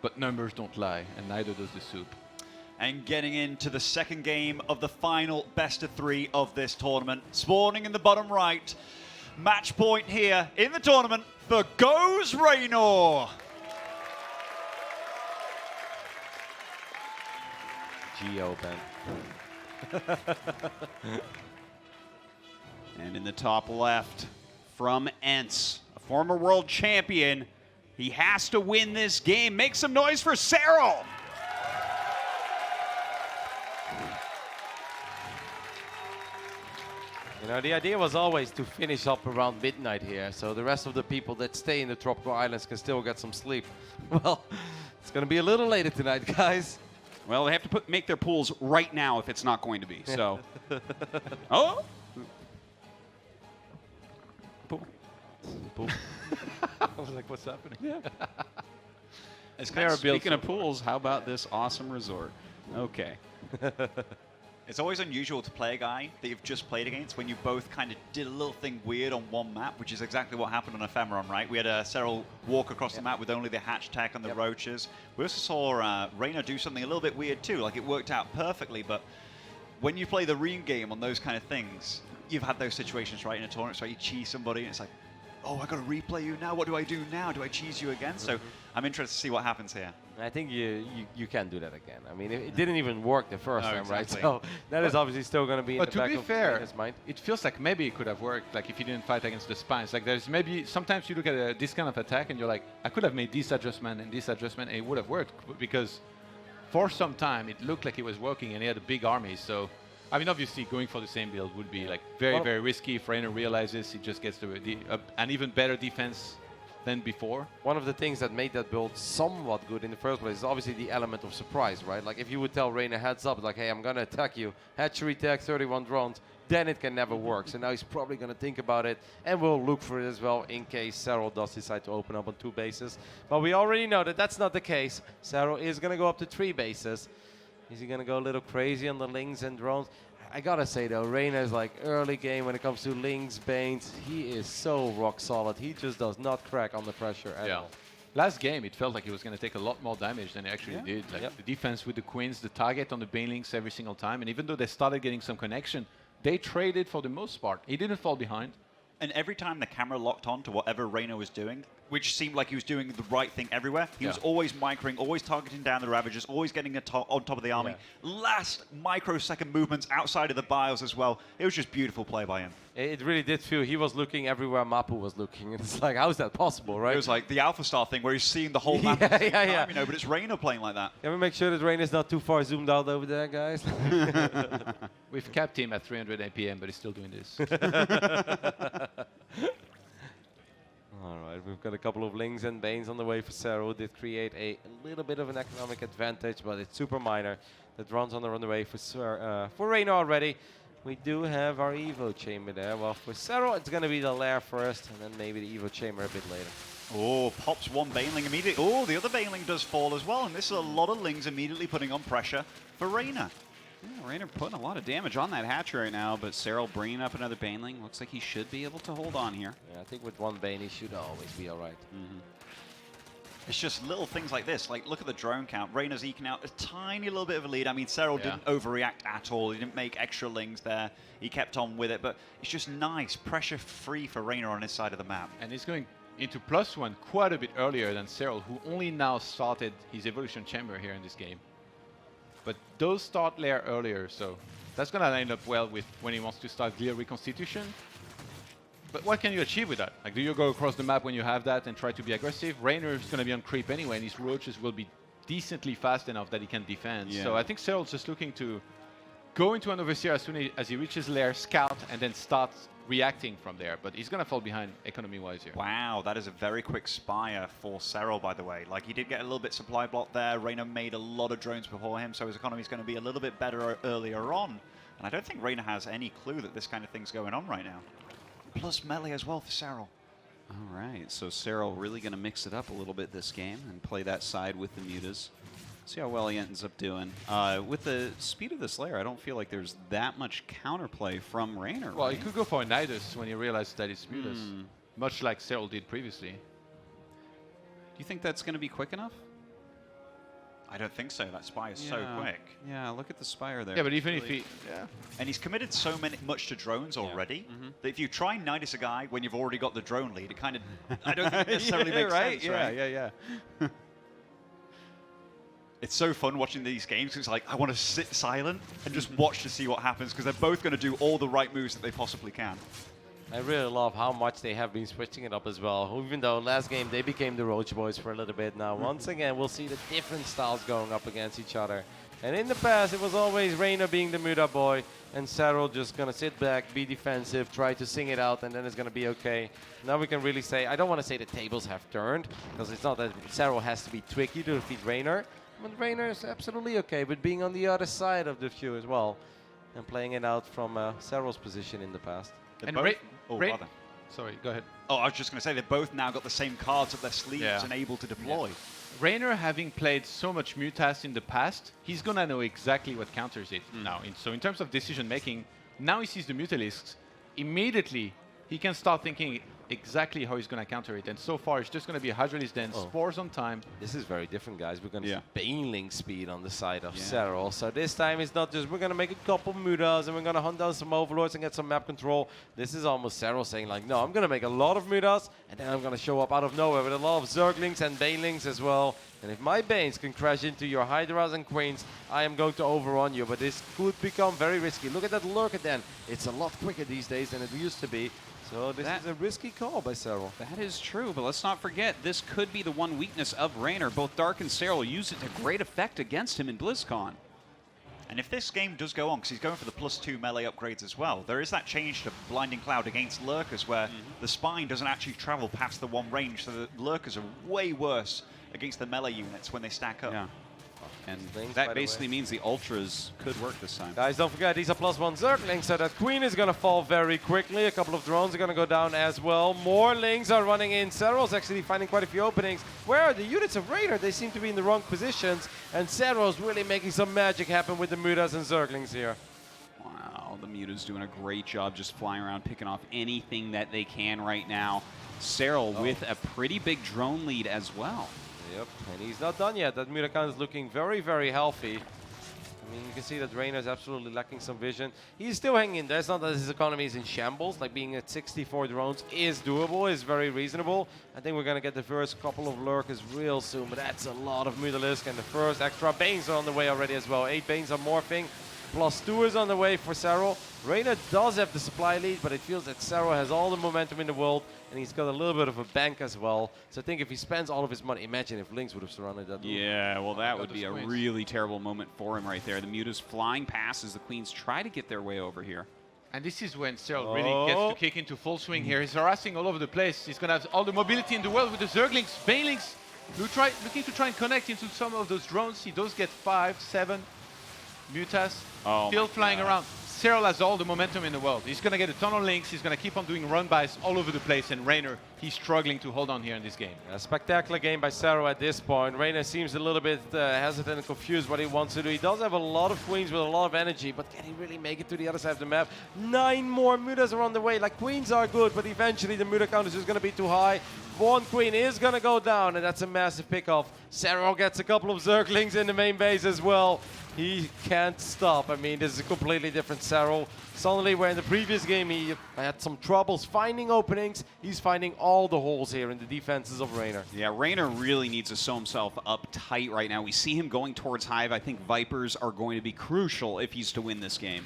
But numbers don't lie, and neither does the soup. and getting into the second game of the final best of 3 of this tournament. Spawning in the bottom right. Match point here in the tournament for Goes Reynor. G-Open. And in the top left, from Ents, a former world champion. He has to win this game. Make some noise for Serral. You know, the idea was always to finish up around midnight here, so the rest of the people that stay in the tropical islands can still get some sleep. Well, it's going to be a little later tonight, guys. Well, they have to make their pools right now if it's not going to be. So, oh, pool. I was like, what's happening? Yeah. It's kind of Speaking of pools, how about this awesome resort? Okay. It's always unusual to play a guy that you've just played against when you both kind of did a little thing weird on one map, which is exactly what happened on Ephemeron, right? We had Serral walk across the map with only the hatch tech and the roaches. We also saw Reynor do something a little bit weird too, like it worked out perfectly, but when you play the Ream game on those kind of things, you've had those situations, right, in a tournament, so you cheese somebody and it's like, oh, I got to replay you now. What do I do now? Do I cheese you again? So I'm interested to see what happens here. I think you can't do that again. I mean, it didn't even work the first time, exactly. right? So that is obviously still going to be in the But to back be of fair, his mind. it feels like maybe it could have worked, like if you didn't fight against the spines. Like there's maybe, sometimes you look at this kind of attack and you're like, I could have made this adjustment and it would have worked, because for some time it looked like it was working and he had a big army. So, I mean, obviously going for the same build would be like very risky. If Reynor realizes, he just gets an even better defense than before. One of the things that made that build somewhat good in the first place is obviously the element of surprise, right? Like if you would tell Reynor heads up, like, hey, I'm going to attack you, hatchery tech, 31 drones, then it can never work. So now he's probably going to think about it and will look for it as well in case Serral does decide to open up on 2 bases. But we already know that that's not the case. Serral is going to go up to 3 bases. Is he going to go a little crazy on the lings and drones? I gotta say though, Reynor's like early game when it comes to lings, banes, he is so rock solid. He just does not crack on the pressure at all. Last game, it felt like he was going to take a lot more damage than he actually did. Like the defense with the queens, the target on the banelings every single time, and even though they started getting some connection, they traded for the most part. He didn't fall behind. And every time the camera locked on to whatever Reynor was doing, which seemed like he was doing the right thing everywhere, he was always microing, always targeting down the Ravagers, always getting on top of the army. Last microsecond movements outside of the bios as well. It was just beautiful play by him. It really did feel he was looking everywhere Mapu was looking. And it's like, how is that possible, right? It was like the Alpha Star thing where he's seeing the whole map. You know, but it's Reynor playing like that. Can we make sure that Reynor's not too far zoomed out over there, guys? We've capped him at 300 APM, but he's still doing this. All right, we've got a couple of lings and banes on the way for Serral. Did create a little bit of an economic advantage, but it's super minor. The drones on the way for Reynor already. We do have our Evo chamber there. Well, for Serral, it's going to be the lair first, and then maybe the Evo chamber a bit later. Oh, pops one baneling immediately. Oh, the other baneling does fall as well, and this is a lot of lings immediately putting on pressure for Reynor. Yeah, Reynor putting a lot of damage on that hatchery right now, but Serral bringing up another baneling. Looks like he should be able to hold on here. Yeah, I think with one bane, he should always be all right. It's just little things like this. Like, look at the drone count. Reynor's eking out a tiny little bit of a lead. I mean, Serral didn't overreact at all. He didn't make extra lings there. He kept on with it. But it's just nice, pressure-free for Reynor on his side of the map. And he's going into +1 quite a bit earlier than Serral, who only now started his evolution chamber here in this game. But those start layer earlier, so that's going to line up well with when he wants to start Glear Reconstitution. But what can you achieve with that? Like, do you go across the map when you have that and try to be aggressive? Reynor is going to be on creep anyway, and his roaches will be decently fast enough that he can defend. So I think Serral's just looking to go into an overseer as soon as he reaches lair, scout, and then start reacting from there. But he's going to fall behind economy-wise here. Wow, that is a very quick spire for Serral, by the way. Like, he did get a little bit supply block there. Reynor made a lot of drones before him, so his economy is going to be a little bit better earlier on. And I don't think Reynor has any clue that this kind of thing's going on right now. Plus melee as well for Serral. All right, so Serral really going to mix it up a little bit this game and play that side with the mutas. See how well he ends up doing. With the speed of this layer, I don't feel like there's that much counterplay from Reynor. Well, right? he could go for a Nidus when he realized that it's mutas, much like Serral did previously. Do you think that's going to be quick enough? I don't think so. That Spire is so quick. Yeah, look at the Spire there. Yeah, but even if he... Yeah. And he's committed so much to drones already that if you try and Nidus a guy when you've already got the drone lead, it kind of, I don't think it necessarily makes sense, right? Yeah. It's so fun watching these games. It's like, I want to sit silent and just watch to see what happens because they're both going to do all the right moves that they possibly can. I really love how much they have been switching it up as well. Even though last game they became the Roach Boys for a little bit now. Once again, we'll see the different styles going up against each other. And in the past, it was always Reynor being the Muda boy and Serral just going to sit back, be defensive, try to sing it out, and then it's going to be okay. Now we can really say, I don't want to say the tables have turned, because it's not that Serral has to be tricky to defeat Reynor. But Reynor is absolutely okay with being on the other side of the queue as well and playing it out from Serral's position in the past. And Rather. Sorry, go ahead. Oh, I was just going to say they've both now got the same cards up their sleeves and able to deploy. Reynor, having played so much Mutas in the past, he's gonna know exactly what counters it now. So in terms of decision making, now he sees the Mutalisks, immediately he can start thinking exactly how he's gonna counter it. And so far, it's just gonna be Hydralis then, Spores on time. This is very different, guys. We're going to see Baneling speed on the side of Serral. So this time it's not just we're going to make a couple Mutas and we're going to hunt down some Overlords and get some map control. This is almost Serral saying like, no, I'm going to make a lot of Mutas and then I'm going to show up out of nowhere with a lot of Zerglings and Banelings as well. And if my Banes can crash into your Hydras and Queens, I am going to overrun you. But this could become very risky. Look at that Lurker then. It's a lot quicker these days than it used to be. So this is a risky call by Serral. That is true, but let's not forget, this could be the one weakness of Reynor. Both Dark and Serral use it to great effect against him in BlizzCon. And if this game does go on, because he's going for the +2 melee upgrades as well, there is that change to Blinding Cloud against Lurkers where the Spine doesn't actually travel past the one range, so the Lurkers are way worse against the melee units when they stack up. Yeah. And Things, that basically means the Ultras could work this time. Guys, don't forget, these are +1 Zerglings, so that Queen is going to fall very quickly. A couple of drones are going to go down as well. More Lings are running in. Serral's actually finding quite a few openings. Where are the units of Reynor? They seem to be in the wrong positions, and Serral's really making some magic happen with the Mutas and Zerglings here. Wow, the Muta's doing a great job just flying around, picking off anything that they can right now. Serral with a pretty big drone lead as well. Yep, and he's not done yet. That Muta count is looking very, very healthy. I mean, you can see that Reynor is absolutely lacking some vision. He's still hanging in there. It's not that his economy is in shambles. Like being at 64 drones is doable, is very reasonable. I think we're going to get the first couple of Lurkers real soon, but that's a lot of Mutalisk, and the first extra Banes are on the way already as well. 8 Banes are morphing. +2 is on the way for Serral. Reynor does have the supply lead, but it feels that Serral has all the momentum in the world, and he's got a little bit of a bank as well. So I think if he spends all of his money, imagine if Lynx would have surrounded that. Yeah, well, that would be a really terrible moment for him right there. The Muta's flying past as the Queens try to get their way over here. And this is when Serral really gets to kick into full swing here. He's harassing all over the place. He's going to have all the mobility in the world with the Zerglings, Banelings, looking to try and connect into some of those drones. He does get 5, 7 Mutas still flying around. Serral has all the momentum in the world. He's going to get a ton of links. He's going to keep on doing run-bys all over the place. And Reynor, he's struggling to hold on here in this game. A spectacular game by Serral at this point. Reynor seems a little bit hesitant and confused what he wants to do. He does have a lot of Queens with a lot of energy, but can he really make it to the other side of the map? 9 more Mutas are on the way. Like, Queens are good, but eventually the Muta count is just going to be too high. One Queen is going to go down, and that's a massive pickoff. Serral gets a couple of Zerglings in the main base as well. He can't stop. I mean, this is a completely different Serral. Suddenly, where in the previous game he had some troubles finding openings, he's finding all the holes here in the defenses of Reynor. Yeah, Reynor really needs to sew himself up tight right now. We see him going towards Hive. I think Vipers are going to be crucial if he's to win this game.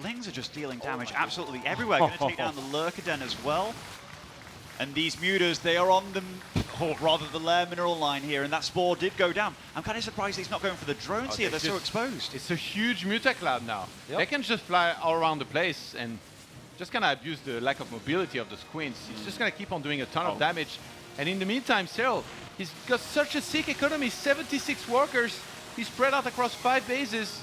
Lings are just dealing damage absolutely everywhere. Going to take down the Lurker Den as well. And these Mutas, they are on the, or rather the Lair Mineral line here, and that Spore did go down. I'm kind of surprised he's not going for the drones here. They're so exposed. It's a huge Muta cloud now. They can just fly all around the place and just kind of abuse the lack of mobility of those Queens. He's just going to keep on doing a ton of damage. And in the meantime, Serral, he's got such a sick economy, 76 workers. He's spread out across 5 bases.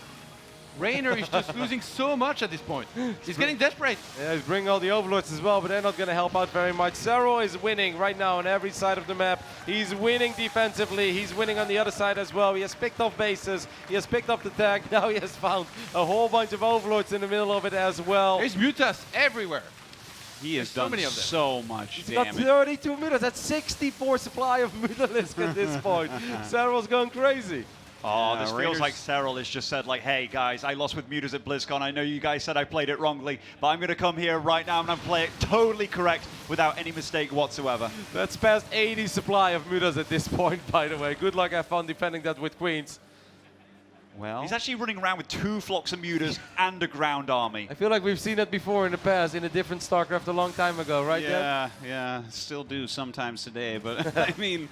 Reynor is just losing so much at this point. He's getting desperate. Yeah, he's bringing all the Overlords as well, but they're not going to help out very much. Serral is winning right now on every side of the map. He's winning defensively. He's winning on the other side as well. He has picked off bases. He has picked up the tag. Now he has found a whole bunch of Overlords in the middle of it as well. There's Mutas everywhere. He has done so much damage. He's got 32 Mutas. That's 64 supply of Mutalisk at this point. Serral's going crazy. Oh, this feels Reynor's- like Serral has just said, like, hey, guys, I lost with Mutas at BlizzCon. I know you guys said I played it wrongly, but I'm going to come here right now and I'm play it totally correct without any mistake whatsoever. That's past 80 supply of mutas at this point, by the way. Good luck, have fun defending that with queens. Well, He's actually running around with 2 flocks of Mutas and a ground army. I feel like we've seen that before in the past in a different StarCraft a long time ago, right? Dad? yeah, still do sometimes today, but I mean,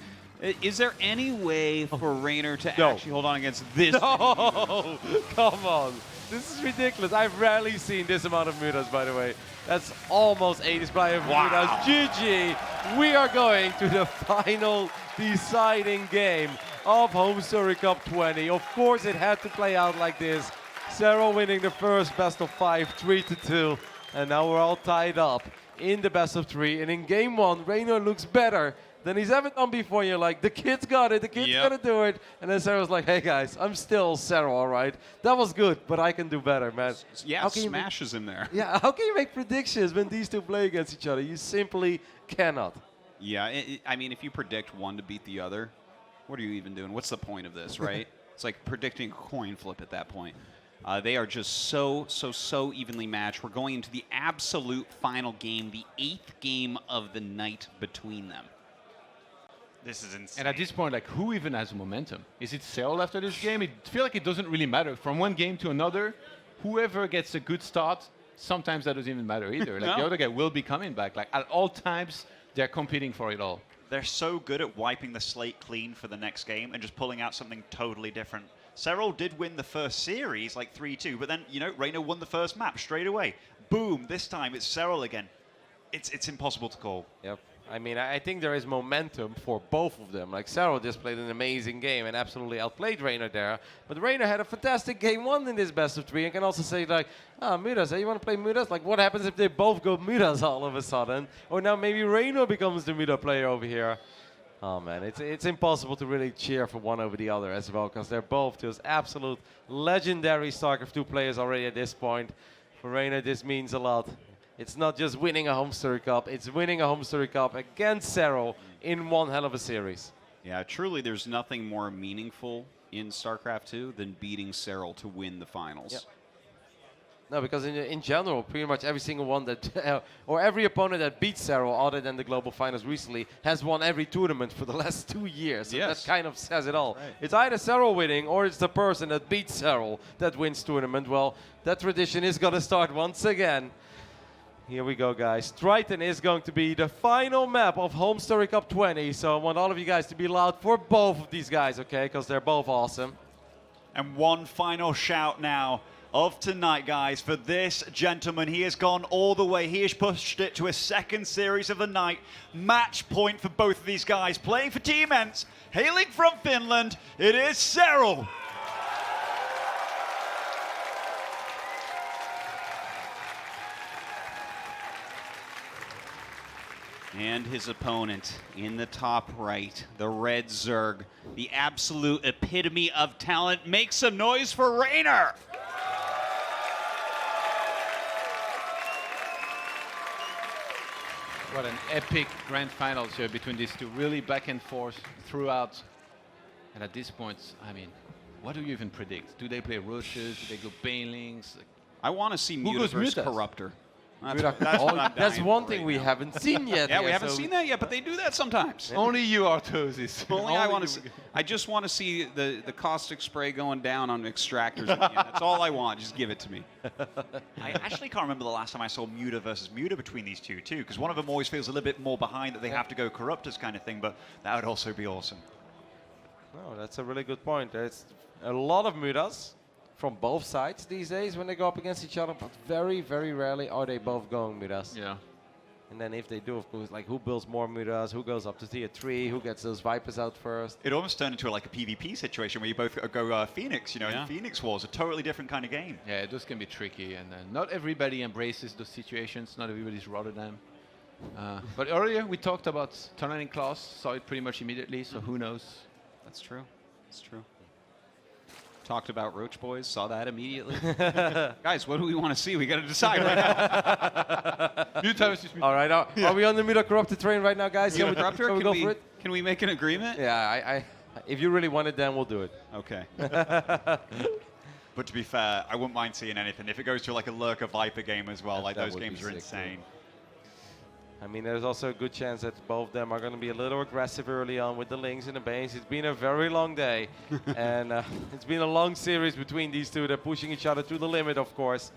is there any way for Reynor to No. actually hold on against this? No, come on. This is ridiculous. I've rarely seen this amount of mutas, by the way. That's almost 80 supply of mutas. GG. We are going to the final deciding game of Homestory Cup 20. Of course, it had to play out like this. Serral winning the first best of 5, 3-2. And now we're all tied up in the best of 3. And in game 1, Reynor looks better than he's ever done before. You're like, the kid's got it, the kid's gonna do it. And then Serral's like, hey guys, I'm still Serral, all right? That was good, but I can do better, man. Yeah, How can you smashes in there. Yeah, how can you make predictions when these two play against each other? You simply cannot. Yeah, I mean, if you predict one to beat the other, what are you even doing? What's the point of this, right? It's like predicting a coin flip at that point. They are just so evenly matched. We're going into the absolute final game, the 8th game of the night between them. This is insane. And at this point, like, who even has momentum? Is it Serral after this game? It feels like it doesn't really matter. From one game to another, whoever gets a good start, sometimes that doesn't even matter either. Like, the other guy will be coming back. Like, at all times, they're competing for it all. They're so good at wiping the slate clean for the next game and just pulling out something totally different. Serral did win the first series, like 3-2, but then, you know, Reynor won the first map straight away. Boom, this time it's Serral again. It's impossible to call. Yep. I mean, I think there is momentum for both of them. Like, Serral just played an amazing game and absolutely outplayed Reynor there. But Reynor had a fantastic game 1 in this best of 3 and can also say, like, mutas, hey, you want to play mutas? Like, what happens if they both go mutas all of a sudden? Or now maybe Reynor becomes the muta player over here. Oh, man, it's impossible to really cheer for one over the other as well, because they're both just absolute legendary StarCraft 2 players already at this point. For Reynor, this means a lot. It's not just winning a Homestory Cup, it's winning a Homestory Cup against Serral in one hell of a series. Yeah, truly, there's nothing more meaningful in StarCraft 2 than beating Serral to win the finals. Yep. No, because in general, pretty much every single one that, or every opponent that beats Serral, other than the global finals recently, has won every tournament for the last 2 years. So Yes. that kind of says it all. Right. It's either Serral winning, or it's the person that beats Serral that wins tournament. Well, that tradition is going to start once again. Here we go, guys. Triton is going to be the final map of Homestory Cup 20. So I want all of you guys to be loud for both of these guys, okay? Because they're both awesome. And one final shout now of tonight, guys, for this gentleman. He has gone all the way. He has pushed it to a second series of the night. Match point for both of these guys. Playing for Team Ents, hailing from Finland, it is Serral. And his opponent in the top right, the red Zerg, the absolute epitome of talent. Make some noise for Reynor! What an epic grand finals here between these two. Really back and forth throughout. And at this point, I mean, what do you even predict? Do they play Roaches? Do they go Banelings? I want to see Muta goes versus Mutas? Corruptor. That's one thing we haven't seen yet. Yeah, we here, haven't so seen that yet, but they do that sometimes. Only you, Arthos. Only I want to see. I just want to see the caustic spray going down on extractors again. That's all I want. Just give it to me. I actually can't remember the last time I saw Muta versus Muta between these two, too, because one of them always feels a little bit more behind that they have to go Corruptors kind of thing, but that would also be awesome. No, that's a really good point. There's a lot of mutas from both sides these days when they go up against each other, but very, very rarely are they both going mutas. Yeah. And then if they do, of course, like who builds more mutas, who goes up to tier 3, who gets those Vipers out first. It almost turned into like a PvP situation where you both go Phoenix, you know, Yeah. and Phoenix Wars, a totally different kind of game. Yeah, those can be tricky, and not everybody embraces those situations. Not everybody's Rotterdam. But earlier we talked about Tunneling Class, saw it pretty much immediately, so who knows? That's true. That's true. Talked about Roach Boys, saw that immediately. Guys, what do we want to see? We got to decide right now. All right, are we on the muta corrupted train right now, guys? Corruptor, can we go for it? Can we make an agreement? Yeah, if you really want it, then we'll do it. Okay. But to be fair, I wouldn't mind seeing anything. If it goes to like a Lurker Viper game as well, like That those would be games are sick, insane. I mean, there's also a good chance that both of them are going to be a little aggressive early on with the Lings and the Banes. It's been a very long day, and it's been a long series between these two. They're pushing each other to the limit, of course.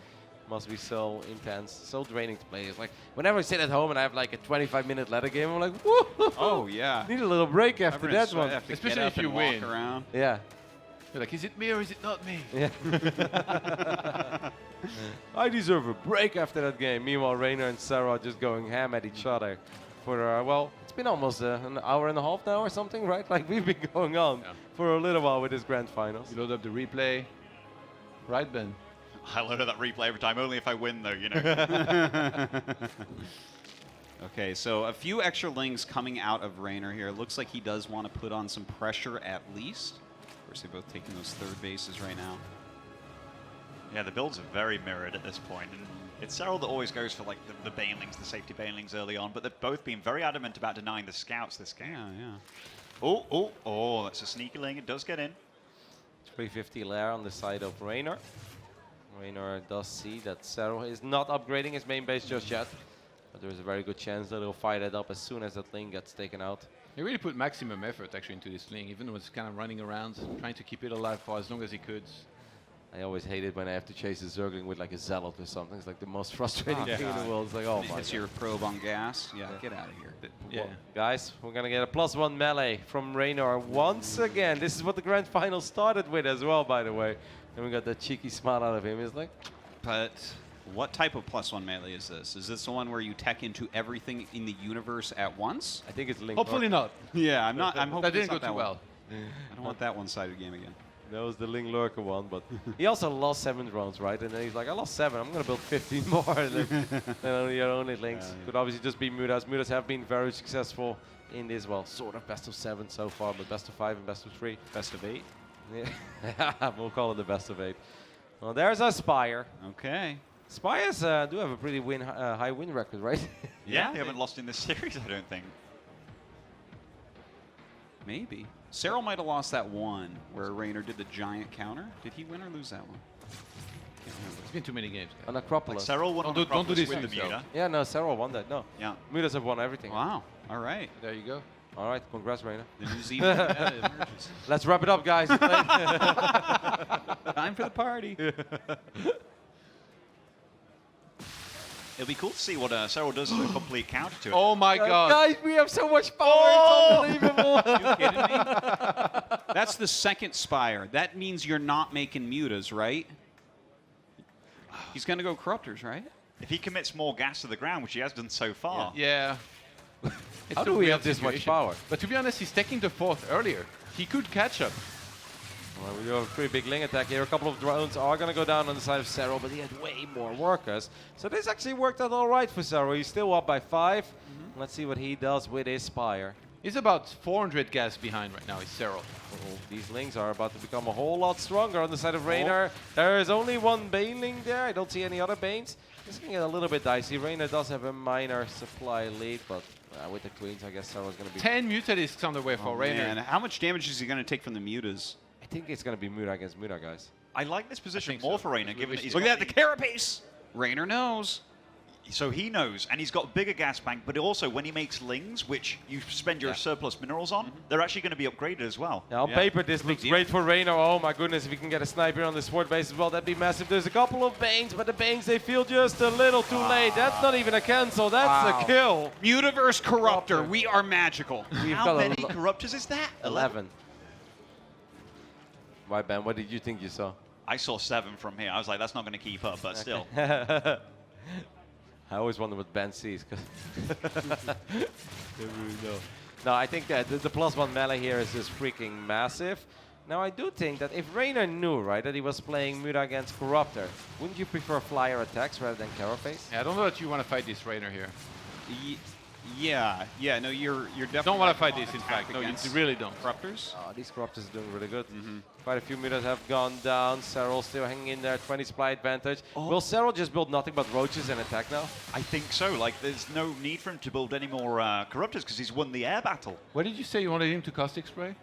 Must be so intense, so draining to play. It's like whenever I sit at home and I have like a 25-minute ladder game, I'm like, whoa! Oh, yeah. Need a little break after that one. Especially if you win. Around. Yeah. You're like, is it me or is it not me? Yeah. I deserve a break after that game. Meanwhile, Reynor and Serral are just going ham at each other for, well, it's been almost an hour and a half now or something, right? Like, we've been going on for a little while with this grand finals. You load up the replay. Right, Ben? I load up that replay every time, only if I win, though, you know. Okay, so a few extra Lings coming out of Reynor here. Looks like he does want to put on some pressure at least. Of course, they're both taking those third bases right now. Yeah, the builds are very mirrored at this point, and it's Serral that always goes for like the banelings, the safety banelings early on, but they've both been very adamant about denying the scouts this game. Yeah. Oh, that's a sneaky ling. It does get in. 350 lair on the side of Reynor. Reynor does see that Serral is not upgrading his main base just yet, but there's a very good chance that he'll fire that up as soon as that Ling gets taken out. He really put maximum effort actually into this Ling, even though it's kind of running around, trying to keep it alive for as long as he could. I always hate it when I have to chase a Zergling with like a Zealot or something. It's like the most frustrating thing in the world. It's like, oh my Hits god. your probe on gas. Yeah, get out of here. Yeah. Guys, we're going to get a +1 melee from Reynor once again. This is what the grand final started with as well, by the way. And we got that cheeky smile out of him. He's like, But what type of +1 melee is this? Is this the one where you tech into everything in the universe at once? I think it's Link. Hopefully not. Yeah, I'm hoping That didn't it's go not too that well. one. I don't want that one-sided game again. That was the Ling Lurker one, but he also lost 7 drones, right? And then he's like, I lost 7, I'm going to build 15 more. And then your only Links. Could obviously just be Mudas. Mudas have been very successful in this, well, sort of best of 7 so far, but best of 5 and best of 3. Best of 8. Yeah, we'll call it the best of 8. Well, there's our Spire. Okay. Spires do have a pretty high win record, right? Yeah, they haven't lost in this series, I don't think. Maybe. Serral might have lost that one where Reynor did the giant counter. Did he win or lose that one? Can't remember. It's been too many games. On Acropolis. Like Serral won on Don't do Acropolis this with to the yourself. Muta. Yeah, no, Serral won that. No. Yeah. Mudas have won everything. Wow. All right. There you go. All right, congrats, Reynor. The New Zealand meta emerges. Let's wrap it up, guys. Time for the party. It'll be cool to see what Serral does as a complete counter to it. Oh my god. Guys, we have so much power. It's unbelievable. You kidding me? That's the second Spire. That means you're not making Mutas, right? He's going to go Corruptors, right? If he commits more gas to the ground, which he has done so far. Yeah. How a do we weird have this much situation. power? But to be honest, he's taking the 4th earlier. He could catch up. Well, we do have a pretty big Ling attack here. A couple of drones are going to go down on the side of Serral, but he had way more workers. So this actually worked out all right for Serral. He's still up by 5. Let's see what he does with his Spire. He's about 400 gas behind right now, he's Serral. These Lings are about to become a whole lot stronger on the side of Reynor. There is only one Baneling there. I don't see any other Banes. This is going to get a little bit dicey. Reynor does have a minor supply lead, but with the Queens, I guess Serral's going to be... 10 Mutalisks on the way for Reynor. And how much damage is he going to take from the Mutas? I think it's going to be Muta against Muta, guys. I like this position think more so. for Reynor, given that he's Look got at that, the carapace! Reynor knows. So he knows, and he's got a bigger gas bank, but also when he makes Lings, which you spend your surplus minerals on, they're actually going to be upgraded as well. Now, on paper, this looks great for Reynor. Oh my goodness, if we can get a sniper on the sword base as well, that'd be massive. There's a couple of Banes, but the Banes, they feel just a little too late. That's not even a cancel, that's a kill. Mutaverse Corruptor, we are magical. We've How got many Corruptors is that? 11. Why, Ben, what did you think you saw? I saw 7 from here. I was like, that's not going to keep up, but still. I always wonder what Ben sees. Never really know. No, I think that the +1 melee here is just freaking massive. Now, I do think that if Reynor knew, right, that he was playing Muta against Corruptor, wouldn't you prefer flyer attacks rather than Carapace? Yeah, I don't know that you want to fight this Reynor here. Yeah, no, you're definitely... Don't want to fight this, in fact. No, you against really don't. Corruptors? Oh, these Corruptors are doing really good. Quite a few Mutas have gone down. Serral still hanging in there, 20 supply advantage. Will Serral just build nothing but roaches and attack now? I think so. Like, there's no need for him to build any more Corruptors because he's won the air battle. What did you say you wanted him to caustic spray?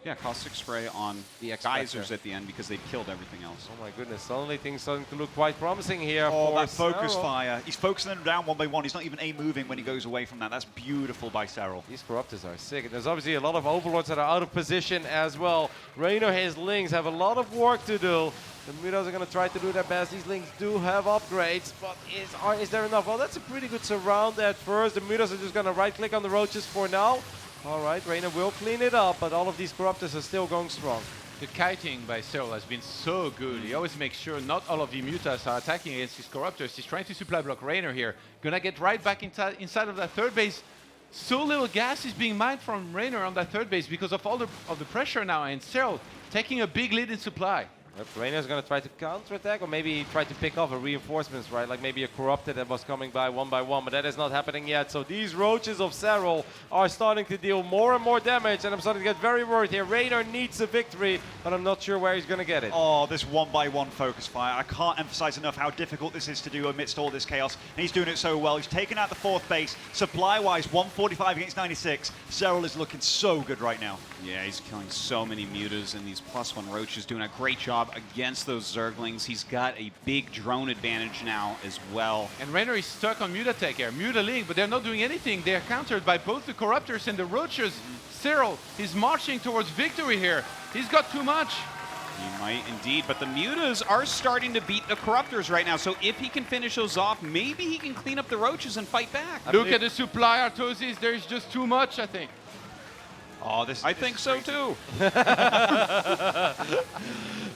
Yeah, caustic spray on The geysers at the end because they've killed everything else. Oh my goodness, suddenly things starting to look quite promising here. Oh, for that focus Serral. fire. He's focusing them down one by one. He's not even A-moving when he goes away from that. That's beautiful by Serral. These Corruptors are sick. There's obviously a lot of Overlords that are out of position as well. Reynor, his Lings have a lot of work to do. The Mutas are going to try to do their best. These Lings do have upgrades, but is there enough? Well, that's a pretty good surround at first. The Mutas are just going to right-click on the roaches for now. All right, Reynor will clean it up, but all of these Corruptors are still going strong. The kiting by Serral has been so good. He always makes sure not all of the mutas are attacking against his Corruptors. He's trying to supply block Reynor here. Gonna get right back inside of that third base. So little gas is being mined from Reynor on that third base because of all the pressure now, and Serral taking a big lead in supply. Yep, Reynor's going to try to counterattack, or maybe try to pick off a reinforcements, right? Like maybe a Corrupted that was coming by one, but that is not happening yet. So these roaches of Serral are starting to deal more and more damage, and I'm starting to get very worried here. Reynor needs a victory, but I'm not sure where he's going to get it. Oh, this one-by-one focus fire. I can't emphasize enough how difficult this is to do amidst all this chaos, and he's doing it so well. He's taken out the fourth base. Supply-wise, 145 against 96. Serral is looking so good right now. Yeah, he's killing so many mutas, and these +1 roaches doing a great job against those Zerglings. He's got a big drone advantage now as well. And Reynor is stuck on Muta Tech here, Muta Link, but they're not doing anything. They're countered by both the Corruptors and the Roaches. Serral is marching towards victory here. He's got too much. He might indeed, but the mutas are starting to beat the Corruptors right now, so if he can finish those off, maybe he can clean up the roaches and fight back. Look at the supply, Artosis. There's just too much, I think. Oh, I think so too.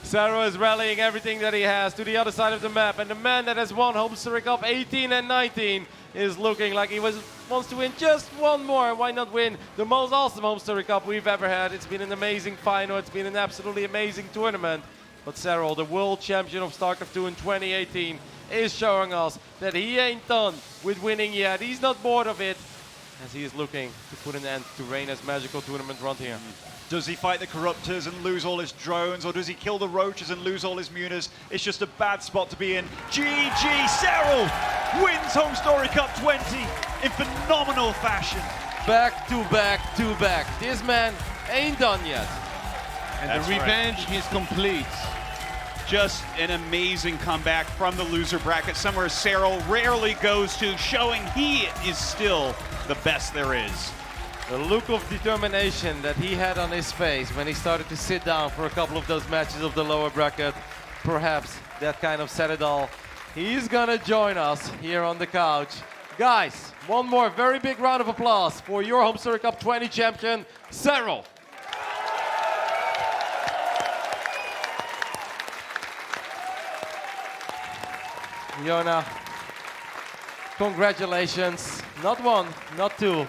Serral is rallying everything that he has to the other side of the map, and the man that has won Homestory Cup 18 and 19 is looking like he wants to win just one more. Why not win the most awesome Homestory Cup we've ever had? It's been an amazing final. It's been an absolutely amazing tournament. But Serral, the world champion of StarCraft 2 in 2018, is showing us that he ain't done with winning yet. He's not bored of it, as he is looking to put an end to Reynor's magical tournament run here. Does he fight the Corruptors and lose all his drones, or does he kill the Roaches and lose all his mutas? It's just a bad spot to be in. GG, Serral wins Homestory Cup 20 in phenomenal fashion. Back to back to back. This man ain't done yet. And That's the revenge is complete. Just an amazing comeback from the loser bracket, somewhere Serral rarely goes to, showing he is still the best there is. The look of determination that he had on his face when he started to sit down for a couple of those matches of the lower bracket, perhaps that kind of said it all. He's gonna join us here on the couch. Guys, one more very big round of applause for your Homestory Cup 20 champion, Serral. Yona, congratulations. Not one, not two,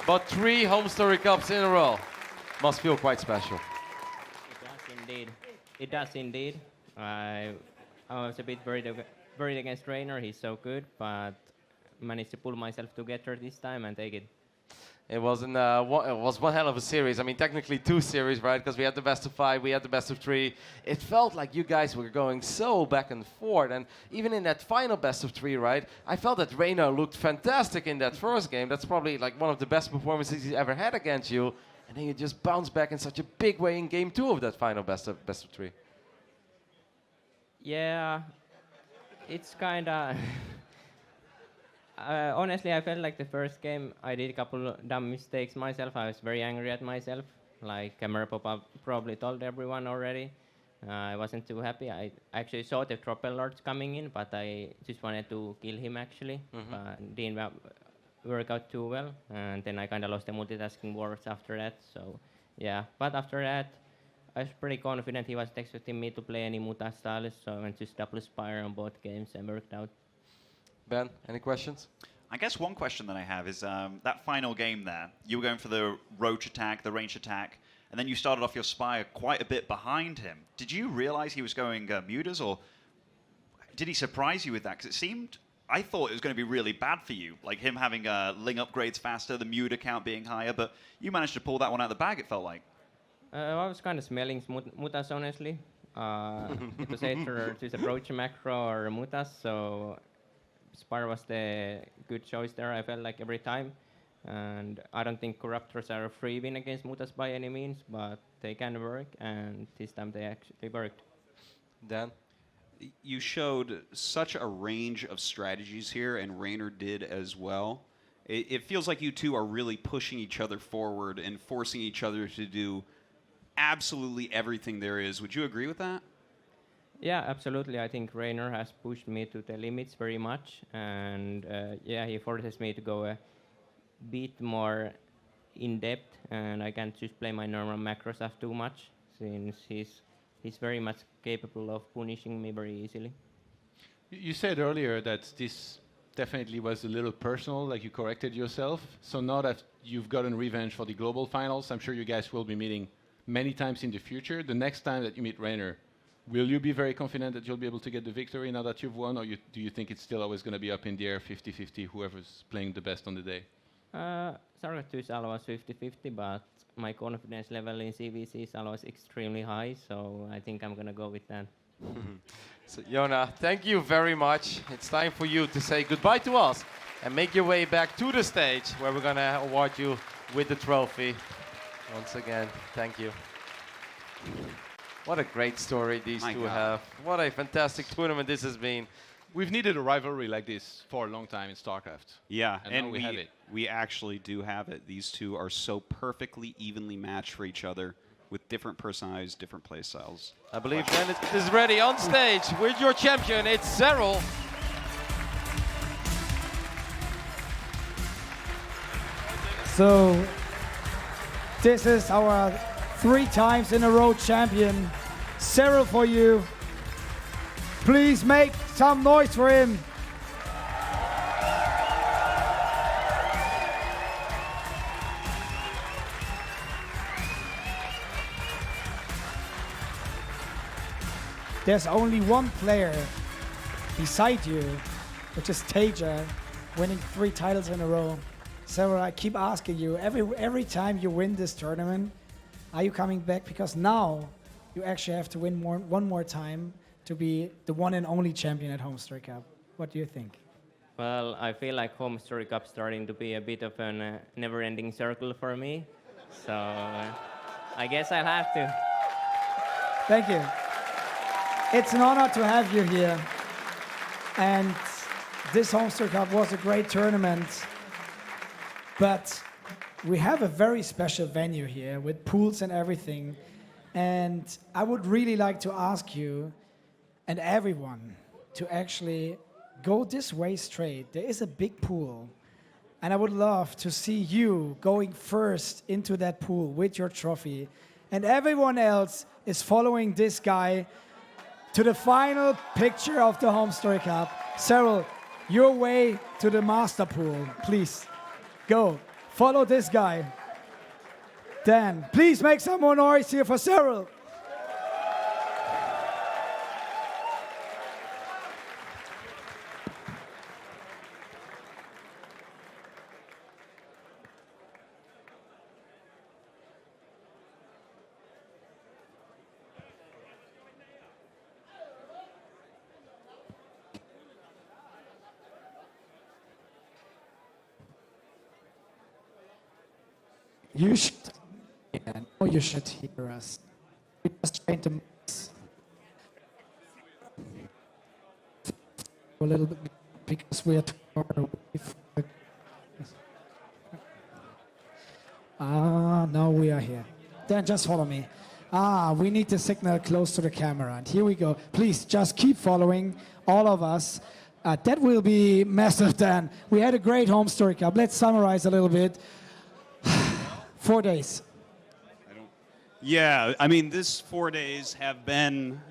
but 3 Homestory Cups in a row. Must feel quite special. It does indeed. It does indeed. I was a bit worried against Reynor. He's so good, but managed to pull myself together this time and take it. It was one hell of a series. I mean, technically 2 series, right? Because we had the best of 5, we had the best of 3. It felt like you guys were going so back and forth. And even in that final best of 3, right? I felt that Reynor looked fantastic in that first game. That's probably like one of the best performances he's ever had against you. And then you just bounced back in such a big way in game 2 of that final best of 3. Yeah, it's kind of... honestly, I felt like the first game I did a couple of dumb mistakes myself. I was very angry at myself. Like Merpop probably told everyone already. I wasn't too happy. I actually saw the Tropel Lords coming in, but I just wanted to kill him actually. Didn't work out too well. And then I kind of lost the multitasking wars after that. So yeah, but after that, I was pretty confident. He wasn't expecting me to play any Muta styles, so I went just double Spire on both games and worked out. Ben, any questions? I guess one question that I have is that final game there, you were going for the roach attack, the range attack, and then you started off your Spire quite a bit behind him. Did you realize he was going mutas, or did he surprise you with that? Because it seemed, I thought it was going to be really bad for you, like him having Ling upgrades faster, the muta count being higher, but you managed to pull that one out of the bag, it felt like. I was kind of smelling Mutas, honestly. It was either just a roach macro or Mutas, so Spire was the good choice there, I felt like every time. And I don't think Corruptors are a free win against Mutas by any means, but they can work, and this time they actually worked. Dan? You showed such a range of strategies here, and Reynor did as well. It feels like you two are really pushing each other forward and forcing each other to do absolutely everything there is. Would you agree with that? Yeah, absolutely. I think Reynor has pushed me to the limits very much, and yeah, he forces me to go a bit more in depth, and I can't just play my normal macro stuff too much, since he's very much capable of punishing me very easily. You said earlier that this definitely was a little personal, like you corrected yourself. So now that you've gotten revenge for the global finals, I'm sure you guys will be meeting many times in the future. The next time that you meet Reynor, will you be very confident that you'll be able to get the victory now that you've won, or do you think it's still always going to be up in the air, 50-50, whoever's playing the best on the day? Sarkatu is always 50-50, but my confidence level in CVC is always extremely high, so I think I'm going to go with that. So, Jona, thank you very much. It's time for you to say goodbye to us and make your way back to the stage where we're going to award you with the trophy. Once again, thank you. What a great story these two have. What a fantastic tournament this has been. We've needed a rivalry like this for a long time in StarCraft. Yeah, and now we have it. We actually do have it. These two are so perfectly evenly matched for each other with different personalities, different play styles. I believe Dennis is ready on stage with your champion. It's Serral. So this is our 3 times in a row champion, Serral, for you. Please make some noise for him. There's only one player beside you, which is Taja, winning 3 titles in a row. Serral, I keep asking you, every time you win this tournament, are you coming back? Because now you actually have to win one more time to be the one and only champion at Homestory Cup. What do you think? Well, I feel like Homestory Cup starting to be a bit of a never-ending circle for me, so I guess I'll have to. Thank you. It's an honor to have you here. And this Homestory Cup was a great tournament. But we have a very special venue here with pools and everything. And I would really like to ask you and everyone to actually go this way straight. There is a big pool. And I would love to see you going first into that pool with your trophy. And everyone else is following this guy to the final picture of the Homestory Cup. Serral, your way to the master pool, please. Go, follow this guy. Dan, please make some more noise here for Serral. You should, yeah, no, you should hear us. We just trying to a little bit because we are too far away. Now we are here. Then just follow me. We need the signal close to the camera. And here we go. Please just keep following all of us. That will be massive, Dan. We had a great Homestory Cup. Let's summarize a little bit. 4 days. Yeah, I mean, this 4 days have been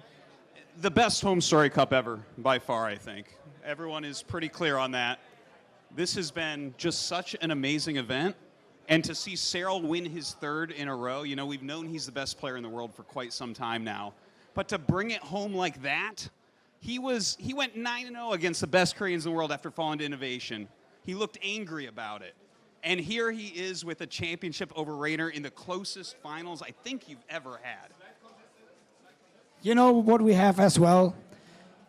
the best Homestory Cup ever, by far, I think. Everyone is pretty clear on that. This has been just such an amazing event. And to see Serral win his 3rd in a row, you know, we've known he's the best player in the world for quite some time now. But to bring it home like that, he went 9-0 against the best Koreans in the world after falling to Innovation. He looked angry about it. And here he is with a championship over Reynor in the closest finals I think you've ever had. You know what we have as well?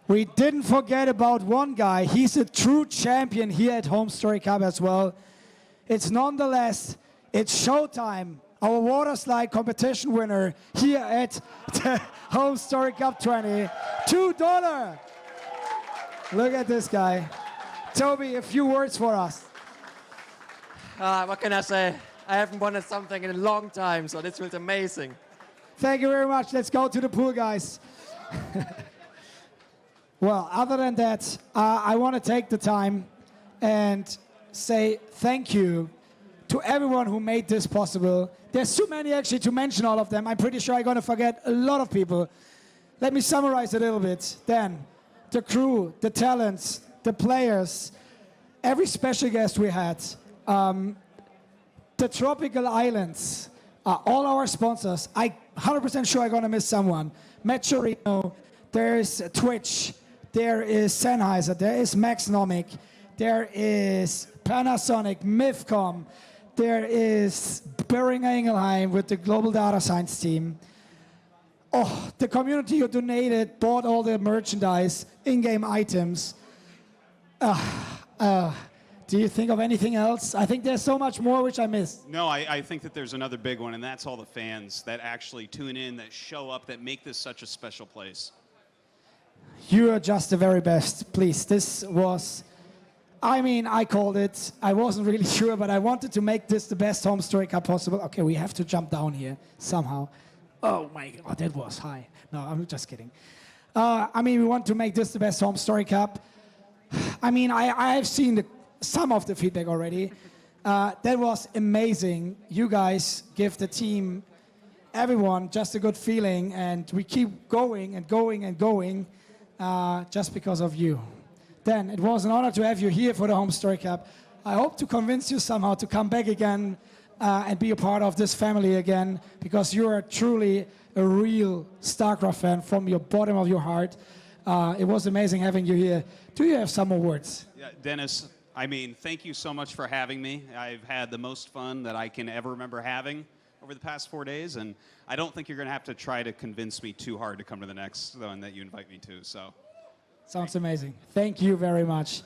We didn't forget about one guy. He's a true champion here at Homestory Cup as well. it's showtime. Our water slide competition winner here at the Homestory Cup 20. $2. Look at this guy. Toby, a few words for us. What can I say? I haven't wanted something in a long time, so this was amazing. Thank you very much. Let's go to the pool, guys. Well, other than that, I want to take the time and say thank you to everyone who made this possible. There's too many actually to mention all of them. I'm pretty sure I'm going to forget a lot of people. Let me summarize a little bit. Dan, the crew, the talents, the players, every special guest we had, the tropical islands, all our sponsors. I'm 100% sure I'm going to miss someone. Reynor, there's Twitch, there is Sennheiser, there is Maxnomic, there is Panasonic, MIFCOM, there is Boehringer Ingelheim with the Global Data Science team. Oh, the community who donated, bought all the merchandise, in-game items. Do you think of anything else? I think there's so much more which I missed. No, I think that there's another big one, and that's all the fans that actually tune in, that show up, that make this such a special place. You are just the very best. Please, this was, I mean, I called it. I wasn't really sure, but I wanted to make this the best Homestory Cup possible. Okay, we have to jump down here somehow. Oh my God, that was high. No, I'm just kidding. I mean, we want to make this the best Homestory Cup. I mean, I've seen some of the feedback already. That was amazing. You guys give the team, everyone, just a good feeling, and we keep going and going and going just because of you. Dan, it was an honor to have you here for the Homestory Cup. I hope to convince you somehow to come back again and be a part of this family again, because you are truly a real StarCraft fan from your bottom of your heart. It was amazing having you here. Do you have some more words? Yeah, Dennis, I mean, thank you so much for having me. I've had the most fun that I can ever remember having over the past 4 days, and I don't think you're going to have to try to convince me too hard to come to the next one that you invite me to. So, sounds amazing. Thank you very much.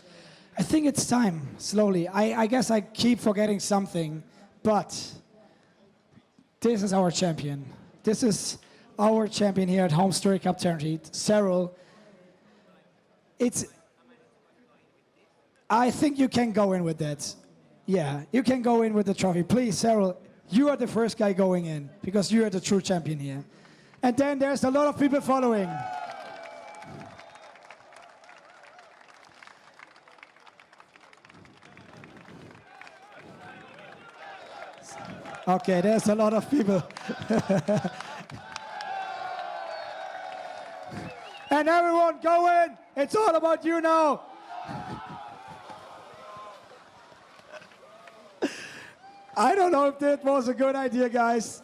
I think it's time, slowly. I guess I keep forgetting something, but this is our champion. This is our champion here at Homestory Cup 20, Serral. I think you can go in with that. Yeah, you can go in with the trophy. Please, Serral, you are the first guy going in because you are the true champion here. And then there's a lot of people following. Okay, there's a lot of people. And everyone, go in. It's all about you now. I don't know if that was a good idea, guys.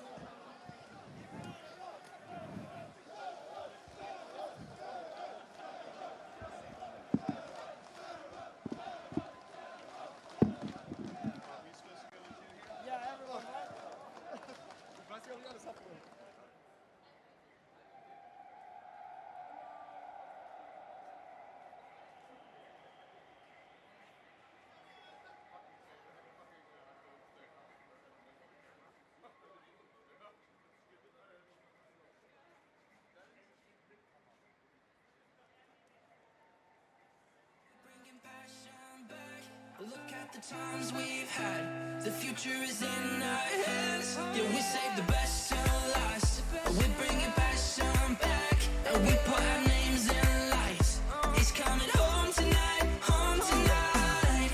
Look at the times we've had. The future is in our hands. Yeah, we save the best till last. We bring it passion back, and we put our names in lights. It's coming home tonight, home tonight.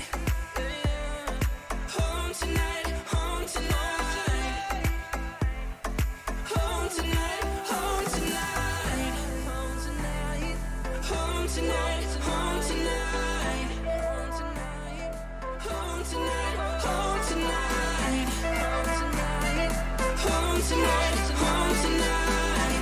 Home tonight, home tonight. Home tonight, home tonight. Home tonight, home tonight, home tonight. Home tonight.